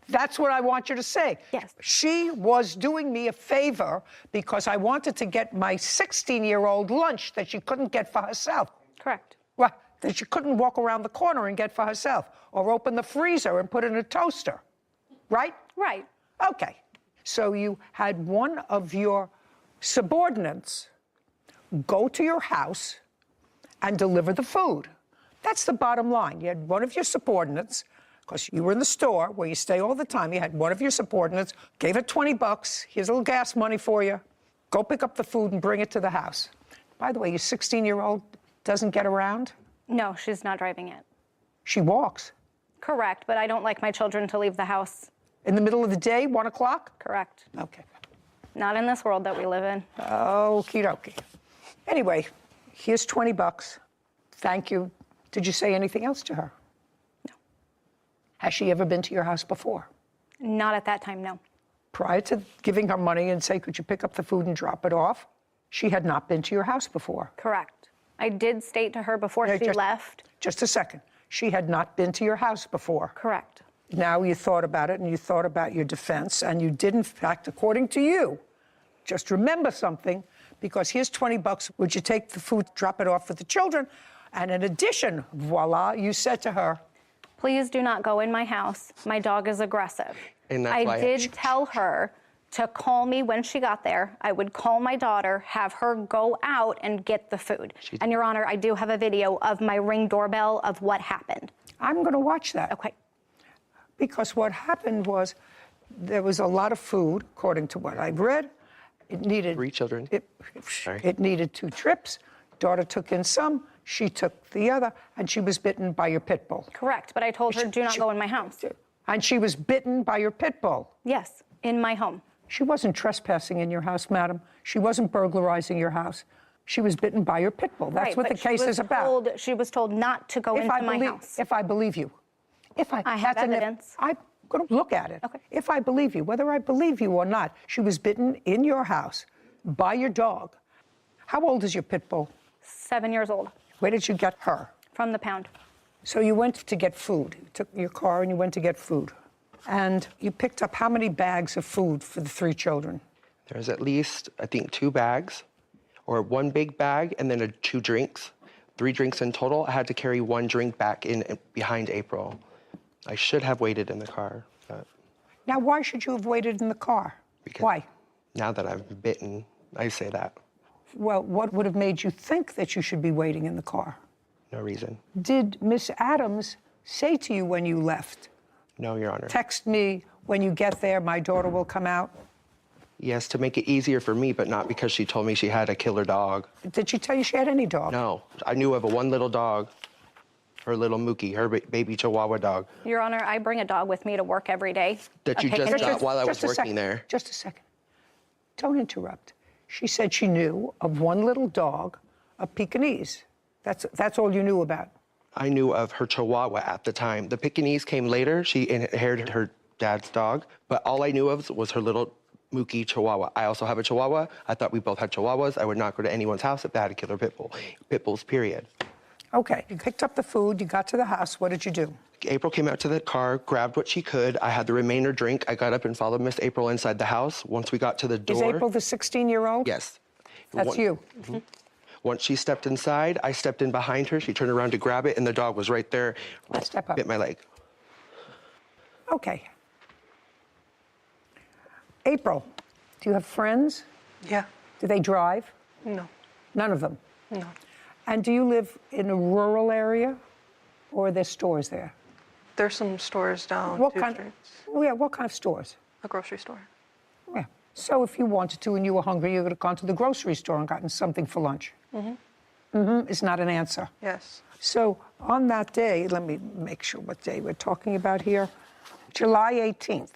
That's what I want you to say. Yes. She was doing me a favor because I wanted to get my 16-year-old lunch that she couldn't get for herself. Correct. Well, that she couldn't walk around the corner and get for herself, or open the freezer and put it in a toaster. Right? Right. Okay. So you had one of your subordinates go to your house and deliver the food. That's the bottom line. You had one of your subordinates, because you were in the store where you stay all the time, you had one of your subordinates, gave her 20 bucks, here's a little gas money for you, go pick up the food and bring it to the house. By the way, your 16-year-old doesn't get around? No, she's not driving it. She walks. Correct, but I don't like my children to leave the house. In the middle of the day, 1 o'clock? Correct. Okay. Not in this world that we live in. Okie dokie. Anyway, here's 20 bucks. Thank you. Did you say anything else to her? No. Has she ever been to your house before? Not at that time, no. Prior to giving her money and say, could you pick up the food and drop it off, she had not been to your house before. Correct. I did state to her before she left. Just a second. She had not been to your house before. Correct. Now you thought about it and you thought about your defense, and you did, in fact, according to you, just remember something, because here's 20 bucks. Would you take the food, drop it off with the children? And in addition, voila, you said to her, please do not go in my house. My dog is aggressive. And that's why I did tell her to call me when she got there. I would call my daughter, have her go out and get the food. And Your Honor, I do have a video of my Ring doorbell of what happened. I'm going to watch that. Okay. Because what happened was there was a lot of food, according to what I've read. It needed 3 children. It needed 2 trips. Daughter took in some, she took the other, and she was bitten by your pit bull. Correct, but I told her, do not go in my house. And she was bitten by your pit bull. Yes, in my home. She wasn't trespassing in your house, madam. She wasn't burglarizing your house. She was bitten by your pit bull. That's Right, what the but she case was is about. told- She was told not to go into my house. If I believe you. I have evidence. I'm going to look at it. Okay. If I believe you, whether I believe you or not, she was bitten in your house by your dog. How old is your pit bull? 7 years old. Where did you get her? From the pound. So you went to get food. You took your car and you went to get food. And you picked up how many bags of food for the 3 children? There's at least, I think, 2 bags, or 1 big bag, and then 2 drinks. 3 drinks in total. I had to carry 1 drink back in behind April. I should have waited in the car, but Now, why should you have waited in the car? Why? now that I've been bitten, I say that. Well, what would have made you think that you should be waiting in the car? No reason. Did Miss Adams say to you when you left, No, Your Honor. text me when you get there, my daughter will come out? Yes, to make it easier for me, but not because she told me she had a killer dog. Did she tell you she had any dog? No, I knew of one little dog, her little Mookie, her baby Chihuahua dog. Your Honor, I bring a dog with me to work every day. That you just got while I was working there. Just a second. Don't interrupt. She said she knew of one little dog, a Pekingese. That's all you knew about. I knew of her Chihuahua at the time. The Pekingese came later. She inherited her dad's dog, but all I knew of was her little Mookie Chihuahua. I also have a Chihuahua. I thought we both had Chihuahuas. I would not go to anyone's house if they had a killer pit bull. Pit bulls, period. Okay, you picked up the food, you got to the house. What did you do? April came out to the car, grabbed what she could. I had the remainder drink. I got up and followed Miss April inside the house. Once we got to the door. Is April the 16-year-old? Yes. That's you. Mm-hmm. Once she stepped inside, I stepped in behind her. She turned around to grab it, and the dog was right there. Step up. Bit my leg. Okay. April, do you have friends? Yeah. Do they drive? No. None of them? No. And do you live in a rural area, or are there stores there? There's some stores down What 2 kind? streets. Oh, yeah, what kind of stores? A grocery store. Yeah. So if you wanted to and you were hungry, you could have gone to the grocery store and gotten something for lunch. Mm-hmm. Is not an answer. Yes. So on that day, let me make sure what day we're talking about here. July 18th.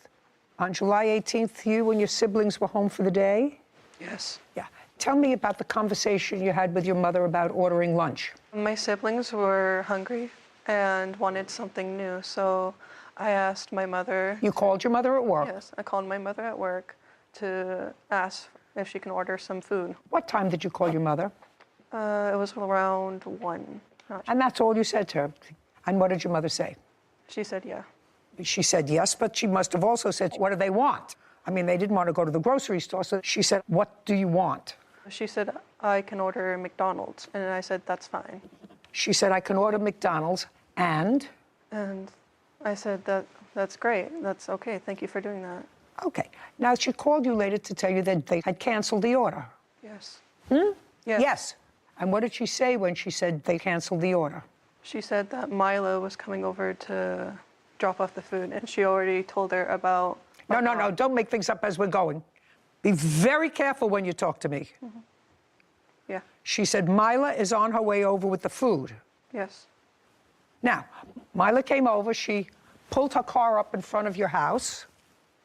On July 18th, you and your siblings were home for the day? Yes. Yeah. Tell me about the conversation you had with your mother about ordering lunch. My siblings were hungry and wanted something new, so I asked my mother. You called your mother at work? Yes, I called my mother at work to ask if she can order some food. What time did you call your mother? It was around 1. And that's all you said to her? And what did your mother say? She said, yeah. She said yes, but she must have also said, what do they want? I mean, they didn't want to go to the grocery store, so she said, what do you want? She said, I can order McDonald's, and I said, that's fine. She said, I can order McDonald's, and? And I said, that's great, that's okay, thank you for doing that. Okay. Now, she called you later to tell you that they had canceled the order. Yes. Hmm? Yes. Yes. And what did she say when she said they canceled the order? She said that Milo was coming over to drop off the food, and she already told her about... No, don't make things up as we're going. Be very careful when you talk to me. Mm-hmm. Yeah. She said Mila is on her way over with the food. Yes. Now, Mila came over, she pulled her car up in front of your house.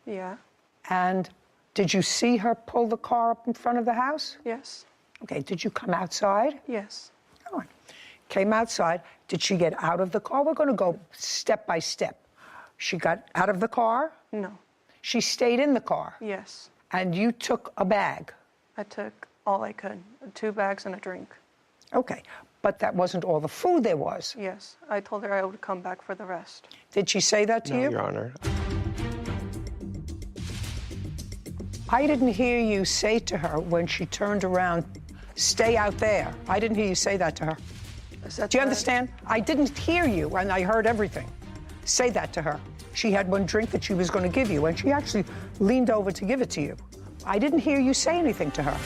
Yeah. And did you see her pull the car up in front of the house? Yes. Okay, did you come outside? Yes. All right. Came outside. Did she get out of the car? We're going to go step by step. She got out of the car? No. She stayed in the car? Yes. And you took a bag? I took all I could, 2 bags and a drink. Okay, but that wasn't all the food there was? Yes. I told her I would come back for the rest. Did she say that to you? No, Your Honor. I didn't hear you say to her when she turned around, stay out there. I didn't hear you say that to her. Do you understand? I didn't hear you, and I heard everything. Say that to her. she had one drink that she was going to give you, and she actually leaned over to give it to you. I didn't hear you say anything to her.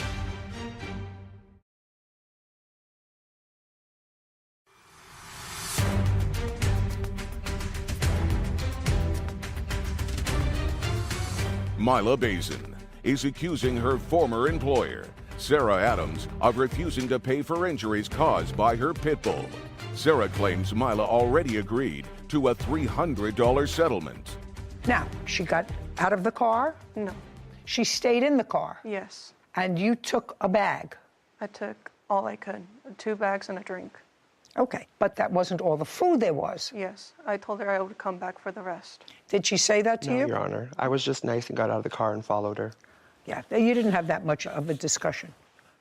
Mila Bazin is accusing her former employer, Sarah Adams, of refusing to pay for injuries caused by her pit bull. Sarah claims Mila already agreed to a $300 settlement. Now, she got out of the car? No. She stayed in the car? Yes. And you took a bag? I took all I could, 2 bags and a drink. Okay, but that wasn't all the food there was. Yes. I told her I would come back for the rest. Did she say that to No, you? Your Honor. I was just nice and got out of the car and followed her. Yeah, you didn't have that much of a discussion.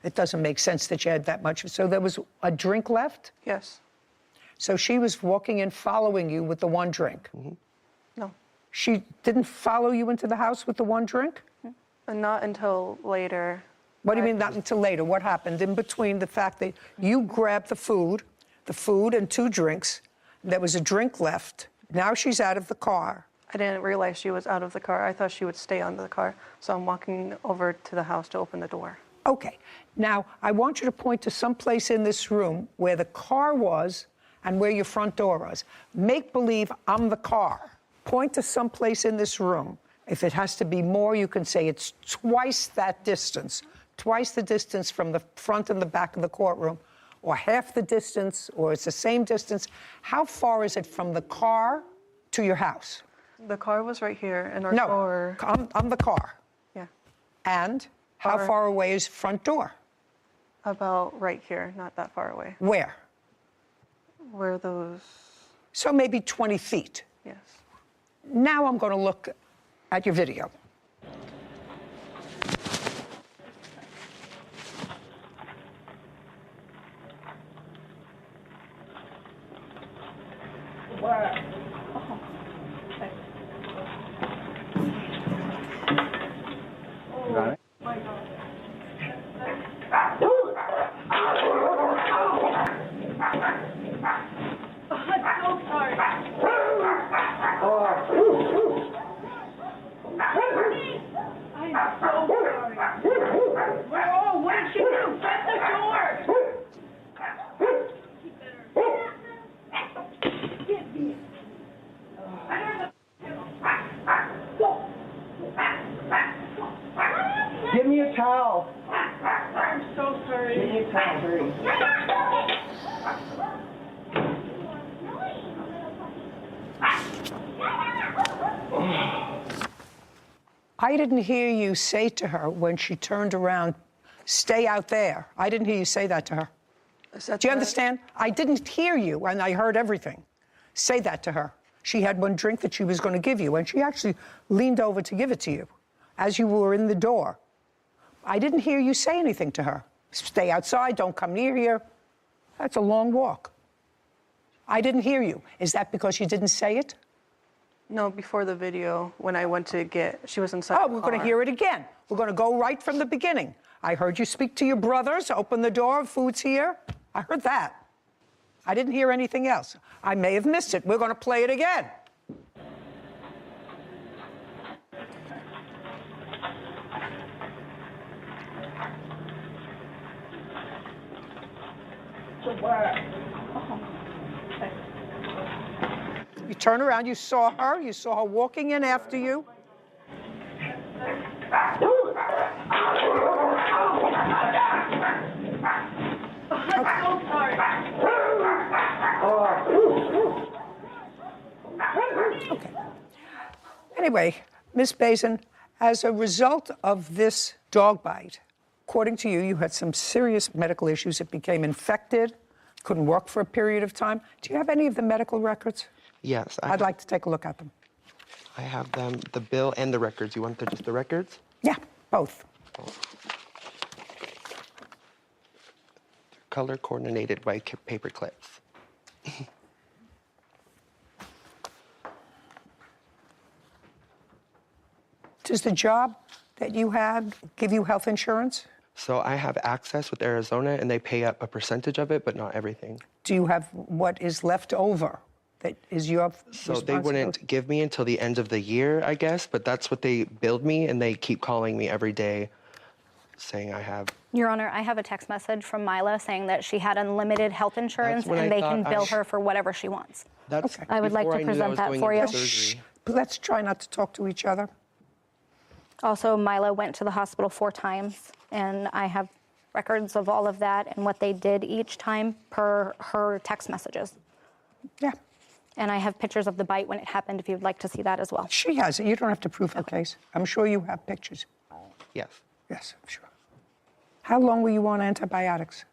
It doesn't make sense that you had that much. So there was a drink left? Yes. So she was walking in following you with the one drink? Mm-hmm. No. She didn't follow you into the house with the one drink? Not until later. What do you mean not until later? What happened in between the fact that you grabbed the food and 2 drinks, there was a drink left, now she's out of the car. I didn't realize she was out of the car. I thought she would stay under the car. So I'm walking over to the house to open the door. Okay, now I want you to point to some place in this room where the car was and where your front door was. Make believe I'm the car. Point to some place in this room. If it has to be more, you can say it's twice that distance, twice the distance from the front and the back of the courtroom, or half the distance, or it's the same distance. How far is it from the car to your house? The car was right here, and our No, door... I'm the car. Yeah. And how far away is front door? About right here, not that far away. Where? Where those... So maybe 20 feet. Yes. Now I'm going to look at your video. Got it? Give me a towel. I'm so sorry. Give me a towel, hurry. I didn't hear you say to her when she turned around, stay out there. I didn't hear you say that to her. Do you understand? I didn't hear you, and I heard everything. Say that to her. She had one drink that she was going to give you, and she actually leaned over to give it to you as you were in the door. I didn't hear you say anything to her. Stay outside, don't come near here. That's a long walk. I didn't hear you. Is that because you didn't say it? No, before the video, when I went to get... She was inside Oh, the we're car. going to hear it again. We're going to go right from the beginning. I heard you speak to your brothers, open the door, food's here. I heard that. I didn't hear anything else. I may have missed it. We're going to play it again. You turn around, you saw her walking in after you. Okay. Anyway, Ms. Bazin, as a result of this dog bite, according to you, you had some serious medical issues. It became infected, couldn't work for a period of time. Do you have any of the medical records? Yes. I'd like to take a look at them. I have them, the bill and the records. You want just the records? Yeah, both. Color coordinated by paper clips. Does the job that you had give you health insurance? So I have access with Arizona, and they pay up a percentage of it, but not everything. Do you have what is left over that is your So they responsibility? wouldn't give me until the end of the year, I guess, but that's what they billed me, and they keep calling me every day saying I have. Your Honor, I have a text message from Mila saying that she had unlimited health insurance what and I they can thought bill her for whatever she wants. That's I would like before to I knew I present was that going for into you. surgery. Let's try not to talk to each other. Also, Mila went to the hospital 4 times, and I have records of all of that and what they did each time per her text messages. Yeah. And I have pictures of the bite when it happened if you'd like to see that as well. She has it. You don't have to prove her case. I'm sure you have pictures. Yes. Yes, I'm sure. How long were you on antibiotics?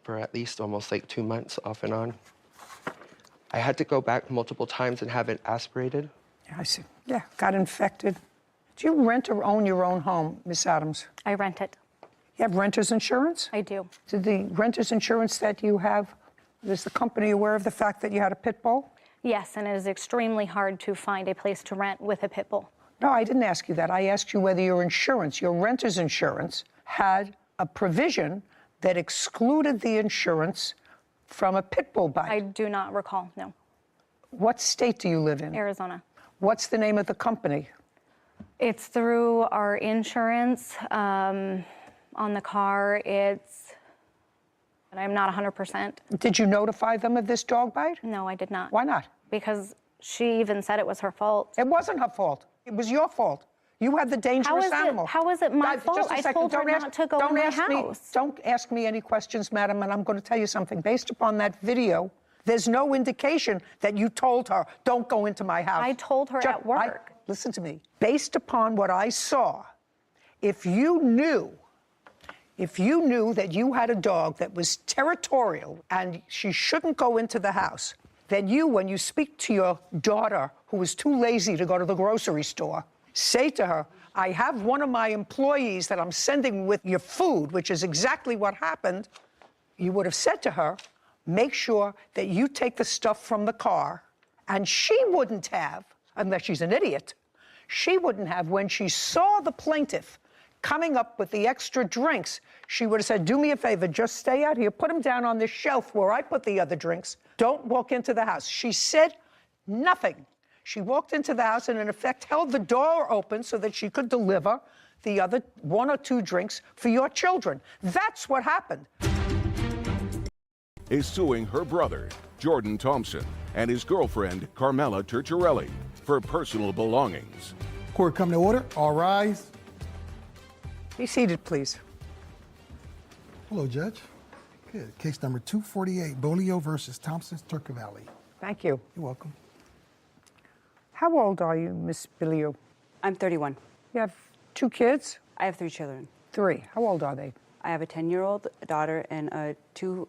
For at least almost like 2 months off and on. I had to go back multiple times and have it aspirated. Yeah, I see. Yeah, got infected. Do you rent or own your own home, Miss Adams? I rent it. You have renter's insurance? I do. Did the renter's insurance that you have, is the company aware of the fact that you had a pit bull? Yes, and it is extremely hard to find a place to rent with a pit bull. No, I didn't ask you that. I asked you whether your insurance, your renter's insurance, had a provision that excluded the insurance from a pit bull bite. I do not recall, no. What state do you live in? Arizona. What's the name of the company? It's through our insurance on the car. And I'm not 100%. Did you notify them of this dog bite? No, I did not. Why not? Because she even said it was her fault. It wasn't her fault. It was your fault. You had the dangerous animal. How is it my fault? Just a I second. told her not to go in my house. Don't ask me any questions, madam, and I'm going to tell you something. Based upon that video, there's no indication that you told her, don't go into my house. I told her at work. Listen to me. Based upon what I saw, if you knew that you had a dog that was territorial and she shouldn't go into the house, then you, when you speak to your daughter who was too lazy to go to the grocery store, say to her, I have one of my employees that I'm sending with your food, which is exactly what happened. You would have said to her, make sure that you take the stuff from the car. And she wouldn't have, unless she's an idiot, she wouldn't have, when she saw the plaintiff coming up with the extra drinks, she would have said, do me a favor, just stay out here, put them down on this shelf where I put the other drinks. Don't walk into the house. She said nothing. She walked into the house and, in effect, held the door open so that she could deliver the other 1 or 2 drinks for your children. That's what happened. Is suing her brother, Jordan Thompson, and his girlfriend, Carmela Turturelli, for personal belongings. Court come to order. All rise. Be seated, please. Hello, Judge. Good. Case number 248, Bolio versus Thompson's Turkey Valley. Thank you. You're welcome. How old are you, Miss Bilio? I'm 31. You have 2 kids? I have 3 children. 3. How old are they? I have a 10-year-old daughter and 2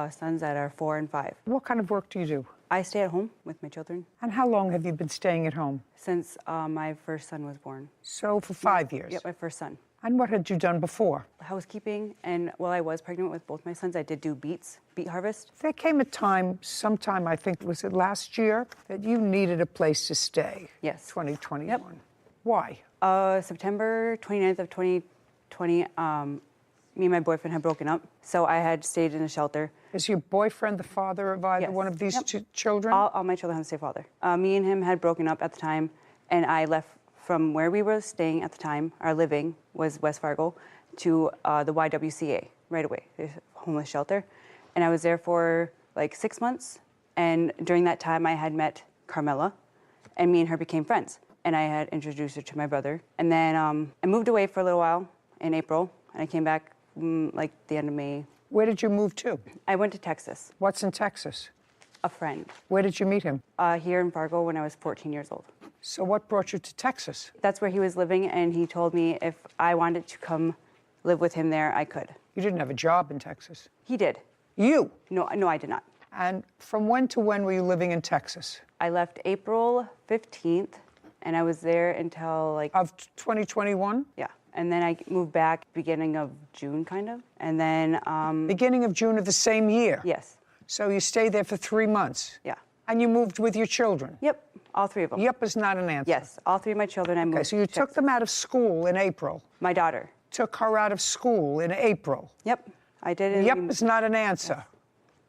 sons that are 4 and 5. What kind of work do you do? I stay at home with my children. And how long have you been staying at home? Since my first son was born. So for 5 years? Yep, my first son. And what had you done before? Housekeeping, and while I was pregnant with both my sons, I did do beet harvest. There came a time, sometime, I think, was it last year, that you needed a place to stay. Yes. 2021. Yep. Why? September 29th of 2020, me and my boyfriend had broken up, so I had stayed in a shelter. Is your boyfriend the father of either one of these children? All my children have the same father. Me and him had broken up at the time, and I left from where we were staying at the time. Our living was West Fargo, to the YWCA right away, the homeless shelter. And I was there for like 6 months. And during that time, I had met Carmela, and me and her became friends. And I had introduced her to my brother. And then I moved away for a little while in April, and I came back like the end of May. Where did you move to? I went to Texas. What's in Texas? A friend. Where did you meet him? Here in Fargo when I was 14 years old. So what brought you to Texas? That's where he was living, and he told me if I wanted to come live with him there, I could. You didn't have a job in Texas? He did. You? No, I did not. And from when to when were you living in Texas? I left April 15th, and I was there until like... Of 2021? Yeah. And then I moved back beginning of June, kind of. And then... Beginning of June of the same year? Yes. So you stayed there for 3 months? Yeah. And you moved with your children? Yep, all 3 of them. Yep is not an answer. Yes, all 3 of my children I moved. Okay, so you took them out of school in April? My daughter. Took her out of school in April? Yep, I did. Yep is not an answer.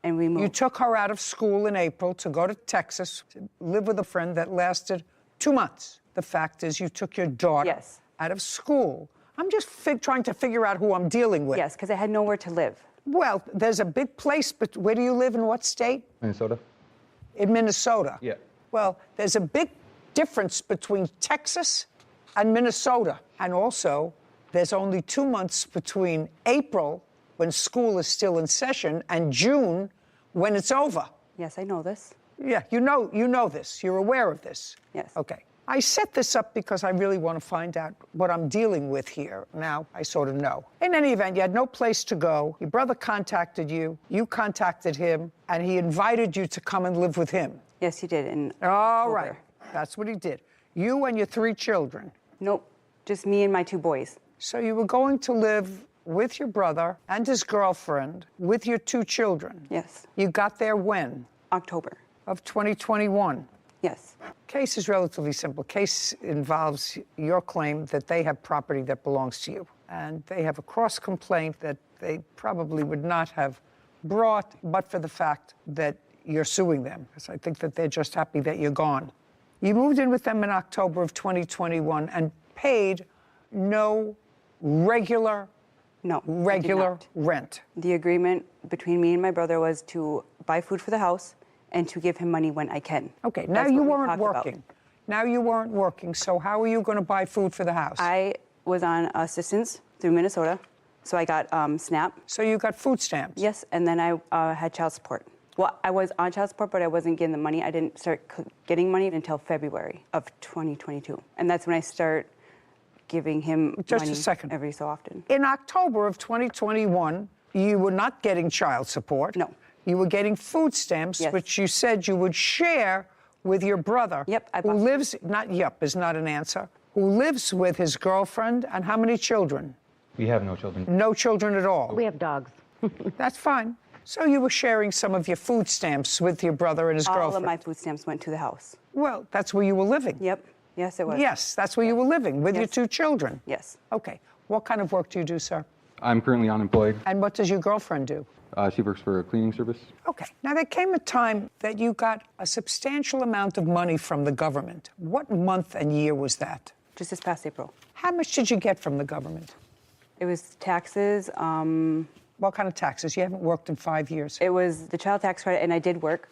And we moved. You took her out of school in April to go to Texas to live with a friend that lasted 2 months. The fact is, you took your daughter out of school. I'm just trying to figure out who I'm dealing with. Yes, because I had nowhere to live. Well, there's a big place, but where do you live, in what state? Minnesota. In Minnesota? Yeah. Well, there's a big difference between Texas and Minnesota. And also, there's only 2 months between April, when school is still in session, and June, when it's over. Yes, I know this. Yeah, you know this. You're aware of this. Yes. Okay. I set this up because I really want to find out what I'm dealing with here. Now, I sort of know. In any event, you had no place to go. Your brother contacted you. You contacted him, and he invited you to come and live with him. Yes, he did. All right. That's what he did. You and your 3 children. Nope. Just me and my 2 boys. So you were going to live with your brother and his girlfriend with your 2 children. Yes. You got there when? October. Of 2021. Yes. Case is relatively simple. Case involves your claim that they have property that belongs to you. And they have a cross complaint that they probably would not have brought but for the fact that you're suing them. Because I think that they're just happy that you're gone. You moved in with them in October of 2021 and paid no regular rent. The agreement between me and my brother was to buy food for the house and to give him money when I can. Okay, now you weren't working. Now you weren't working, so how are you going to buy food for the house? I was on assistance through Minnesota, so I got SNAP. So you got food stamps? Yes, and then I had child support. Well, I was on child support, but I wasn't getting the money. I didn't start getting money until February of 2022. And that's when I start giving him Just money a second. every so often. In October of 2021, you were not getting child support. No. You were getting food stamps, which you said you would share with your brother. Yep. Who lives, not yep is not an answer, who lives with his girlfriend and how many children? We have no children. No children at all. We have dogs. That's fine. So you were sharing some of your food stamps with your brother and his girlfriend. All of my food stamps went to the house. Well, that's where you were living. Yep. Yes, it was. Yes, that's where you were living, with your 2 children. Yes. Okay. What kind of work do you do, sir? I'm currently unemployed. And what does your girlfriend do? She works for a cleaning service. Okay. Now, there came a time that you got a substantial amount of money from the government. What month and year was that? Just this past April. How much did you get from the government? It was taxes. What kind of taxes? You haven't worked in 5 years. It was the child tax credit, and I did work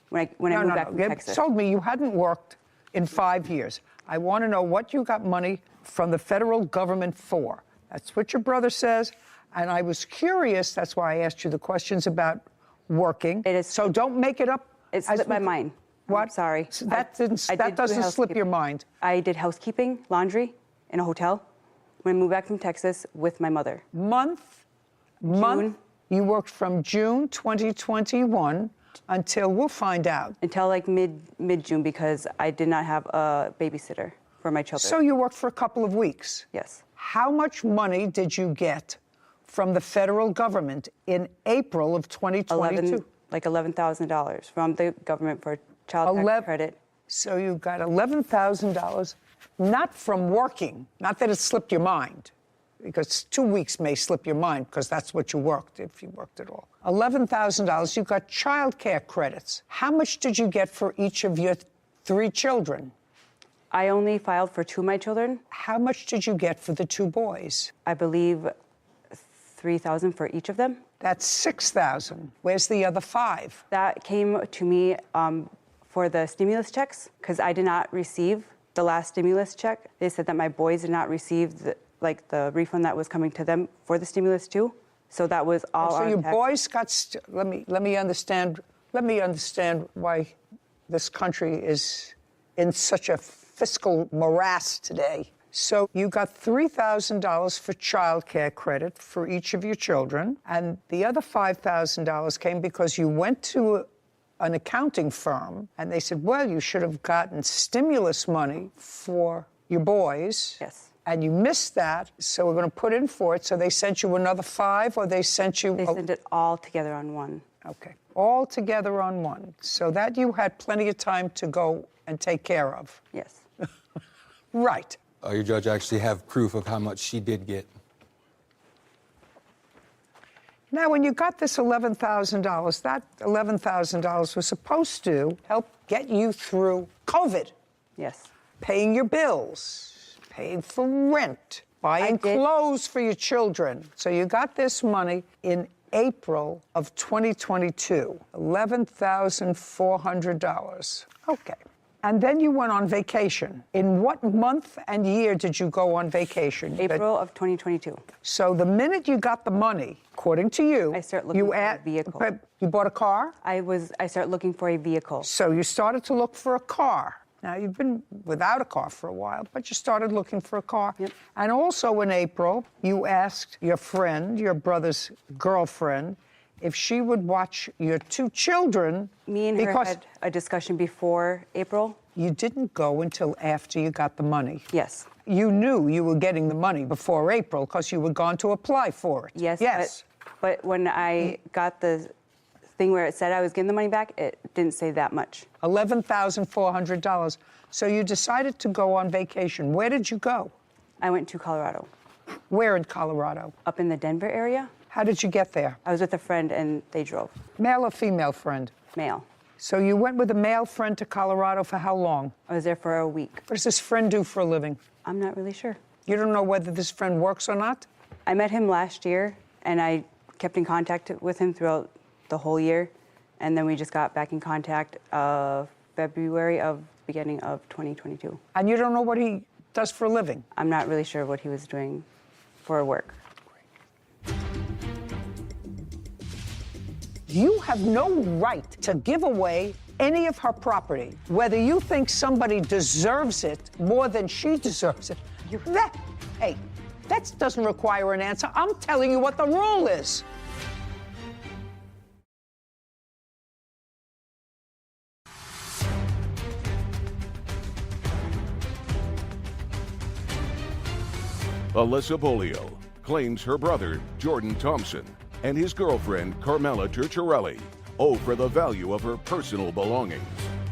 when I moved back from Texas. You told me you hadn't worked in 5 years. I want to know what you got money from the federal government for. That's what your brother says. And I was curious, that's why I asked you the questions about working. It is. So don't make it up. It slipped my mind. What? I'm sorry. So that doesn't slip your mind. I did housekeeping, laundry, in a hotel when I moved back from Texas with my mother. Month? You worked from June 2021 until, we'll find out. Until like mid-June because I did not have a babysitter for my children. So you worked for a couple of weeks? Yes. How much money did you get from the federal government in April of 2022? Like $11,000 from the government for child tax credit. So you got $11,000, not from working, not that it slipped your mind, because 2 weeks may slip your mind because that's what you worked, if you worked at all. $11,000, you got child care credits. How much did you get for each of your 3 children? I only filed for 2 of my children. How much did you get for the 2 boys? I believe $3,000 for each of them. That's $6,000. Where's the other 5? That came to me for the stimulus checks because I did not receive the last stimulus check. They said that my boys did not receive the refund that was coming to them for the stimulus too. So that was all. So your boys got. Let me understand. Let me understand why this country is in such a fiscal morass today. So you got $3,000 for child care credit for each of your children, and the other $5,000 came because you went to an accounting firm, and they said, well, you should have gotten stimulus money for your boys. Yes. And you missed that, so we're going to put in for it. So they sent you another 5, or they sent you... They sent it all together on one. Okay. All together on one. So that you had plenty of time to go and take care of. Yes. Right. Your judge actually have proof of how much she did get. Now, when you got this $11,000, that $11,000 was supposed to help get you through COVID. Yes. Paying your bills, paying for rent, buying clothes for your children. So you got this money in April of 2022, $11,400. Okay. And then you went on vacation. In what month and year did you go on vacation? April of 2022. So the minute you got the money, according to you, I start looking for a vehicle. You bought a car? I started looking for a vehicle. So you started to look for a car. Now, you've been without a car for a while, but you started looking for a car. Yep. And also in April, you asked your friend, your brother's girlfriend, if she would watch your two children. Me and her had a discussion before April. You didn't go until after you got the money. Yes. You knew you were getting the money before April because you were going to apply for it. Yes. Yes. But when I got the thing where it said I was getting the money back, it didn't say that much. $11,400. So you decided to go on vacation. Where did you go? I went to Colorado. Where in Colorado? Up in the Denver area. How did you get there? I was with a friend and they drove. Male or female friend? Male. So you went with a male friend to Colorado for how long? I was there for a week. What does this friend do for a living? I'm not really sure. You don't know whether this friend works or not? I met him last year and I kept in contact with him throughout the whole year. And then we just got back in contact beginning of 2022. And you don't know what he does for a living? I'm not really sure what he was doing for work. You have no right to give away any of her property, whether you think somebody deserves it more than she deserves it. That doesn't require an answer. I'm telling you what the rule is. Alyssa Bolio claims her brother, Jordan Thompson, and his girlfriend, Carmela Turturelli, owe for the value of her personal belongings.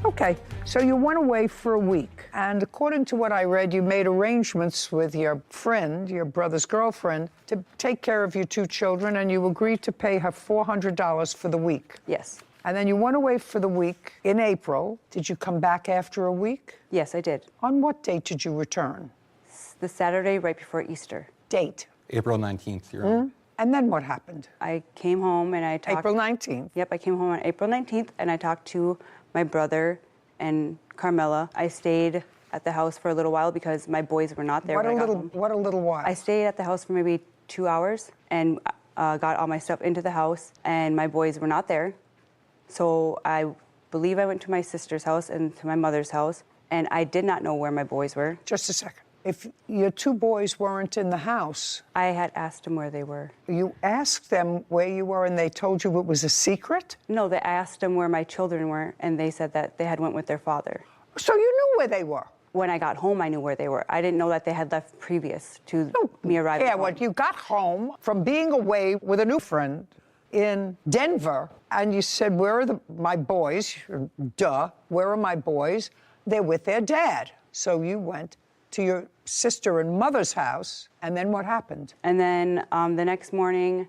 Okay, so you went away for a week, and according to what I read, you made arrangements with your friend, your brother's girlfriend, to take care of your two children, and you agreed to pay her $400 for the week. Yes. And then you went away for the week in April. Did you come back after a week? Yes, I did. On what date did you return? The Saturday right before Easter. Date? April 19th, Your Honor. And then what happened? I came home and I talked... April 19th? Yep, I came home on April 19th and I talked to my brother and Carmela. I stayed at the house for a little while because my boys were not there when I got home. What a little while? I stayed at the house for maybe 2 hours and got all my stuff into the house and my boys were not there. So I believe I went to my sister's house and to my mother's house and I did not know where my boys were. Just a second. If your two boys weren't in the house... I had asked them where they were. You asked them where you were and they told you it was a secret? No, I asked them where my children were and they said that they had went with their father. So you knew where they were? When I got home, I knew where they were. I didn't know that they had left previous to me arriving home. When you got home from being away with a new friend in Denver and you said, where are my boys? Duh, where are my boys? They're with their dad. So you went to your sister and mother's house, and then what happened? And then the next morning,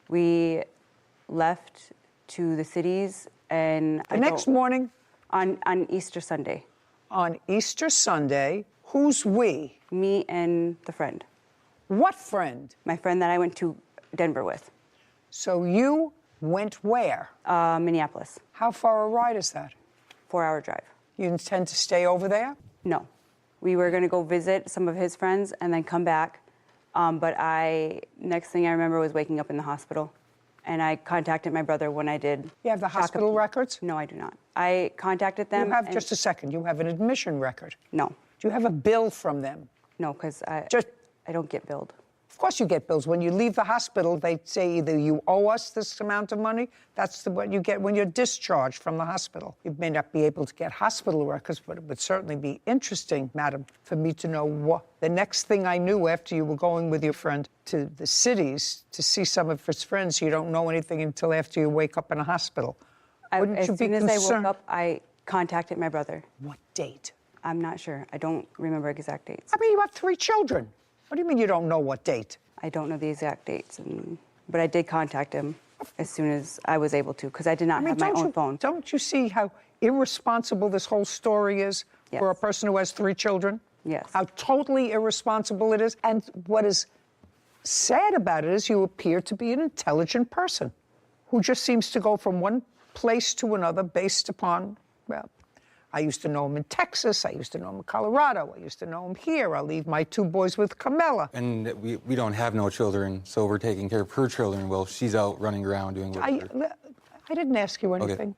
we left to the cities, and the next morning? On Easter Sunday. On Easter Sunday, who's we? Me and the friend. What friend? My friend that I went to Denver with. So you went where? Minneapolis. How far a ride is that? 4-hour drive. You intend to stay over there? No. We were going to go visit some of his friends and then come back. But next thing I remember was waking up in the hospital. And I contacted my brother when I did. You have the hospital records? No, I do not. I contacted them. You have, just a second, you have an admission record? No. Do you have a bill from them? No, because I don't get billed. Of course you get bills. When you leave the hospital, they say either you owe us this amount of money, that's what you get when you're discharged from the hospital. You may not be able to get hospital records, but it would certainly be interesting, madam, for me to know what. The next thing I knew after you were going with your friend to the cities to see some of his friends, you don't know anything until after you wake up in a hospital. Wouldn't you be concerned? As soon as I woke up, I contacted my brother. What date? I'm not sure. I don't remember exact dates. I mean, you have 3 children. What do you mean you don't know what date? I don't know the exact dates. But I did contact him as soon as I was able to, because I did not have my own phone. Don't you see how irresponsible this whole story is for a person who has 3 children? Yes. How totally irresponsible it is. And what is sad about it is you appear to be an intelligent person who just seems to go from one place to another based upon, well, I used to know him in Texas, I used to know him in Colorado, I used to know him here, I'll leave my 2 boys with Camilla. And we don't have no children, so we're taking care of her children while she's out running around doing whatever. I didn't ask you anything.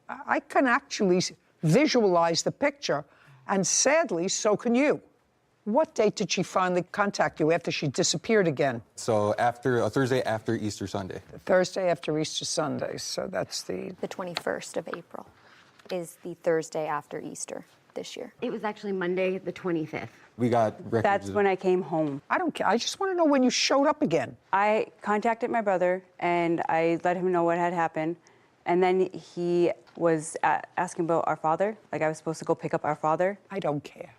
Okay. I can actually visualize the picture, and sadly, so can you. What date did she finally contact you after she disappeared again? So after a Thursday after Easter Sunday. The Thursday after Easter Sunday, so that's the 21st of April is the Thursday after Easter this year. It was actually Monday, the 25th. We got records. That's when I came home. I don't care. I just want to know when you showed up again. I contacted my brother, and I let him know what had happened. And then he was asking about our father, like I was supposed to go pick up our father. I don't care.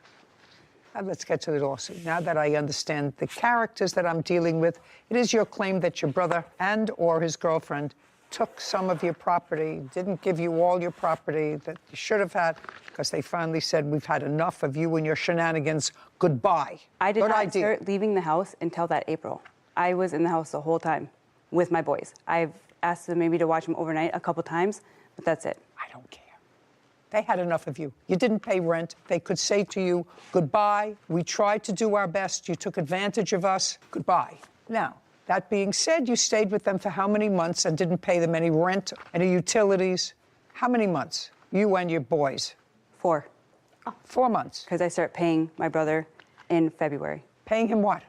Now let's get to the lawsuit. Now that I understand the characters that I'm dealing with, it is your claim that your brother and or his girlfriend took some of your property, didn't give you all your property that you should have had, because they finally said, we've had enough of you and your shenanigans. Goodbye. I did not start leaving the house until that April. I was in the house the whole time with my boys. I've asked them maybe to watch them overnight a couple times, but that's it. I don't care. They had enough of you. You didn't pay rent. They could say to you, goodbye. We tried to do our best. You took advantage of us. Goodbye. Now, that being said, you stayed with them for how many months and didn't pay them any rent, any utilities? How many months? You and your boys? 4. Oh, 4 months. Because I started paying my brother in February. Paying him what?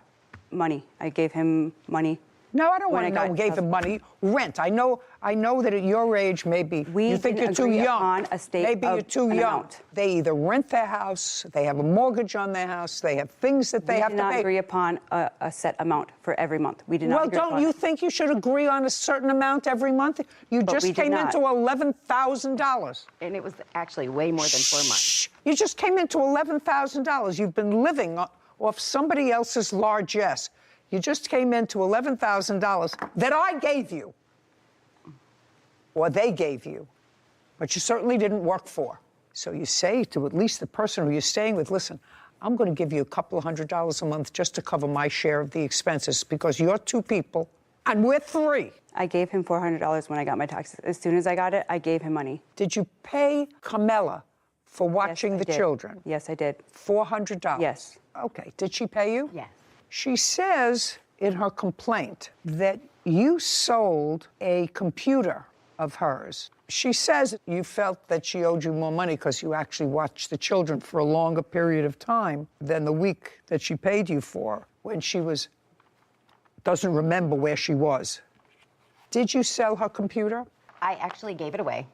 Money. I gave him money. No, I don't want to know who gave him money. Rent. I know that at your age, maybe you think you're too young. Maybe you're too young. They either rent their house, they have a mortgage on their house, they have things that they have to pay. We did not agree upon a set amount for every month. We did not agree upon don't you think you should agree on a certain amount every month? You just came into $11,000. And it was actually way more than 4 months. You just came into $11,000. You've been living off somebody else's largesse. You just came into $11,000 that I gave you, or they gave you, but you certainly didn't work for. So you say to at least the person who you're staying with, listen, I'm going to give you a couple of $100s a month just to cover my share of the expenses because you're 2 people and we're 3. I gave him $400 when I got my taxes. As soon as I got it, I gave him money. Did you pay Camilla for watching the children? Yes, I did. $400? Yes. Okay. Did she pay you? Yes. She says in her complaint that you sold a computer of hers. She says you felt that she owed you more money because you actually watched the children for a longer period of time than the week that she paid you for when she doesn't remember where she was. Did you sell her computer? I actually gave it away.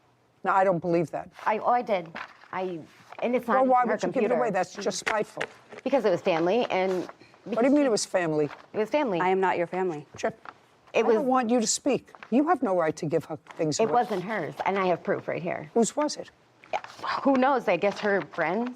No, I don't believe that. I did. And it's not Well, why her would you computer. give it away? That's just spiteful. Because it was family, and... What do you mean it was family? It was family. I am not your family. I don't want you to speak. You have no right to give her things away. It wasn't hers, and I have proof right here. Whose was it? Yeah. Who knows? I guess her friends.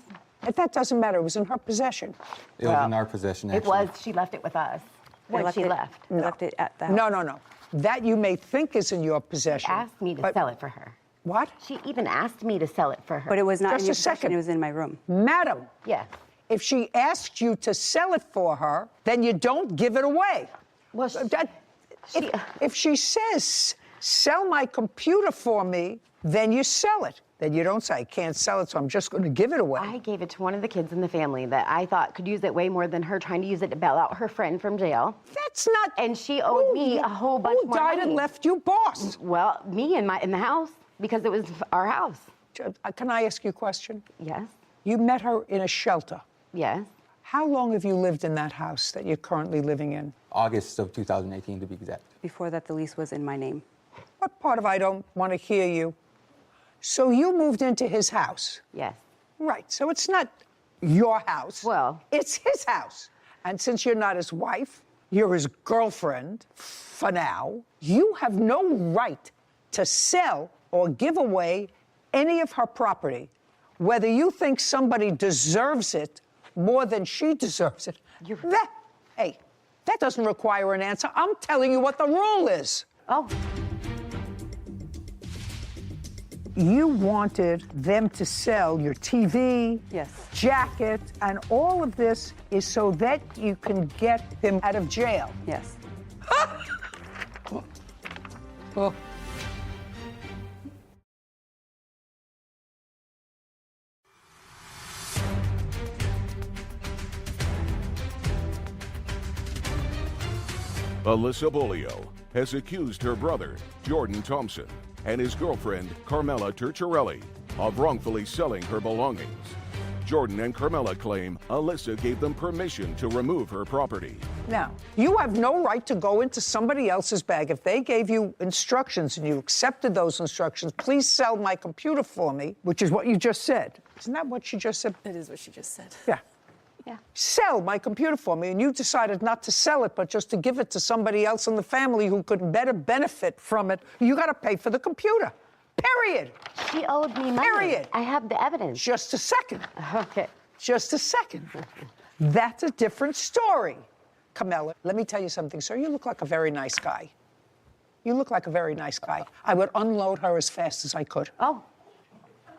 That doesn't matter. It was in her possession. It was in our possession, actually. It was. She left it with us. When she left. I left it at the house. No. That you may think is in your possession. She asked me to sell it for her. What? She even asked me to sell it for her. But it was not Just in your a second. possession. It was in my room. Madam. Yes. If she asked you to sell it for her, then you don't give it away. Well, if she says, sell my computer for me, then you sell it. Then you don't say, I can't sell it, so I'm just going to give it away. I gave it to one of the kids in the family that I thought could use it way more than her trying to use it to bail out her friend from jail. That's not... And she owed me a whole bunch more money. Who died and left you boss? Well, me in the house, because it was our house. Can I ask you a question? Yes. You met her in a shelter. Yes. How long have you lived in that house that you're currently living in? August of 2018, to be exact. Before that, the lease was in my name. What part of I don't want to hear you? So you moved into his house? Yes. Right. So it's not your house. Well. It's his house. And since you're not his wife, you're his girlfriend for now, you have no right to sell or give away any of her property, whether you think somebody deserves it more than she deserves it. That That doesn't require an answer. I'm telling you what the rule is. Oh. You wanted them to sell your TV, Yes. jacket, and all of this is so that you can get him out of jail. Yes. Oh. Alyssa Bolio has accused her brother, Jordan Thompson, and his girlfriend, Carmela Turchiarelli, of wrongfully selling her belongings. Jordan and Carmela claim Alyssa gave them permission to remove her property. Now, you have no right to go into somebody else's bag. If they gave you instructions and you accepted those instructions, please sell my computer for me, which is what you just said. Isn't that what she just said? It is what she just said. Yeah. Yeah. Sell my computer for me, and you decided not to sell it, but just to give it to somebody else in the family who could better benefit from it. You got to pay for the computer. Period. She owed me money. Period. I have the evidence. Just a second. Okay. Just a second. That's a different story. Carmela, let me tell you something, sir. You look like a very nice guy. You look like a very nice guy. I would unload her as fast as I could. Oh.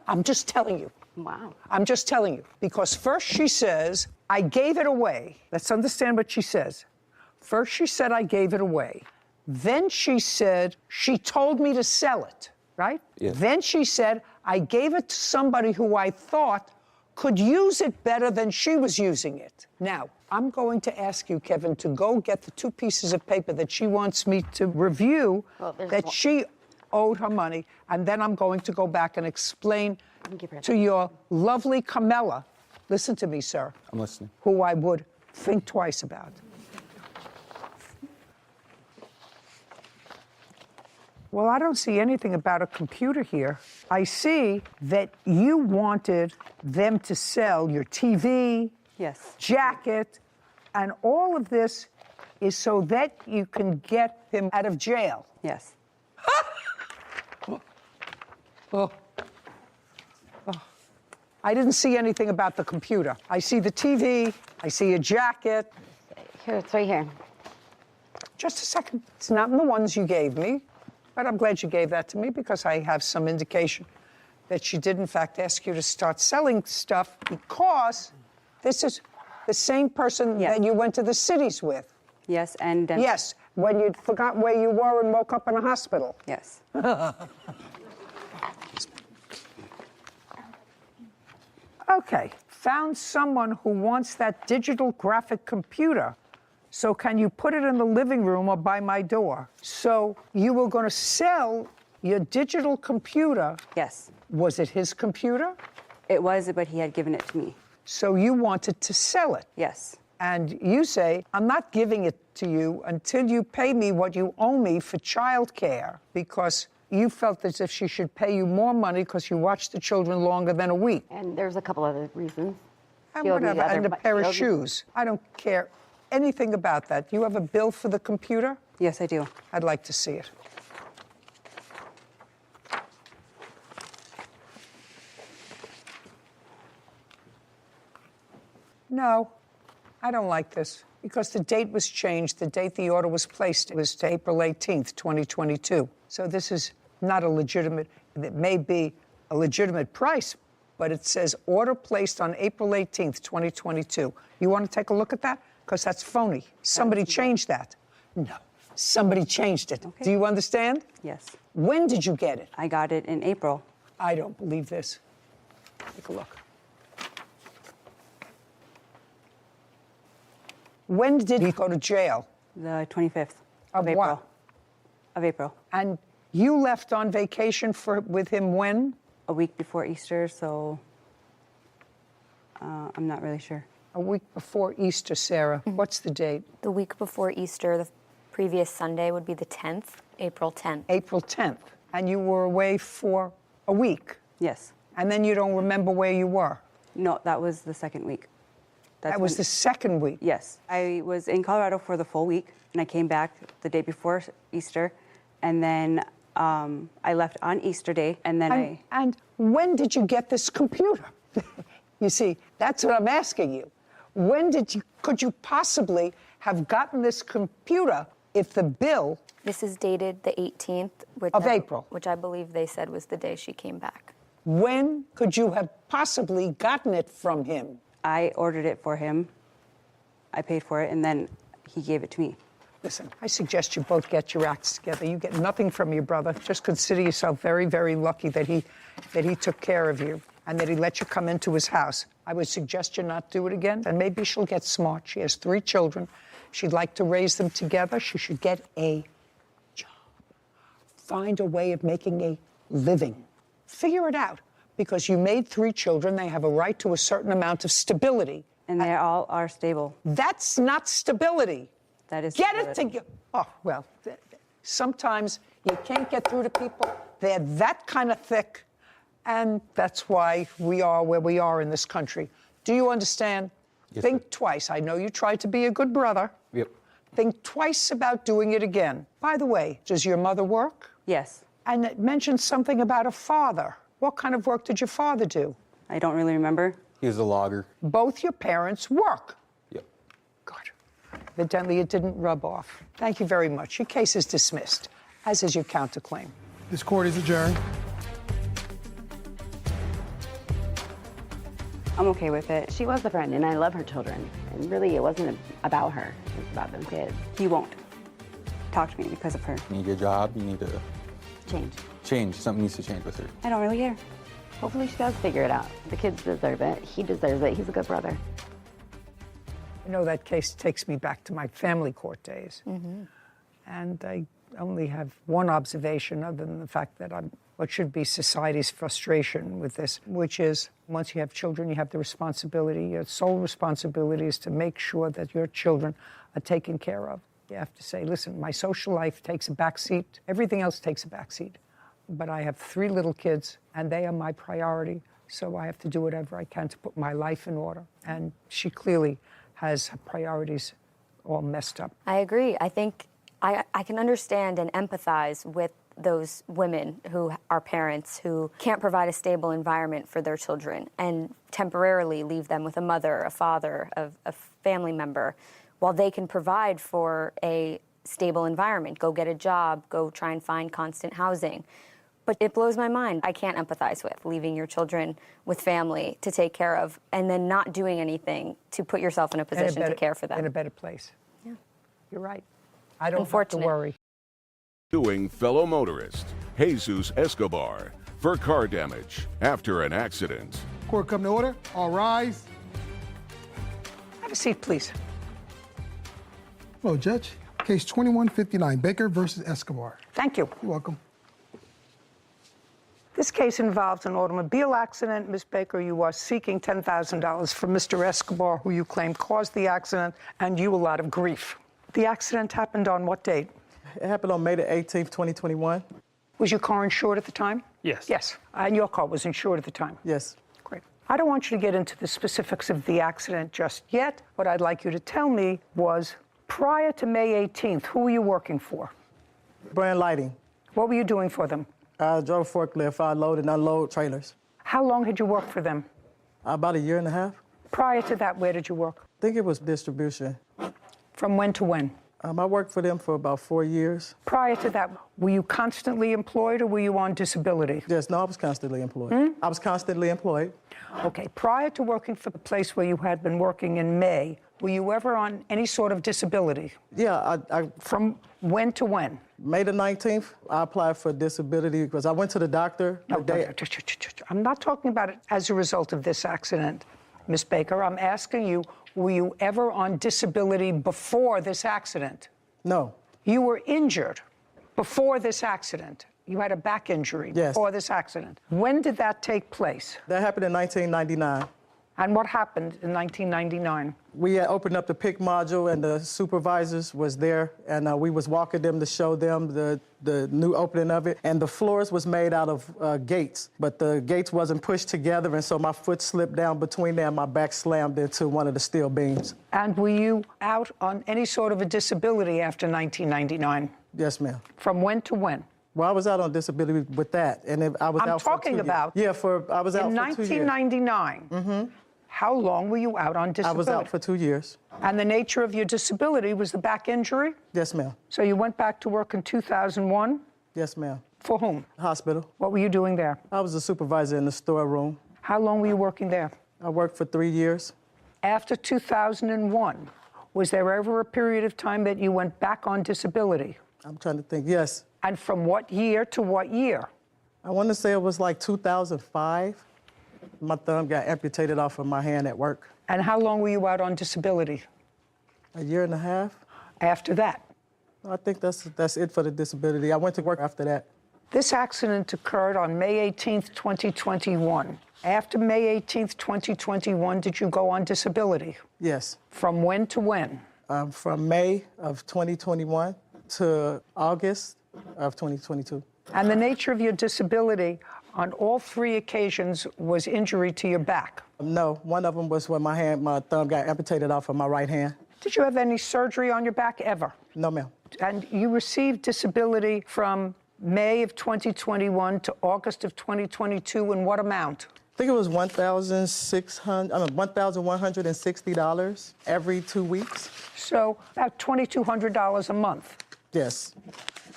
I'm just telling you. Wow. I'm just telling you. Because first she says, I gave it away. Let's understand what she says. First she said, I gave it away. Then she said, she told me to sell it, right? Yes. Then she said, I gave it to somebody who I thought could use it better than she was using it. Now, I'm going to ask you, Kevin, to go get the 2 pieces of paper that she wants me to review that she owed her money, and then I'm going to go back and explain to your lovely Carmela, listen to me, sir. I'm listening. Who I would think twice about. Well, I don't see anything about a computer here. I see that you wanted them to sell your TV, Yes. jacket, and all of this is so that you can get him out of jail. Yes. Oh. I didn't see anything about the computer. I see the TV, I see a jacket. Here, it's right here. Just a second. It's not in the ones you gave me, but I'm glad you gave that to me because I have some indication that she did, in fact, ask you to start selling stuff because this is the same person that you went to the cities with. Yes, and yes, when you forgot where you were and woke up in a hospital. Yes. Okay, found someone who wants that digital graphic computer. So can you put it in the living room or by my door? So you were going to sell your digital computer. Yes. Was it his computer? It was, but he had given it to me. So you wanted to sell it? Yes. And you say, I'm not giving it to you until you pay me what you owe me for childcare, because you felt as if she should pay you more money because you watched the children longer than a week. And there's a couple other reasons. And whatever, and a pair of shoes. I don't care anything about that. You have a bill for the computer? Yes, I do. I'd like to see it. No, I don't like this because the date was changed. The date the order was placed was to April 18th, 2022. So this is not a legitimate, it may be a legitimate price, but it says order placed on April 18th, 2022. You want to take a look at that? Because that's phony. Somebody changed that. No, somebody changed it. Okay. Do you understand? Yes. When did you get it? I got it in April. I don't believe this. Take a look. When did he go to jail? The 25th of April. What? Of April. And you left on vacation with him when? A week before Easter, so I'm not really sure. A week before Easter, Sarah. What's the date? The week before Easter, the previous Sunday would be the 10th, April 10th. April 10th. And you were away for a week? Yes. And then you don't remember where you were? No, that was the second week. That was the second week? Yes. I was in Colorado for the full week, and I came back the day before Easter, and then I left on Easter Day, and then And when did you get this computer? You see, that's what I'm asking you. When could you possibly have gotten this computer if the bill... This is dated the 18th of April, which I believe they said was the day she came back. When could you have possibly gotten it from him? I ordered it for him. I paid for it, and then he gave it to me. Listen, I suggest you both get your acts together. You get nothing from your brother. Just consider yourself very, very lucky that he took care of you and that he let you come into his house. I would suggest you not do it again, and maybe she'll get smart. She has 3 children. She'd like to raise them together. She should get a job. Find a way of making a living. Figure it out, because you made 3 children. They have a right to a certain amount of stability. And they all are stable. That's not stability. That is Get stability. it together. Oh, well, sometimes you can't get through to people. They're that kind of thick, and that's why we are where we are in this country. Do you understand? Yes, Think sir. twice. I know you tried to be a good brother. Yep. Think twice about doing it again. By the way, does your mother work? Yes. And it mentioned something about a father. What kind of work did your father do? I don't really remember. He was a logger. Both your parents work. Yep. Good. Evidently, it didn't rub off. Thank you very much. Your case is dismissed, as is your counterclaim. This court is adjourned. I'm okay with it. She was a friend, and I love her children. And really, it wasn't about her. It was about them kids. He won't talk to me because of her. You need a job. You need to Change. change. Something needs to change with her. I don't really care. Hopefully she does figure it out. The kids deserve it. He deserves it. He's a good brother. You know, that case takes me back to my family court days. And I only have one observation other than the fact that I'm what should be society's frustration with this, which is once you have children, you have the responsibility, your sole responsibility is to make sure that your children are taken care of. You have to say, listen, my social life takes a backseat. Everything else takes a backseat. But I have 3 little kids, and they are my priority. So I have to do whatever I can to put my life in order. And she clearly has her priorities all messed up. I agree. I think I can understand and empathize with those women who are parents who can't provide a stable environment for their children and temporarily leave them with a mother, a father, a family member, while they can provide for a stable environment, go get a job, go try and find constant housing. But it blows my mind. I can't empathize with leaving your children with family to take care of and then not doing anything to put yourself in a position to care for them. In a better place. Yeah. You're right. I don't have to worry. Suing fellow motorist Jesus Escobar for car damage after an accident. Court come to order. All rise. Have a seat, please. Hello, Judge. Case 2159, Baker versus Escobar. Thank you. You're welcome. This case involves an automobile accident. Ms. Baker, you are seeking $10,000 from Mr. Escobar, who you claim caused the accident and you a lot of grief. The accident happened on what date? It happened on May the 18th, 2021. Was your car insured at the time? Yes. Yes. And your car was insured at the time? Yes. Great. I don't want you to get into the specifics of the accident just yet. What I'd like you to tell me was, prior to May 18th, who were you working for? Brand Lighting. What were you doing for them? I drove forklift. I load and unload trailers. How long had you worked for them? About 1.5 years. Prior to that, where did you work? I think it was distribution. From when to when? I worked for them for about 4 years. Prior to that, were you constantly employed or were you on disability? Yes, no, I was constantly employed. I was constantly employed. Okay, prior to working for the place where you had been working in May, were you ever on any sort of disability? Yeah, From when to when? May the 19th, I applied for disability because I went to the doctor. I'm not talking about it as a result of this accident, Ms. Baker. I'm asking you, were you ever on disability before this accident? No. You were injured before this accident. You had a back injury before this accident. When did that take place? That happened in 1999. And what happened in 1999? We had opened up the PIC module and the supervisors was there and we was walking them to show them the new opening of it. And the floors was made out of gates, but the gates wasn't pushed together and so my foot slipped down between there and my back slammed into one of the steel beams. And were you out on any sort of a disability after 1999? Yes, ma'am. From when to when? Well, I was out on disability with that, and I was out for 2 years. I'm talking about. Yeah, I was out for 2 years. In 1999. How long were you out on disability? I was out for 2 years. And the nature of your disability was the back injury? Yes, ma'am. So you went back to work in 2001? Yes, ma'am. For whom? Hospital. What were you doing there? I was a supervisor in the storeroom. How long were you working there? I worked for 3 years. After 2001, was there ever a period of time that you went back on disability? I'm trying to think, yes. And from what year to what year? I want to say it was like 2005. My thumb got amputated off of my hand at work. And how long were you out on disability? A year and a half. After that? I think that's it for the disability. I went to work after that. This accident occurred on May 18th, 2021. After May 18th, 2021, did you go on disability? Yes. From when to when? From May of 2021 to August of 2022. And the nature of your disability on all 3 occasions was injury to your back? No, one of them was when my thumb got amputated off of my right hand. Did you have any surgery on your back ever? No, ma'am. And you received disability from May of 2021 to August of 2022 in what amount? I think it was $1,160 every 2 weeks. So about $2,200 a month. Yes.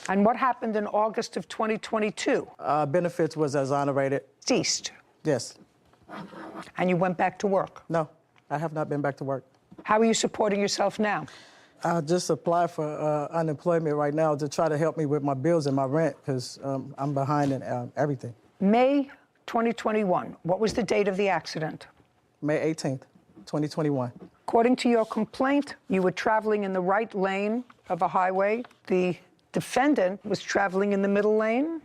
And what happened in August of 2022? Benefits was exonerated. Ceased. Yes. And you went back to work? No, I have not been back to work. How are you supporting yourself now? I just applied for unemployment right now to try to help me with my bills and my rent because I'm behind in everything. May 2021, what was the date of the accident? May 18th, 2021. According to your complaint, you were traveling in the right lane of a highway. The defendant was traveling in the middle lane?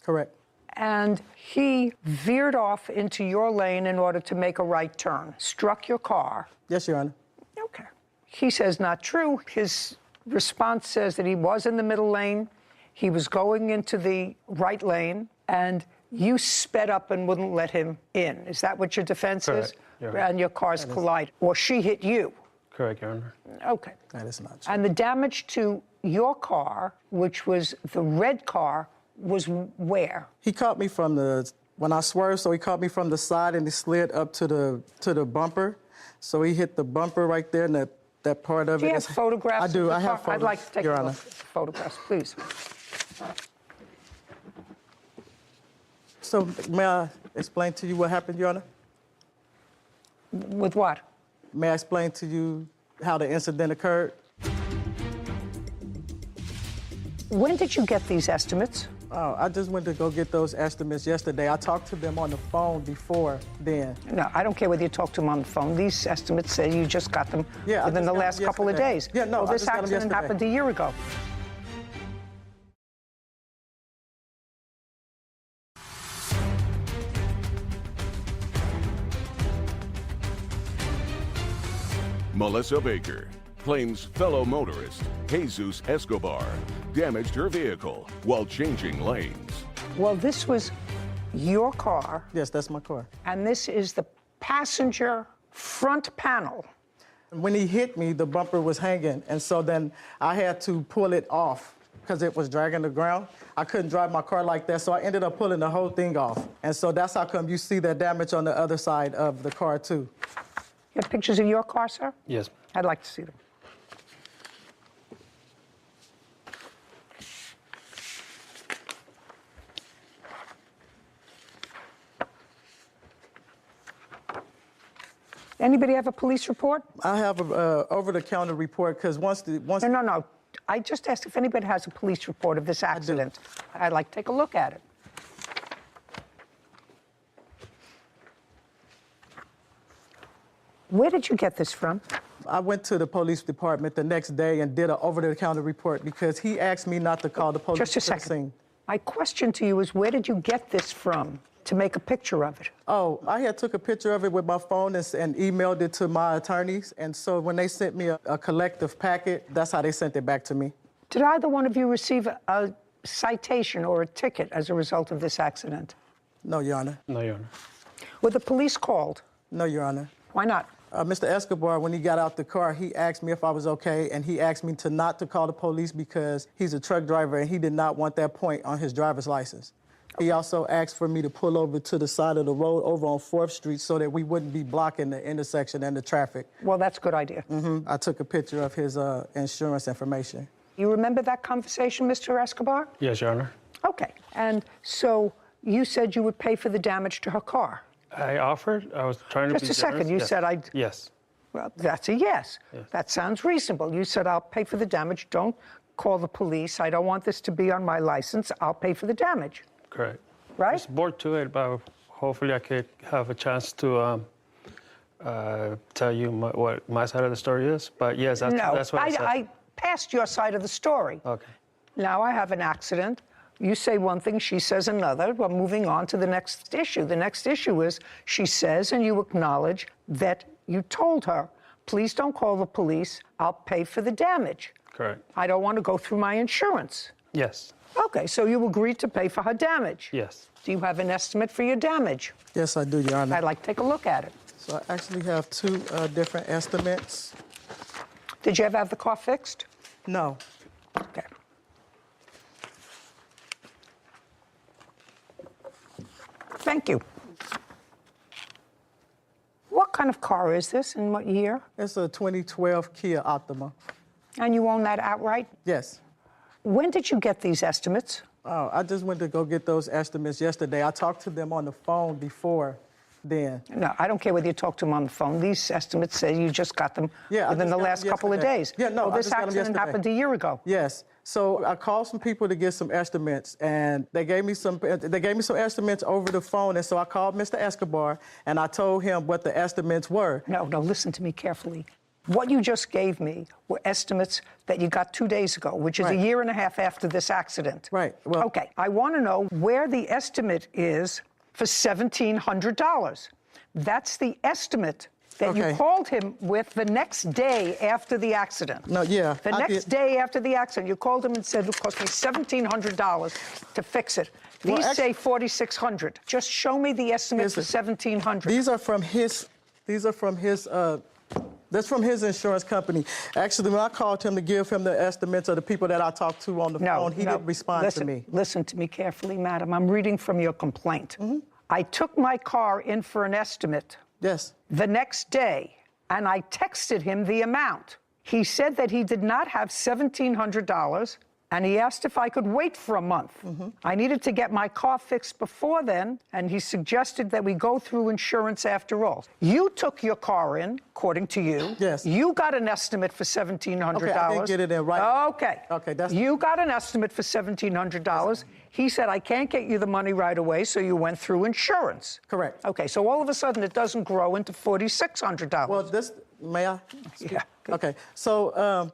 Correct. And he veered off into your lane in order to make a right turn, struck your car. Yes, Your Honor. Okay. He says not true. His response says that he was in the middle lane, he was going into the right lane, and you sped up and wouldn't let him in. Is that what your defense Correct. is? Yeah. And your cars collided. Or she hit you. Correct, Your Honor. Okay. That is not true. And the damage to your car, which was the red car, was where? He caught me from when I swerved, so he caught me from the side and he slid up to the bumper. So he hit the bumper right there, and that part of it. Do you have photographs? I do. I have car? photos, I'd like to take Your a Honor. look at the photographs, please. So may I explain to you what happened, Your Honor? With what? May I explain to you how the incident occurred? When did you get these estimates? Oh, I just went to go get those estimates yesterday. I talked to them on the phone before then. No, I don't care whether you talk to them on the phone. These estimates say you just got them within the last couple of days. Yeah, no, well, I this just got them accident yesterday. happened a year ago. Melissa Baker claims fellow motorist Jesus Escobar damaged her vehicle while changing lanes. Well, this was your car. Yes, that's my car. And this is the passenger front panel. When he hit me, the bumper was hanging, and so then I had to pull it off because it was dragging the ground. I couldn't drive my car like that, so I ended up pulling the whole thing off. And so that's how come you see that damage on the other side of the car, too. You have pictures of your car, sir? Yes. I'd like to see them. Anybody have a police report? I have a over-the-counter report because once. No. I just asked if anybody has a police report of this accident. I'd like to take a look at it. Where did you get this from? I went to the police department the next day and did an over-the-counter report because he asked me not to call the police. Just a second. My question to you is, where did you get this from to make a picture of it? Oh, I had took a picture of it with my phone and emailed it to my attorneys. And so when they sent me a collective packet, that's how they sent it back to me. Did either one of you receive a citation or a ticket as a result of this accident? No, Your Honor. No, Your Honor. Were the police called? No, Your Honor. Why not? Mr. Escobar, when he got out the car, he asked me if I was okay, and he asked me not to call the police because he's a truck driver and he did not want that point on his driver's license. He also asked for me to pull over to the side of the road over on 4th Street so that we wouldn't be blocking the intersection and the traffic. Well, that's a good idea. I took a picture of his insurance information. You remember that conversation, Mr. Escobar? Yes, Your Honor. Okay. And so you said you would pay for the damage to her car. I offered. I was trying to be Just a second. generous. You Yes. said I'd... Yes. Well, that's a yes. Yes. That sounds reasonable. You said, I'll pay for the damage. Don't call the police. I don't want this to be on my license. I'll pay for the damage. Correct. Right? It's bored to it, but hopefully I could have a chance to tell you what my side of the story is. But yes, that's what I said. I passed your side of the story. Okay. Now I have an accident. You say one thing, she says another. We're moving on to the next issue. The next issue is she says, and you acknowledge that you told her, please don't call the police. I'll pay for the damage. Correct. I don't want to go through my insurance. Yes. Okay, so you agreed to pay for her damage. Yes. Do you have an estimate for your damage? Yes, I do, Your Honor. I'd like to take a look at it. So I actually have two different estimates. Did you ever have the car fixed? No. Okay. Thank you. What kind of car is this and what year? It's a 2012 Kia Optima. And you own that outright? Yes. When did you get these estimates? Oh, I just went to go get those estimates yesterday. I talked to them on the phone before then. No, I don't care whether you talk to them on the phone. These estimates say you just got them within the last couple of days. Yeah, no, well, I this just got them accident yesterday. happened a year ago. Yes. So I called some people to get some estimates, and they gave me some estimates over the phone. And so I called Mr. Escobar, and I told him what the estimates were. No, listen to me carefully. What you just gave me were estimates that you got 2 days ago, which is a year and a half after this accident. Right. Well, okay, I want to know where the estimate is for $1,700. That's the estimate that you called him with the next day after the accident. No, yeah. The next day after the accident, you called him and said it cost me $1,700 to fix it. These say $4,600. Just show me the estimate for $1,700. These are from his. That's from his insurance company. Actually, when I called him to give him the estimates of the people that I talked to on the phone, he didn't respond to me. Listen to me carefully, madam. I'm reading from your complaint. I took my car in for an estimate. Yes. The next day, and I texted him the amount. He said that he did not have $1,700, and he asked if I could wait for a month. I needed to get my car fixed before then, and he suggested that we go through insurance after all. You took your car in, according to you. Yes. You got an estimate for $1,700. Okay, I didn't get it in right. Okay. Okay, that's... You got an estimate for $1,700. He said, I can't get you the money right away, so you went through insurance. Correct. Okay, so all of a sudden it doesn't grow into $4,600. Well, may I? Yeah. Okay, so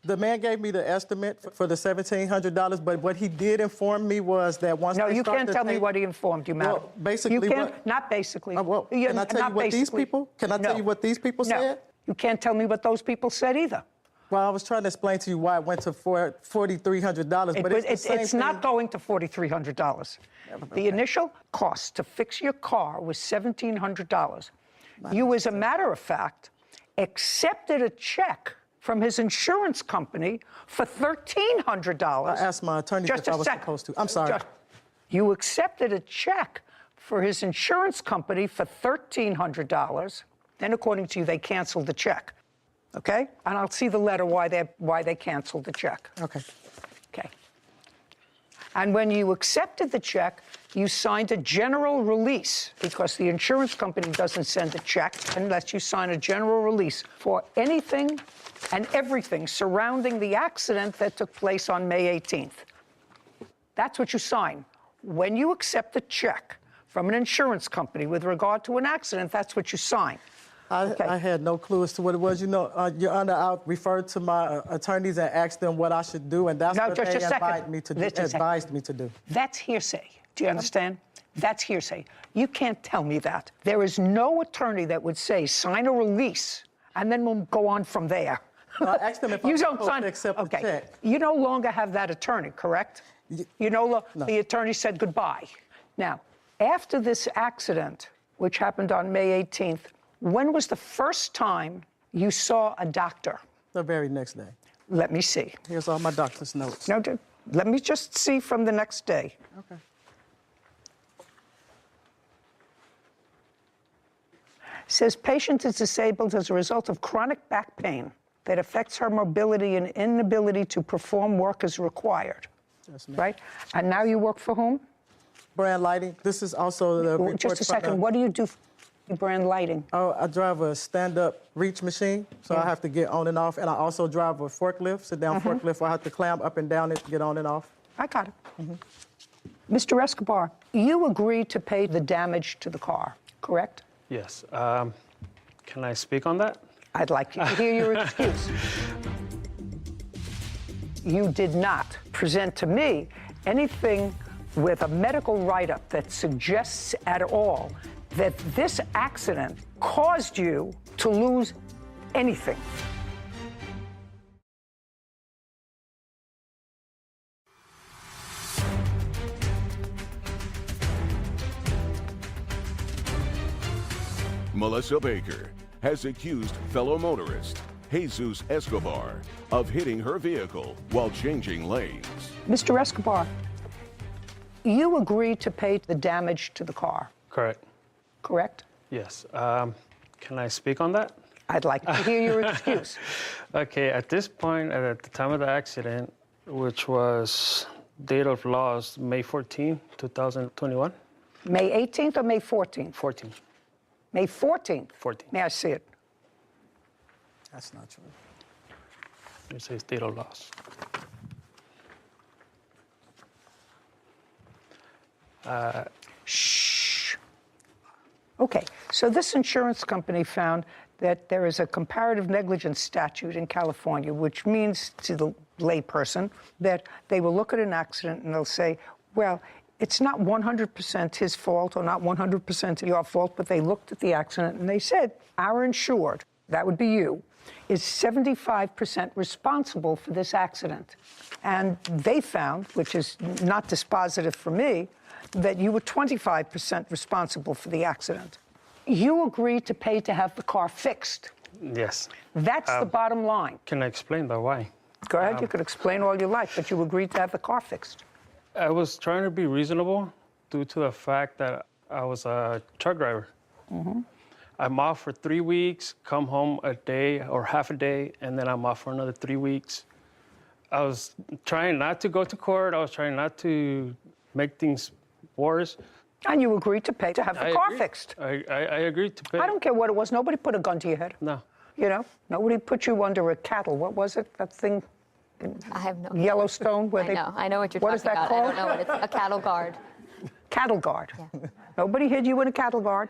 the man gave me the estimate for the $1,700, but what he did inform me was that once No, they you start can't to tell me take- what he informed you, madam. Well, basically, you can't, not basically. Well, can I tell you what these people? Can I tell you what these people said? You can't tell me what those people said either. Well, I was trying to explain to you why it went to $4,300, but it's not going to $4,300. The initial cost to fix your car was $1,700. You, as a matter of fact, accepted a check from his insurance company for $1,300. I asked my attorney if I was supposed to. I'm sorry. You accepted a check for his insurance company for $1,300. Then, according to you, they canceled the check. Okay? And I'll see the letter why they canceled the check. Okay. Okay. And when you accepted the check, you signed a general release, because the insurance company doesn't send a check unless you sign a general release for anything and everything surrounding the accident that took place on May 18th. That's what you sign. When you accept a check from an insurance company with regard to an accident, that's what you sign. I had no clue as to what it was. You know, Your Honor, I referred to my attorneys and asked them what I should do, and that's what they advised me to do. That's hearsay. Do you understand? That's hearsay. You can't tell me that. There is no attorney that would say, sign a release, and then we'll go on from there. No, I asked them if I was supposed to accept the check. You no longer have that attorney, correct? No. The attorney said goodbye. Now, after this accident, which happened on May 18th, when was the first time you saw a doctor? The very next day. Let me see. Here's all my doctor's notes. No, let me just see from the next day. Okay. says patient is disabled as a result of chronic back pain that affects her mobility and inability to perform work as required. Yes, ma'am. Right? And now you work for whom? Brand Lighting. This is also the report Just a from second. the- What do you do for Brand Lighting? Oh, I drive a stand-up reach machine, so I have to get on and off. And I also drive a forklift, sit-down forklift, where I have to climb up and down it to get on and off. I got it. Mr. Escobar, you agreed to pay the damage to the car, correct? Yes. Can I speak on that? I'd like you to hear your excuse. You did not present to me anything with a medical write-up that suggests at all that this accident caused you to lose anything. Melissa Baker has accused fellow motorist Jesus Escobar of hitting her vehicle while changing lanes. Mr. Escobar, you agreed to pay the damage to the car, Correct. correct? Yes. Can I speak on that? I'd like to hear your excuse. Okay, at this point, at the time of the accident, which was date of loss, May 14, 2021. May 18th or May 14th? 14. May 14th? 14. May I see it? That's not true. It says date of loss. Shh. Okay, so this insurance company found that there is a comparative negligence statute in California, which means to the layperson that they will look at an accident and they'll say, well, it's not 100% his fault or not 100% your fault, but they looked at the accident and they said, our insured, that would be you, is 75% responsible for this accident. And they found, which is not dispositive for me, that you were 25% responsible for the accident. You agreed to pay to have the car fixed. Yes. That's the bottom line. Can I explain the why? Go ahead, you could explain all you like, but you agreed to have the car fixed. I was trying to be reasonable due to the fact that I was a truck driver. I'm off for 3 weeks, come home a day or half a day, and then I'm off for another 3 weeks. I was trying not to go to court. I was trying not to make things worse. And you agreed to pay to have the car agreed. fixed. I agreed to pay. I don't care what it was. Nobody put a gun to your head. No. You know, nobody put you under a cattle. What was it? That thing? I have no. Yellowstone, where I know what you're what talking is that about. called? I don't know what it's. A cattle guard. Cattle guard. Nobody hid you in a cattle guard.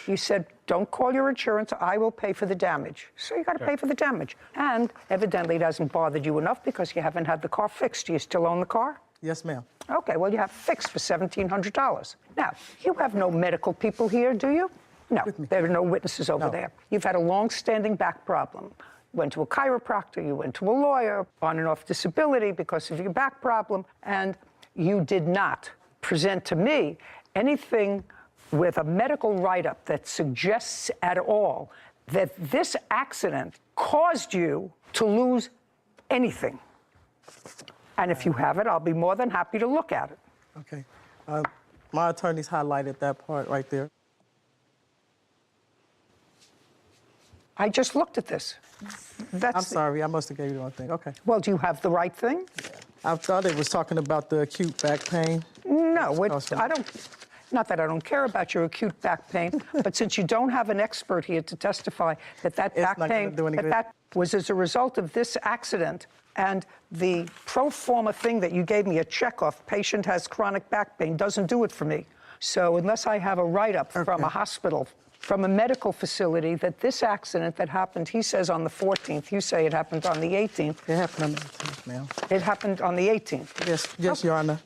You said, don't call your insurance, I will pay for the damage. So you got to pay for the damage. And evidently it hasn't bothered you enough because you haven't had the car fixed. Do you still own the car? Yes, ma'am. Okay, well, you have fixed for $1,700. Now, you have no medical people here, do you? No, there are no witnesses over there. You've had a long-standing back problem. You went to a chiropractor, you went to a lawyer, on and off disability because of your back problem, and you did not present to me anything with a medical write-up that suggests at all that this accident caused you to lose anything. And if you have it, I'll be more than happy to look at it. Okay. My attorneys highlighted that part right there. I just looked at this. I'm sorry, I must have gave you the wrong thing. Okay. Well, do you have the right thing? I thought it was talking about the acute back pain. No, I don't. Not that I don't care about your acute back pain, but since you don't have an expert here to testify that back pain, that was as a result of this accident, and the pro forma thing that you gave me a check off, patient has chronic back pain, doesn't do it for me. So unless I have a write-up from a hospital, from a medical facility, that this accident that happened, he says on the 14th, you say it happened on the 18th. It happened on the 18th, ma'am. It happened on the 18th. Yes, Your Honor.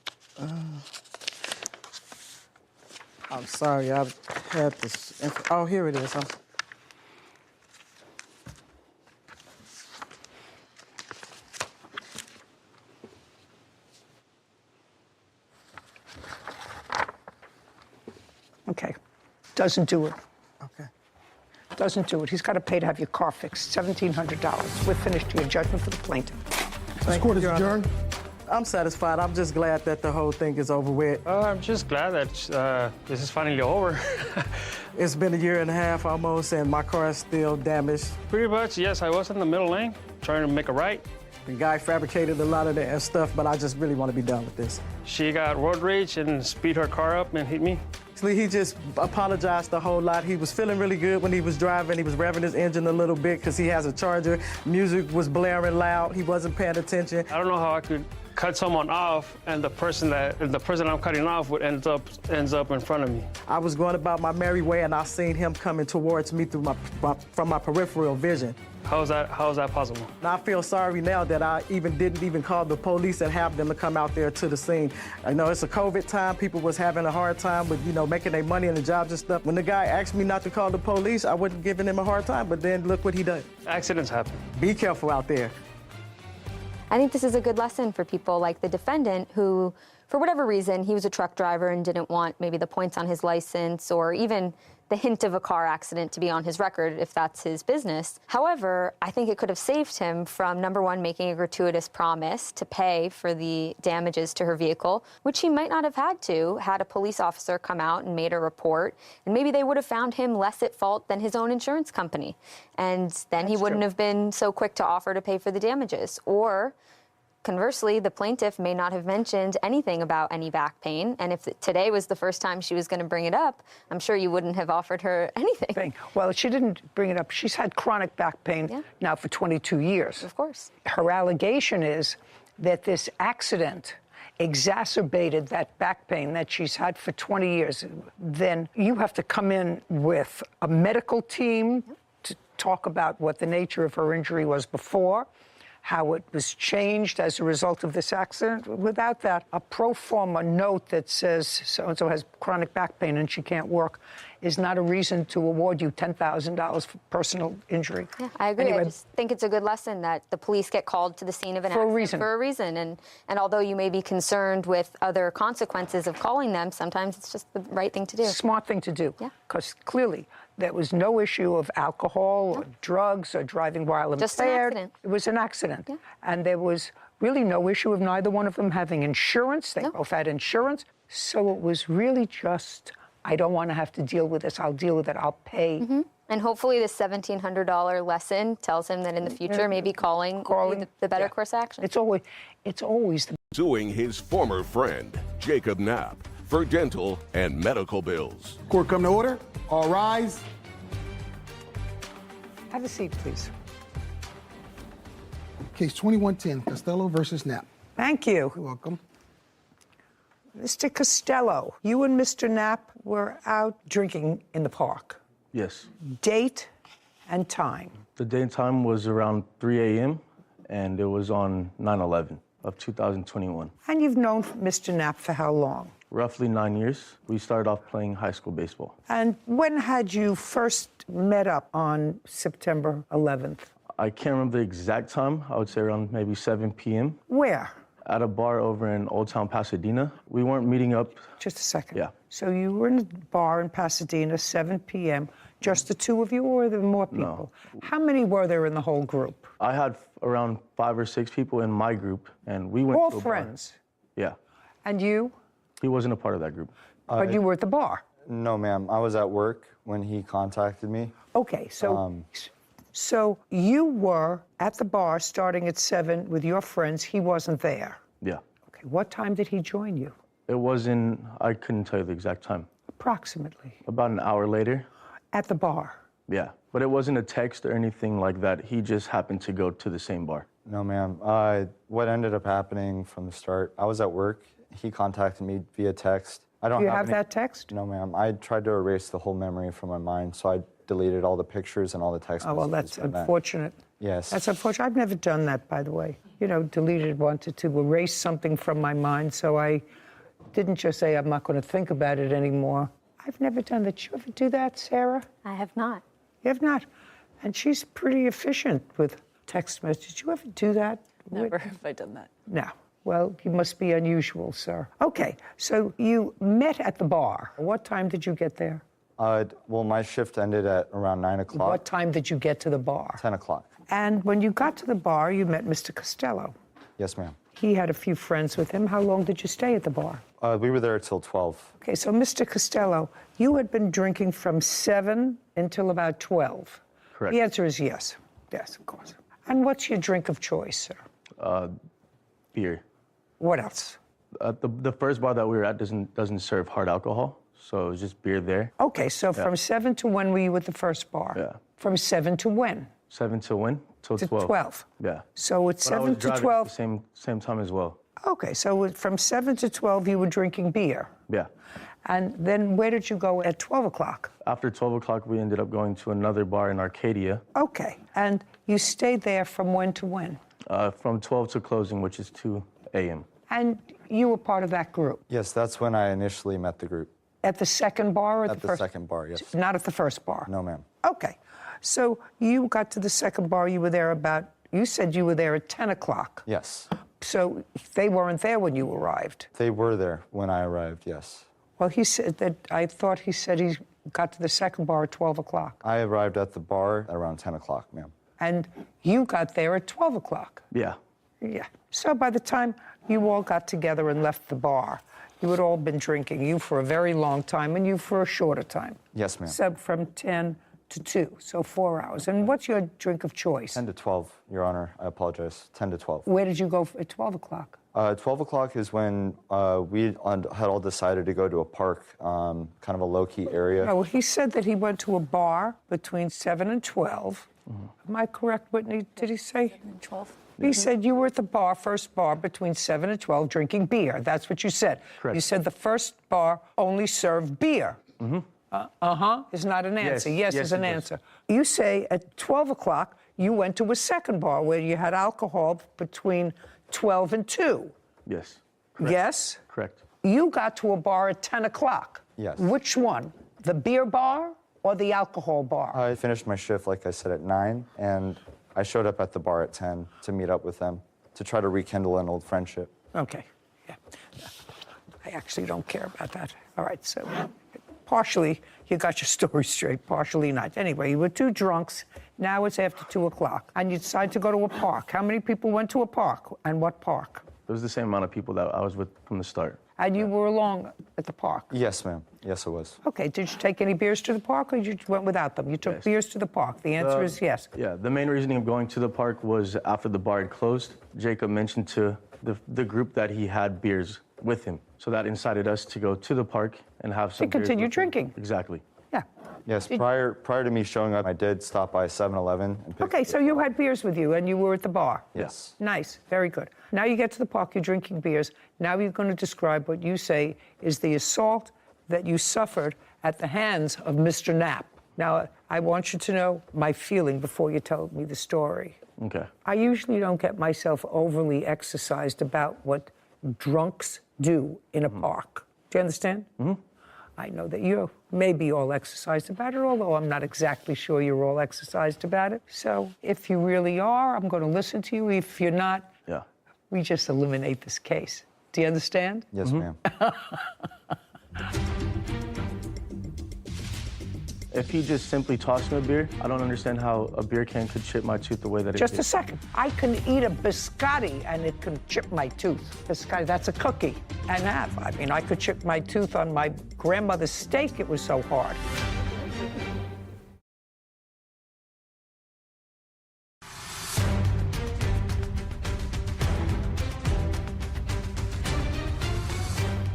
I'm sorry, I've had this. Oh, here it is. Okay. Doesn't do it. Okay. Doesn't do it. He's got to pay to have your car fixed. $1,700. We're finished. Your judgment for the plaintiff. This court is adjourned. I'm satisfied. I'm just glad that the whole thing is over with. I'm just glad that this is finally over. It's been a year and a half almost, and my car is still damaged. Pretty much, yes. I was in the middle lane trying to make a right. The guy fabricated a lot of that stuff, but I just really want to be done with this. She got road rage and speed her car up and hit me. He just apologized a whole lot. He was feeling really good when he was driving. He was revving his engine a little bit because he has a Charger. Music was blaring loud. He wasn't paying attention. I don't know how I could cut someone off and the person I'm cutting off would ends up in front of me. I was going about my merry way, and I seen him coming towards me through from my peripheral vision. How is that possible? And I feel sorry now that I didn't call the police and have them to come out there to the scene. I know it's a COVID time. People was having a hard time with, making their money and the jobs and stuff. When the guy asked me not to call the police, I wasn't giving him a hard time, but then look what he did. Accidents happen. Be careful out there. I think this is a good lesson for people like the defendant who, for whatever reason, he was a truck driver and didn't want maybe the points on his license or even the hint of a car accident to be on his record if that's his business. However, I think it could have saved him from, number one, making a gratuitous promise to pay for the damages to her vehicle, which he might not have had to had a police officer come out and made a report. And maybe they would have found him less at fault than his own insurance company. And then he wouldn't have been so quick to offer to pay for the damages. Or conversely, the plaintiff may not have mentioned anything about any back pain, and if today was the first time she was going to bring it up, I'm sure you wouldn't have offered her anything. Well, she didn't bring it up. She's had chronic back pain now for 22 years. Of course. Her allegation is that this accident exacerbated that back pain that she's had for 20 years. Then you have to come in with a medical team to talk about what the nature of her injury was before, how it was changed as a result of this accident. Without that, a pro forma note that says so-and-so has chronic back pain and she can't work is not a reason to award you $10,000 for personal injury. Yeah, I agree. Anyway, I just think it's a good lesson that the police get called to the scene of an accident for a reason. And although you may be concerned with other consequences of calling them, sometimes it's just the right thing to do. Smart thing to do. Because clearly there was no issue of alcohol or drugs or driving while impaired. Just an accident. It was an accident. Yeah. And there was really no issue of neither one of them having insurance. They both had insurance. So it was really just, I don't want to have to deal with this. I'll deal with it. I'll pay. Mm-hmm. And hopefully this $1,700 lesson tells him that in the future, maybe calling the better course of action. It's always Suing his former friend, Jacob Knapp, for dental and medical bills. Court come to order. All rise. Have a seat, please. Case 2110, Costello versus Knapp. Thank you. You're welcome. Mr. Costello, you and Mr. Knapp were out drinking in the park. Yes. Date and time. The date and time was around 3 a.m., and it was on 9/11 of 2021. And you've known Mr. Knapp for how long? Roughly 9 years. We started off playing high school baseball. And when had you first met up on September 11th? I can't remember the exact time. I would say around maybe 7 p.m. Where? At a bar over in Old Town Pasadena. We weren't meeting up. Just a second. Yeah. So you were in a bar in Pasadena, 7 p.m. Just the two of you, or were there more people? No. How many were there in the whole group? I had around 5 or 6 people in my group, and we went all to a friends? Bar. Yeah. And you? He wasn't a part of that group. But you were at the bar? No, ma'am. I was at work when he contacted me. Okay, so you were at the bar starting at 7 with your friends. He wasn't there. Yeah. Okay, what time did he join you? It wasn't, I couldn't tell you the exact time. Approximately. About an hour later. At the bar? Yeah, but it wasn't a text or anything like that. He just happened to go to the same bar. No, ma'am. What ended up happening from the start, I was at work. He contacted me via text. I don't Do you have that text? No, ma'am. I tried to erase the whole memory from my mind, so I deleted all the pictures and all the text messages. Oh, well, that's unfortunate. Yes. That's unfortunate. I've never done that, by the way. Wanted to erase something from my mind, so I didn't just say I'm not going to think about it anymore. I've never done that. Did you ever do that, Sarah? I have not. You have not? And she's pretty efficient with text messages. Did you ever do that? Never have I done that. No. Well, you must be unusual, sir. Okay, so you met at the bar. What time did you get there? Well, my shift ended at around 9 o'clock. What time did you get to the bar? 10 o'clock. And when you got to the bar, you met Mr. Costello. Yes, ma'am. He had a few friends with him. How long did you stay at the bar? We were there till 12. Okay, so Mr. Costello, you had been drinking from 7 until about 12. Correct. The answer is yes. Yes, of course. And what's your drink of choice, sir? Beer. What else? The first bar that we were at doesn't serve hard alcohol, so it was just beer there. Okay, so from 7 to when were you at the first bar? Yeah. From 7 to when? 7 to when? Till To 12. 12. Yeah. So it's But I 7 was to driving 12. at the same time as well. Okay, so from 7 to 12 you were drinking beer. Yeah. And then where did you go at 12 o'clock? After 12 o'clock, we ended up going to another bar in Arcadia. Okay, and you stayed there from when to when? From 12 to closing, which is 2 a.m. And you were part of that group? Yes, that's when I initially met the group. At the second bar or At the first? second bar, yes. Not at the first bar? No, ma'am. Okay, so you got to the second bar, you were there about, you said you were there at 10 o'clock. Yes. So they weren't there when you arrived? They were there when I arrived, yes. Well, he said that, I thought he said he got to the second bar at 12 o'clock. I arrived at the bar at around 10 o'clock, ma'am. And you got there at 12 o'clock. Yeah. Yeah. So by the time you all got together and left the bar, you had all been drinking, you for a very long time and you for a shorter time. Yes, ma'am. So from 10 to 2, so 4 hours. And what's your drink of choice? 10 to 12, Your Honor. I apologize. 10 to 12. Where did you go at 12 o'clock? 12 o'clock is when we had all decided to go to a park, kind of a low-key area. No, he said that he went to a bar between 7 and 12. Am I correct, Whitney? Did he say? 12. He said you were at the bar, first bar, between 7 and 12, drinking beer. That's what you said. Correct. You said the first bar only served beer. Is not an answer. Yes, Yes, is an it does. answer. You say at 12 o'clock, you went to a second bar where you had alcohol between 12 and 2. Yes. Yes? Correct. You got to a bar at 10 o'clock. Yes. Which one? The beer bar or the alcohol bar? I finished my shift, like I said, at 9, and I showed up at the bar at 10 to meet up with them, to try to rekindle an old friendship. Okay. Yeah. I actually don't care about that. All right, so partially you got your story straight, partially not. Anyway, you were two drunks. Now it's after 2 o'clock, and you decide to go to a park. How many people went to a park, and what park? It was the same amount of people that I was with from the start. And you were along at the park? Yes, ma'am. Yes, it was. Okay, did you take any beers to the park, or you went without them? You took beers to the park. The answer is yes. Yeah, the main reasoning of going to the park was after the bar had closed, Jacob mentioned to the group that he had beers with him. So that incited us to go to the park and have some To continue beers with him. drinking. Exactly. Yeah. Yes, prior to me showing up, I did stop by 7-Eleven and pick Okay, so you had beers with you, and you were at the bar. Yes. Nice, very good. Now you get to the park, you're drinking beers. Now you're going to describe what you say is the assault that you suffered at the hands of Mr. Knapp. Now, I want you to know my feeling before you tell me the story. Okay. I usually don't get myself overly exercised about what drunks do in a park. Do you understand? Mm-hmm. I know that you may be all exercised about it, although I'm not exactly sure you're all exercised about it. So if you really are, I'm going to listen to you. If you're not, we just eliminate this case. Do you understand? Yes, ma'am. If he just simply tossed me a beer, I don't understand how a beer can could chip my tooth the way that it Just did. a second. I can eat a biscotti and it can chip my tooth. Biscotti, that's a cookie. And have. I mean, I could chip my tooth on my grandmother's steak. It was so hard.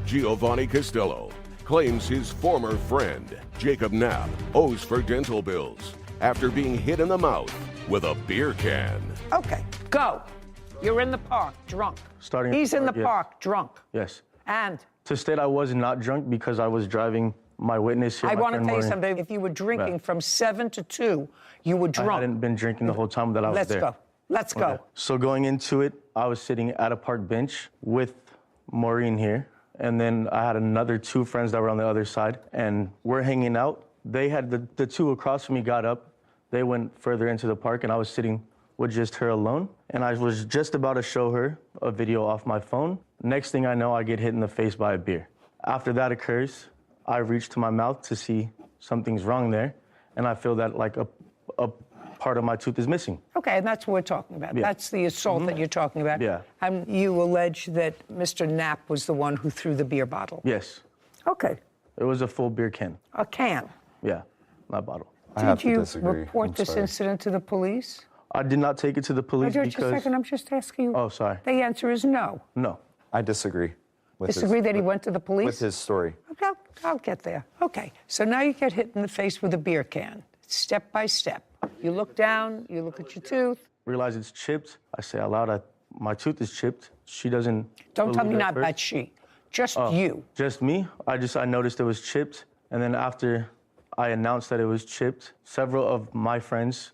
Giovanni Costello claims his former friend, Jacob Knapp, owes for dental bills after being hit in the mouth with a beer can. Okay, go. You're in the park, drunk. Starting at He's the in the park, yes. park, drunk. Yes. And To state I was not drunk because I was driving my witness here. I my want to friend tell you Maureen. something. If you were drinking from 7 to 2, you were drunk. I hadn't been drinking the whole time that I was Let's there. go. Let's go. Okay. So going into it, I was sitting at a park bench with Maureen here. And then I had another two friends that were on the other side. And we're hanging out. They had the two across from me got up. They went further into the park, and I was sitting with just her alone. And I was just about to show her a video off my phone. Next thing I know, I get hit in the face by a beer. After that occurs, I reach to my mouth to see something's wrong there. And I feel that like a part of my tooth is missing. Okay. Okay, and that's what we're talking about. Yeah. That's the assault that you're talking about. Yeah. And you allege that Mr. Knapp was the one who threw the beer bottle. Yes. Okay. It was a full beer can. A can. Yeah, not bottle. Did you report this incident to the police? I did not take it to the police Just because... a second, I'm just asking you. Oh, sorry. The answer is no. No. I disagree. Disagree that he went to the police? With his story. Okay, I'll get there. Okay, so now you get hit in the face with a beer can, step by step. You look down, you look at your tooth. Realize it's chipped. I say out loud, my tooth is chipped. She doesn't. Don't tell me believe it not at first. about she, just you. Just me. I noticed it was chipped, and then after I announced that it was chipped, several of my friends,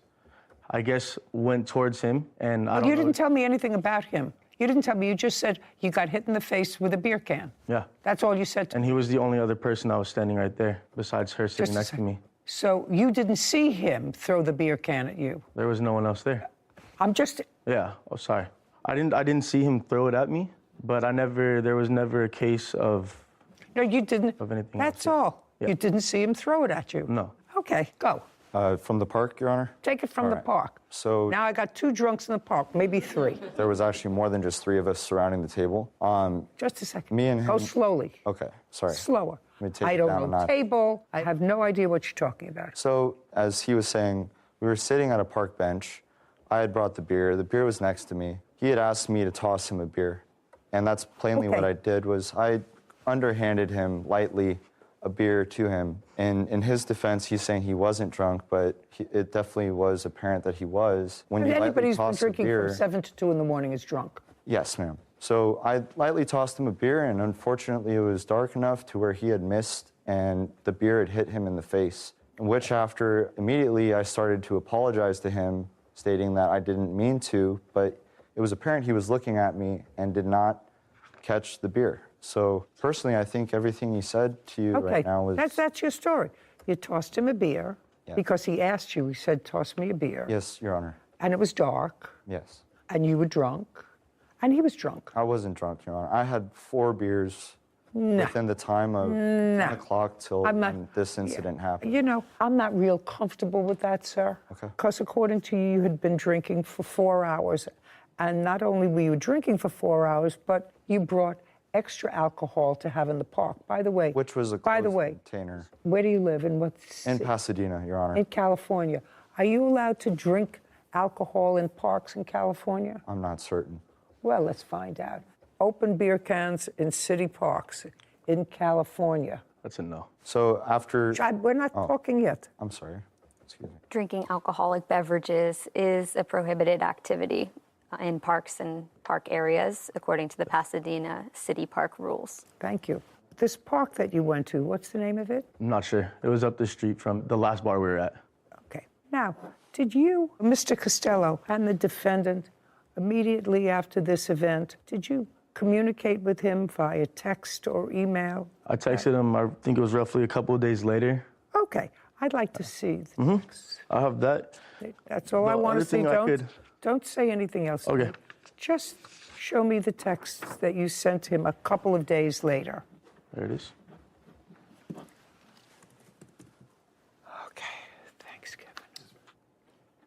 I guess, went towards him, and I don't You know. didn't tell me anything about him. You didn't tell me. You just said you got hit in the face with a beer can. Yeah. That's all you said to me. And he was the only other person that was standing right there, besides her sitting Just a next to me. So you didn't see him throw the beer can at you. There was no one else there. I'm just. Yeah. Oh, sorry. I didn't see him throw it at me, but there was never a case of. No, you didn't. Of anything. That's else. all. Yeah. You didn't see him throw it at you. No. Okay, go. From the park, Your Honor? Take it from All the right. park. So Now I got 2 drunks in the park, maybe 3. there was actually more than just 3 of us surrounding the table. Just a second. Me and him. Go slowly. Okay, sorry. Slower. Let me take I it don't down a know notch. table. I have no idea what you're talking about. So, as he was saying, we were sitting at a park bench. I had brought the beer. The beer was next to me. He had asked me to toss him a beer. And that's plainly what Okay. I did was I underhanded him lightly a beer to him. And in his defense, he's saying he wasn't drunk, but it definitely was apparent that he was. When you lightly Anybody who's been toss a drinking beer, from 7 to 2 in the morning is drunk. Yes, ma'am. So I lightly tossed him a beer, and unfortunately it was dark enough to where he had missed, and the beer had hit him in the face, which after immediately I started to apologize to him, stating that I didn't mean to, but it was apparent he was looking at me and did not catch the beer. So personally, I think everything he said to you Okay, right now was... that's your story. You tossed him a beer Yeah. because he asked you. He said, toss me a beer. Yes, Your Honor. And it was dark, Yes. and you were drunk, and he was drunk. I wasn't drunk, Your Honor. I had 4 beers within the time of 10 o'clock till when this incident happened. You know, I'm not real comfortable with that, sir. Okay. Because according to you, you had been drinking for 4 hours. And not only were you drinking for 4 hours, but you brought extra alcohol to have in the park. By the way, Which was a by the closed way, container. where do you live? In what In city? Pasadena, Your Honor. In California. Are you allowed to drink alcohol in parks in California? I'm not certain. Well, let's find out. Open beer cans in city parks in California. That's a no. So after... We're not talking yet. I'm sorry. Excuse me. Drinking alcoholic beverages is a prohibited activity in parks and park areas, according to the Pasadena City Park rules. Thank you. This park that you went to, what's the name of it? I'm not sure. It was up the street from the last bar we were at. Okay. Now, did you, Mr. Costello, and the defendant, immediately after this event, did you communicate with him via text or email? I texted him, I think it was roughly a couple of days later. Okay. I'd like to see the text. I have that. That's all I The want to other see. thing I could- Don't say anything else. Okay. Just show me the texts that you sent him a couple of days later. There it is. Okay, thanks, Kevin.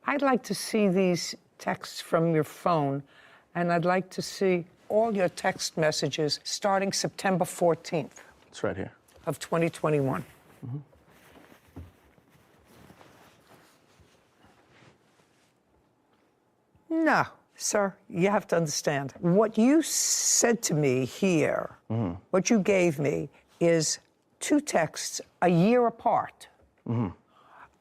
I'd like to see these texts from your phone, and I'd like to see all your text messages starting September 14th It's right here. of 2021. No, sir, you have to understand. What you said to me here, what you gave me, is 2 texts a year apart.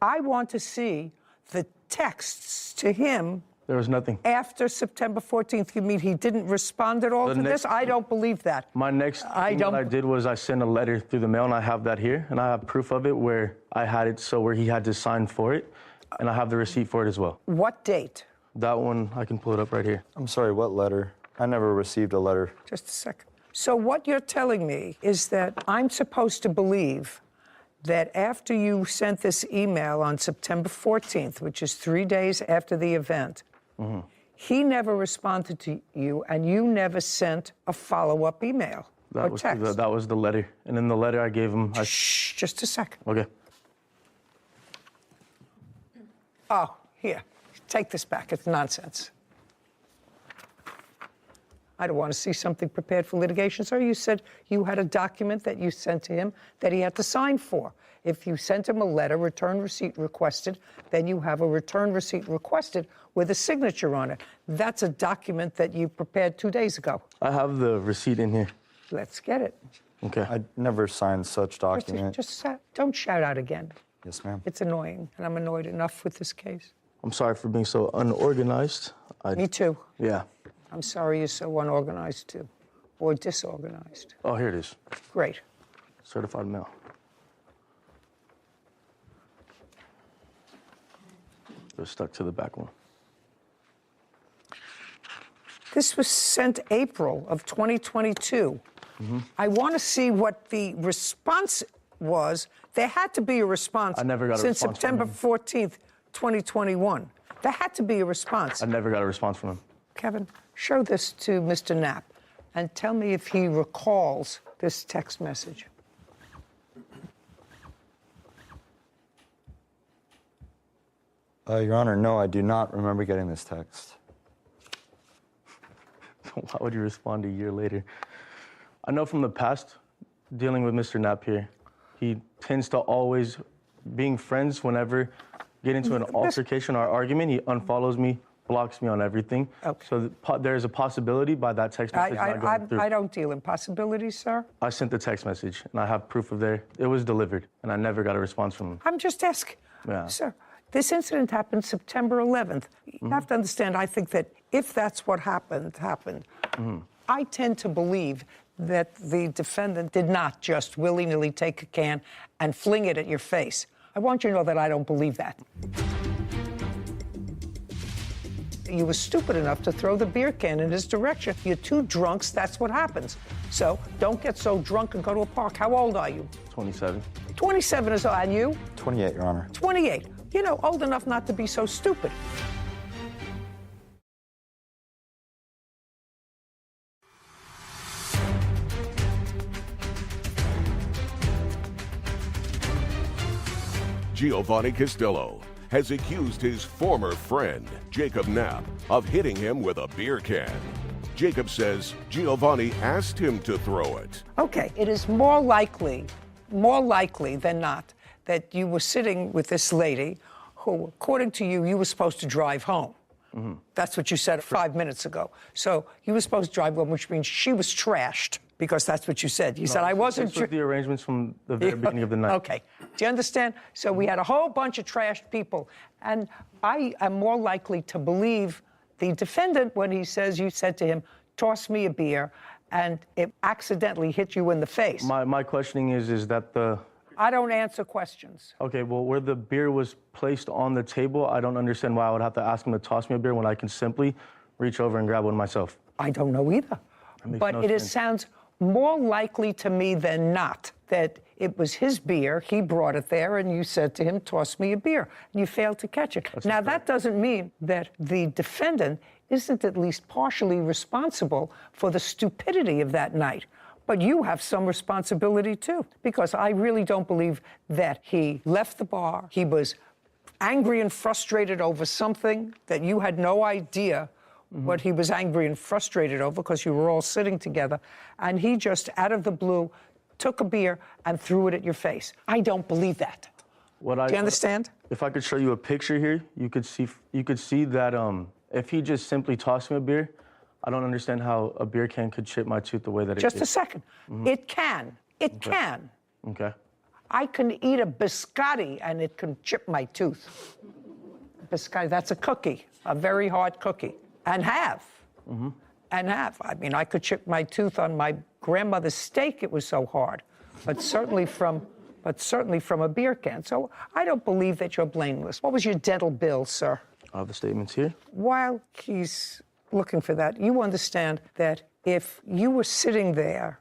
I want to see the texts to him There was nothing. after September 14th. You mean he didn't respond at all The to next- this? I don't believe that. My next thing that I did was I sent a letter through the mail, and I have that here, and I have proof of it where I had it so where he had to sign for it, and I have the receipt for it as well. What date? That one, I can pull it up right here. I'm sorry, what letter? I never received a letter. Just a second. So what you're telling me is that I'm supposed to believe that after you sent this email on September 14th, which is 3 days after the event, he never responded to you, and you never sent a follow-up email or text. That was the letter. And in the letter I gave him... Shh, just a second. Okay. Oh, here. Take this back. It's nonsense. I don't want to see something prepared for litigation, sir. You said you had a document that you sent to him that he had to sign for. If you sent him a letter, return receipt requested, then you have a return receipt requested with a signature on it. That's a document that you prepared 2 days ago. I have the receipt in here. Let's get it. Okay. I never signed such document. Just don't shout out again. Yes, ma'am. It's annoying, and I'm annoyed enough with this case. I'm sorry for being so unorganized. Me too. Yeah. I'm sorry you're so unorganized, too, or disorganized. Oh, here it is. Great. Certified mail. They're stuck to the back one. This was sent April of 2022. I want to see what the response was. There had to be a response I never got a since response September from 14th, 2021. There had to be a response. I never got a response from him. Kevin, show this to Mr. Knapp and tell me if he recalls this text message. Your Honor, no, I do not remember getting this text. Why would you respond a year later? I know from the past, dealing with Mr. Knapp here, he tends to always, being friends, whenever get into an altercation or argument, he unfollows me, blocks me on everything. Okay. So there's a possibility by that text message not going through. I don't deal in possibilities, sir. I sent the text message, and I have proof of there. It was delivered, and I never got a response from him. I'm just asking. Yeah. Sir, this incident happened September 11th. You have to understand, I think that if that's what happened. I tend to believe that the defendant did not just willy-nilly take a can and fling it at your face. I want you to know that I don't believe that. You were stupid enough to throw the beer can in his direction. You're two drunks, that's what happens. So don't get so drunk and go to a park. How old are you? 27. 27 is old, and you? 28, Your Honor. 28. You know, old enough not to be so stupid. Giovanni Castillo has accused his former friend, Jacob Knapp, of hitting him with a beer can. Jacob says Giovanni asked him to throw it. Okay, it is more likely than not, that you were sitting with this lady who, according to you, you were supposed to drive home. That's what you said 5 minutes ago. So you were supposed to drive home, which means she was trashed, because that's what you said. You said, I wasn't... This was the arrangements from the very beginning of the night. Okay. Do you understand? So we had a whole bunch of trashed people. And I am more likely to believe the defendant when he says you said to him, toss me a beer, and it accidentally hit you in the face. My questioning is that the... I don't answer questions. Okay, well, where the beer was placed on the table, I don't understand why I would have to ask him to toss me a beer when I can simply reach over and grab one myself. I don't know either. But it sounds more likely to me than not that it was his beer, he brought it there, and you said to him, toss me a beer, and you failed to catch it. Now, that doesn't mean that the defendant isn't at least partially responsible for the stupidity of that night. But you have some responsibility, too, because I really don't believe that he left the bar. He was angry and frustrated over something that you had no idea what he was angry and frustrated over, because you were all sitting together, and he just, out of the blue, took a beer and threw it at your face. I don't believe that. Do you understand? If I could show you a picture here, you could see that if he just simply tossed me a beer, I don't understand how a beer can could chip my tooth the way that it did. Just a second. It can. It can. Okay. I can eat a biscotti and it can chip my tooth. Biscotti, that's a cookie, a very hard cookie. And have. And have. I mean, I could chip my tooth on my grandmother's steak, it was so hard. But certainly from a beer can. So I don't believe that you're blameless. What was your dental bill, sir? I have the statements here. While he's looking for that, you understand that if you were sitting there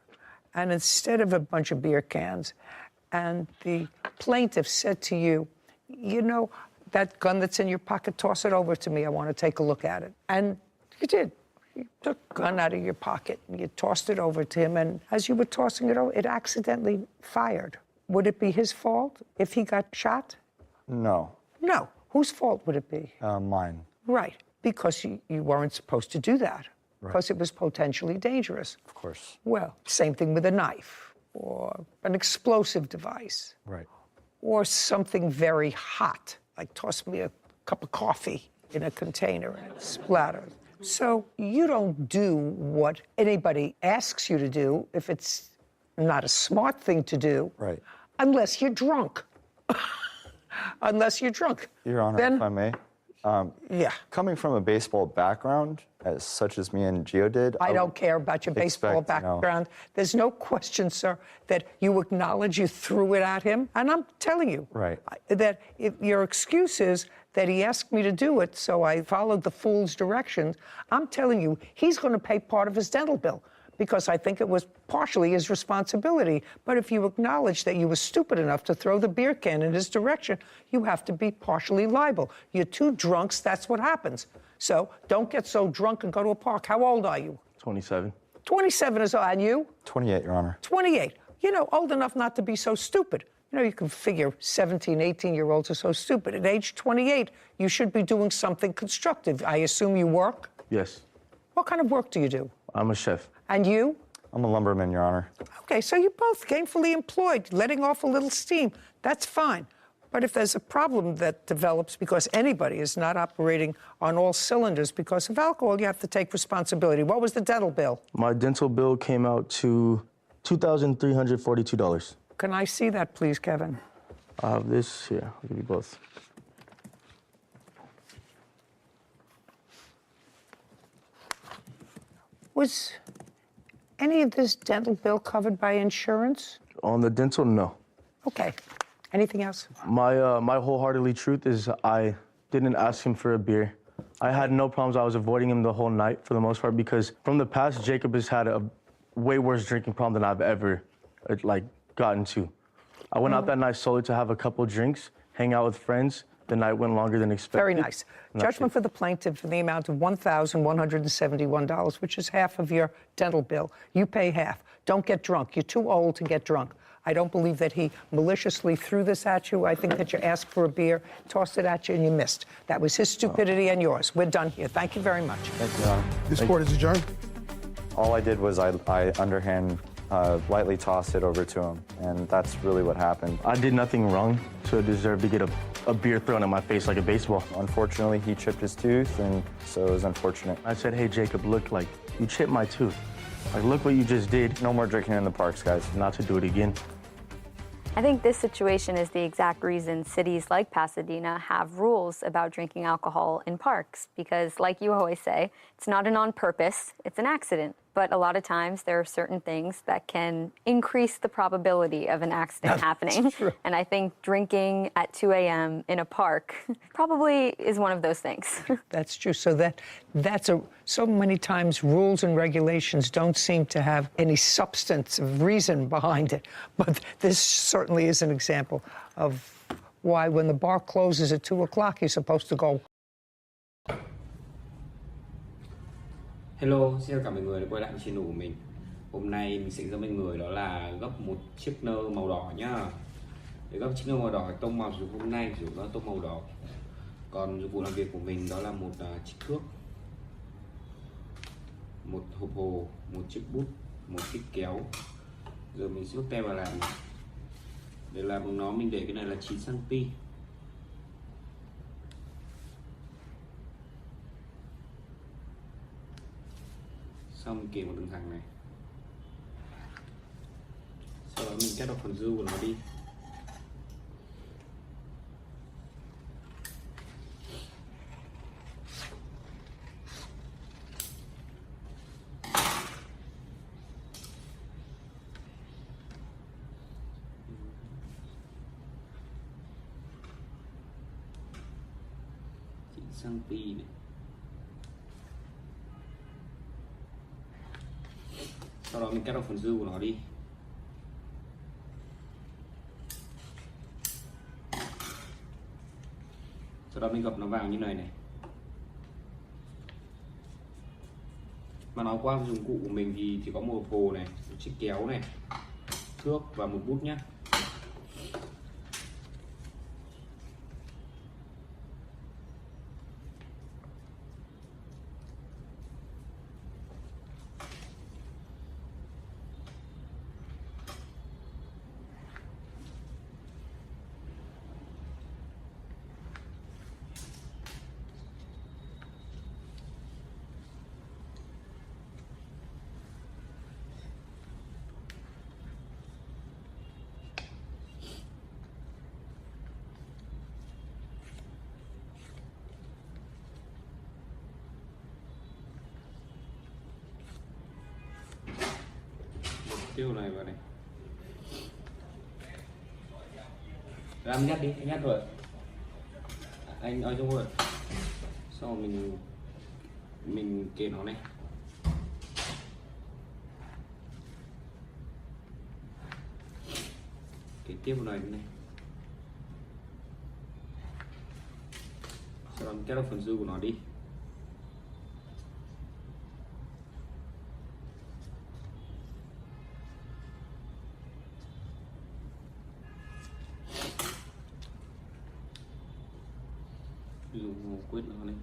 and instead of a bunch of beer cans and the plaintiff said to you, you know, that gun that's in your pocket, toss it over to me, I want to take a look at it. And you did. You took a gun out of your pocket and you tossed it over to him, and as you were tossing it over, it accidentally fired. Would it be his fault if he got shot? No. No. Whose fault would it be? Mine. Right, because you weren't supposed to do that, because it was potentially dangerous. Of course. Well, same thing with a knife, or an explosive device, Right. or something very hot, like toss me a cup of coffee in a container and it splatters. So you don't do what anybody asks you to do if it's not a smart thing to do, Right. unless you're drunk. Unless you're drunk. Your Honor, then, if I may. Yeah. Coming from a baseball background, such as me and Gio did. I don't care about your baseball background. There's no question, sir, that you acknowledge you threw it at him. And I'm telling you that if your excuse is that he asked me to do it, so I followed the fool's directions. I'm telling you, he's going to pay part of his dental bill, because I think it was partially his responsibility. But if you acknowledge that you were stupid enough to throw the beer can in his direction, you have to be partially liable. You're two drunks, that's what happens. So don't get so drunk and go to a park. How old are you? 27. 27 is old, and you? 28, Your Honor. 28. You know, old enough not to be so stupid. You know, you can figure 17, 18-year-olds are so stupid. At age 28, you should be doing something constructive. I assume you work? Yes. What kind of work do you do? I'm a chef. And you? I'm a lumberman, Your Honor. Okay, so you're both gainfully employed, letting off a little steam. That's fine. But if there's a problem that develops because anybody is not operating on all cylinders because of alcohol, you have to take responsibility. What was the dental bill? My dental bill came out to $2,342. Can I see that, please, Kevin? I have this here. I'll give you both. Was any of this dental bill covered by insurance? On the dental, no. Okay. Anything else? My wholeheartedly truth is I didn't ask him for a beer. I had no problems. I was avoiding him the whole night for the most part because from the past, Jacob has had a way worse drinking problem than I've ever gotten to. I went out that night solely to have a couple drinks, hang out with friends. The night went longer than expected. Very nice. Judgment for the plaintiff in the amount of $1,171, which is half of your dental bill. You pay half. Don't get drunk. You're too old to get drunk. I don't believe that he maliciously threw this at you. I think that you asked for a beer, tossed it at you, and you missed. That was his stupidity and yours. We're done here. Thank you very much. Thank you, Your Honor. This court is adjourned. All I did was I underhand lightly tossed it over to him, and that's really what happened. I did nothing wrong to deserve to get a beer thrown at my face like a baseball. Unfortunately, he chipped his tooth, and so it was unfortunate. I said, hey, Jacob, look, you chipped my tooth. Look what you just did. No more drinking in the parks, guys. Not to do it again. I think this situation is the exact reason cities like Pasadena have rules about drinking alcohol in parks, because like you always say, it's not an on purpose, it's an accident. But a lot of times there are certain things that can increase the probability of an accident happening. True. And I think drinking at 2 a.m. in a park probably is one of those things. That's true. So so many times rules and regulations don't seem to have any substance of reason behind it. But this certainly is an example of why when the bar closes at 2 o'clock, you're supposed to go. Hello, xin chào cả mọi người đã quay lại với channel của mình. Hôm nay mình sẽ hướng dẫn mọi người đó là gấp một chiếc nơ màu đỏ nhá. Để gấp chiếc nơ màu đỏ tông màu dụng hôm nay sử dụng là tông màu đỏ. Còn dụng cụ làm việc của mình đó là một chiếc thước, một hộp hồ, một chiếc bút, một chiếc kéo. Giờ mình sẽ bắt tay vào làm. Để làm bằng nó mình để cái này là 9 cm. Xong mình kìm một đường thẳng này. Sau đó mình cắt vào phần dư của nó đi. Sang pi này. Sau đó mình cắt vào phần dư của nó đi. Sau đó mình gập nó vào như này này. Mà nói qua dụng cụ của mình thì chỉ có một hộp hồ này, một chiếc kéo này, thước và một bút nhé. tiêu này vào này. Rồi anh nhắc đi, anh nhắc rồi. Anh ở trong rồi. Sau rồi mình kê nó này. Kê tiếp vào này này. Sau đó mình kéo phần dư của nó đi. Dùng quyết nó này.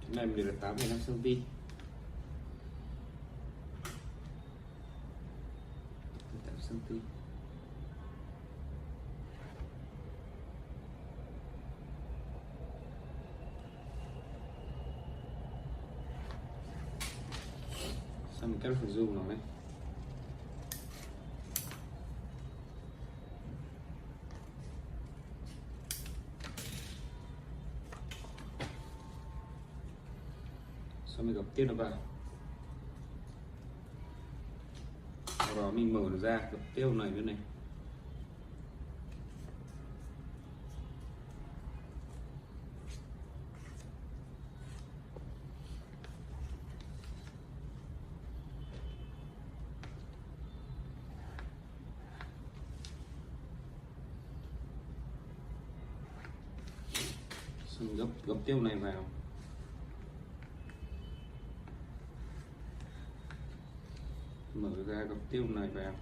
Cái này mình để là 8,5 cm. 8 cm. Xong mình cắt phần zoom nó này. Xong mình gập tiếp nó vào. Sau đó mình mở nó ra, gập tiếp này nữa này. Xong gấp tiêu này vào. Mở ra gấp tiêu này vào.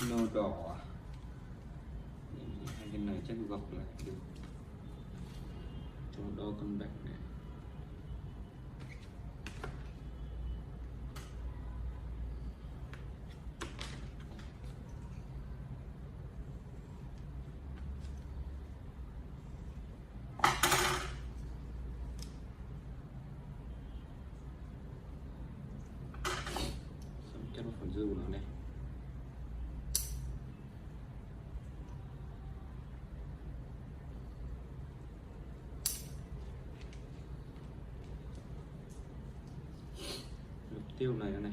Nâu đỏ. Hai cái này chắc gọc lại được. Cho đo con bạch này. Xong kết vào phần dư của nó này. Tiêu này này.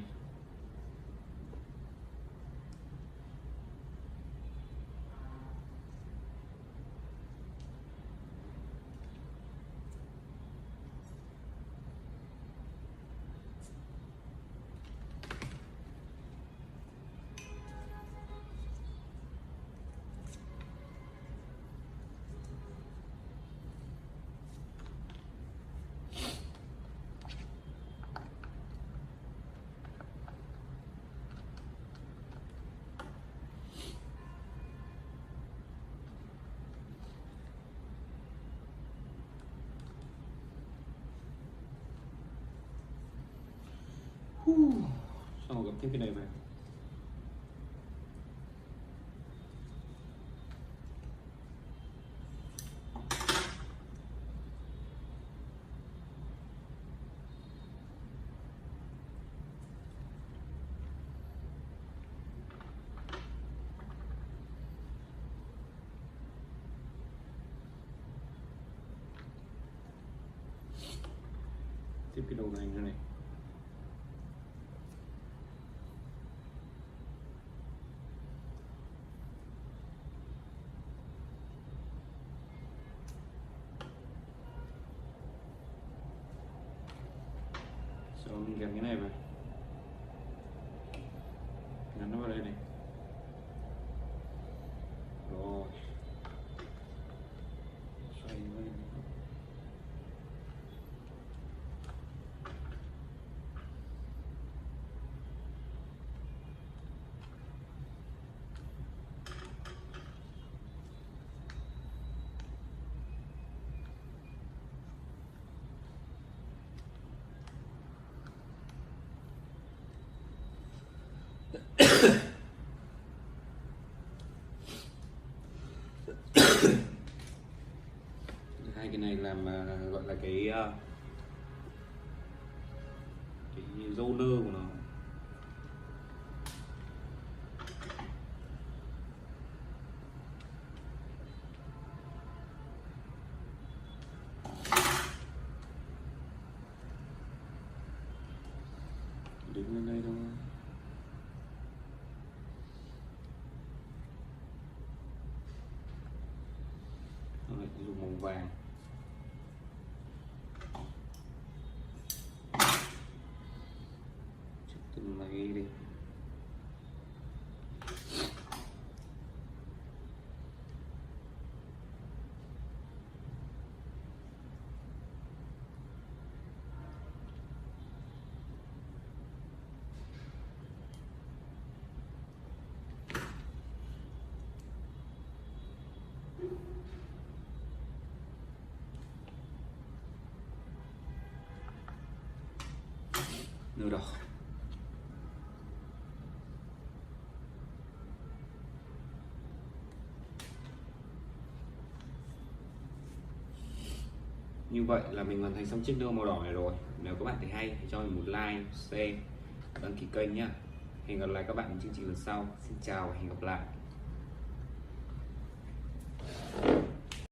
Xong rồi gấp tiếp cái này vào. Tiếp cái đầu này nữa này. Sau đó mình gắn cái này vào, gắn nó vào đây này. Rồi xoay lên. Hai cái này làm gọi là cái râu nơ của nó. Đứng lên đây thôi. Rồi, dùng màu vàng. Từng là ghi đi. Nửa đỏ. Như vậy là mình hoàn thành xong chiếc nơ màu đỏ này rồi. Nếu các bạn thấy hay hãy cho mình một like, share và đăng ký kênh nhé. Hẹn gặp lại các bạn trong chương trình lần sau. Xin chào và hẹn gặp lại.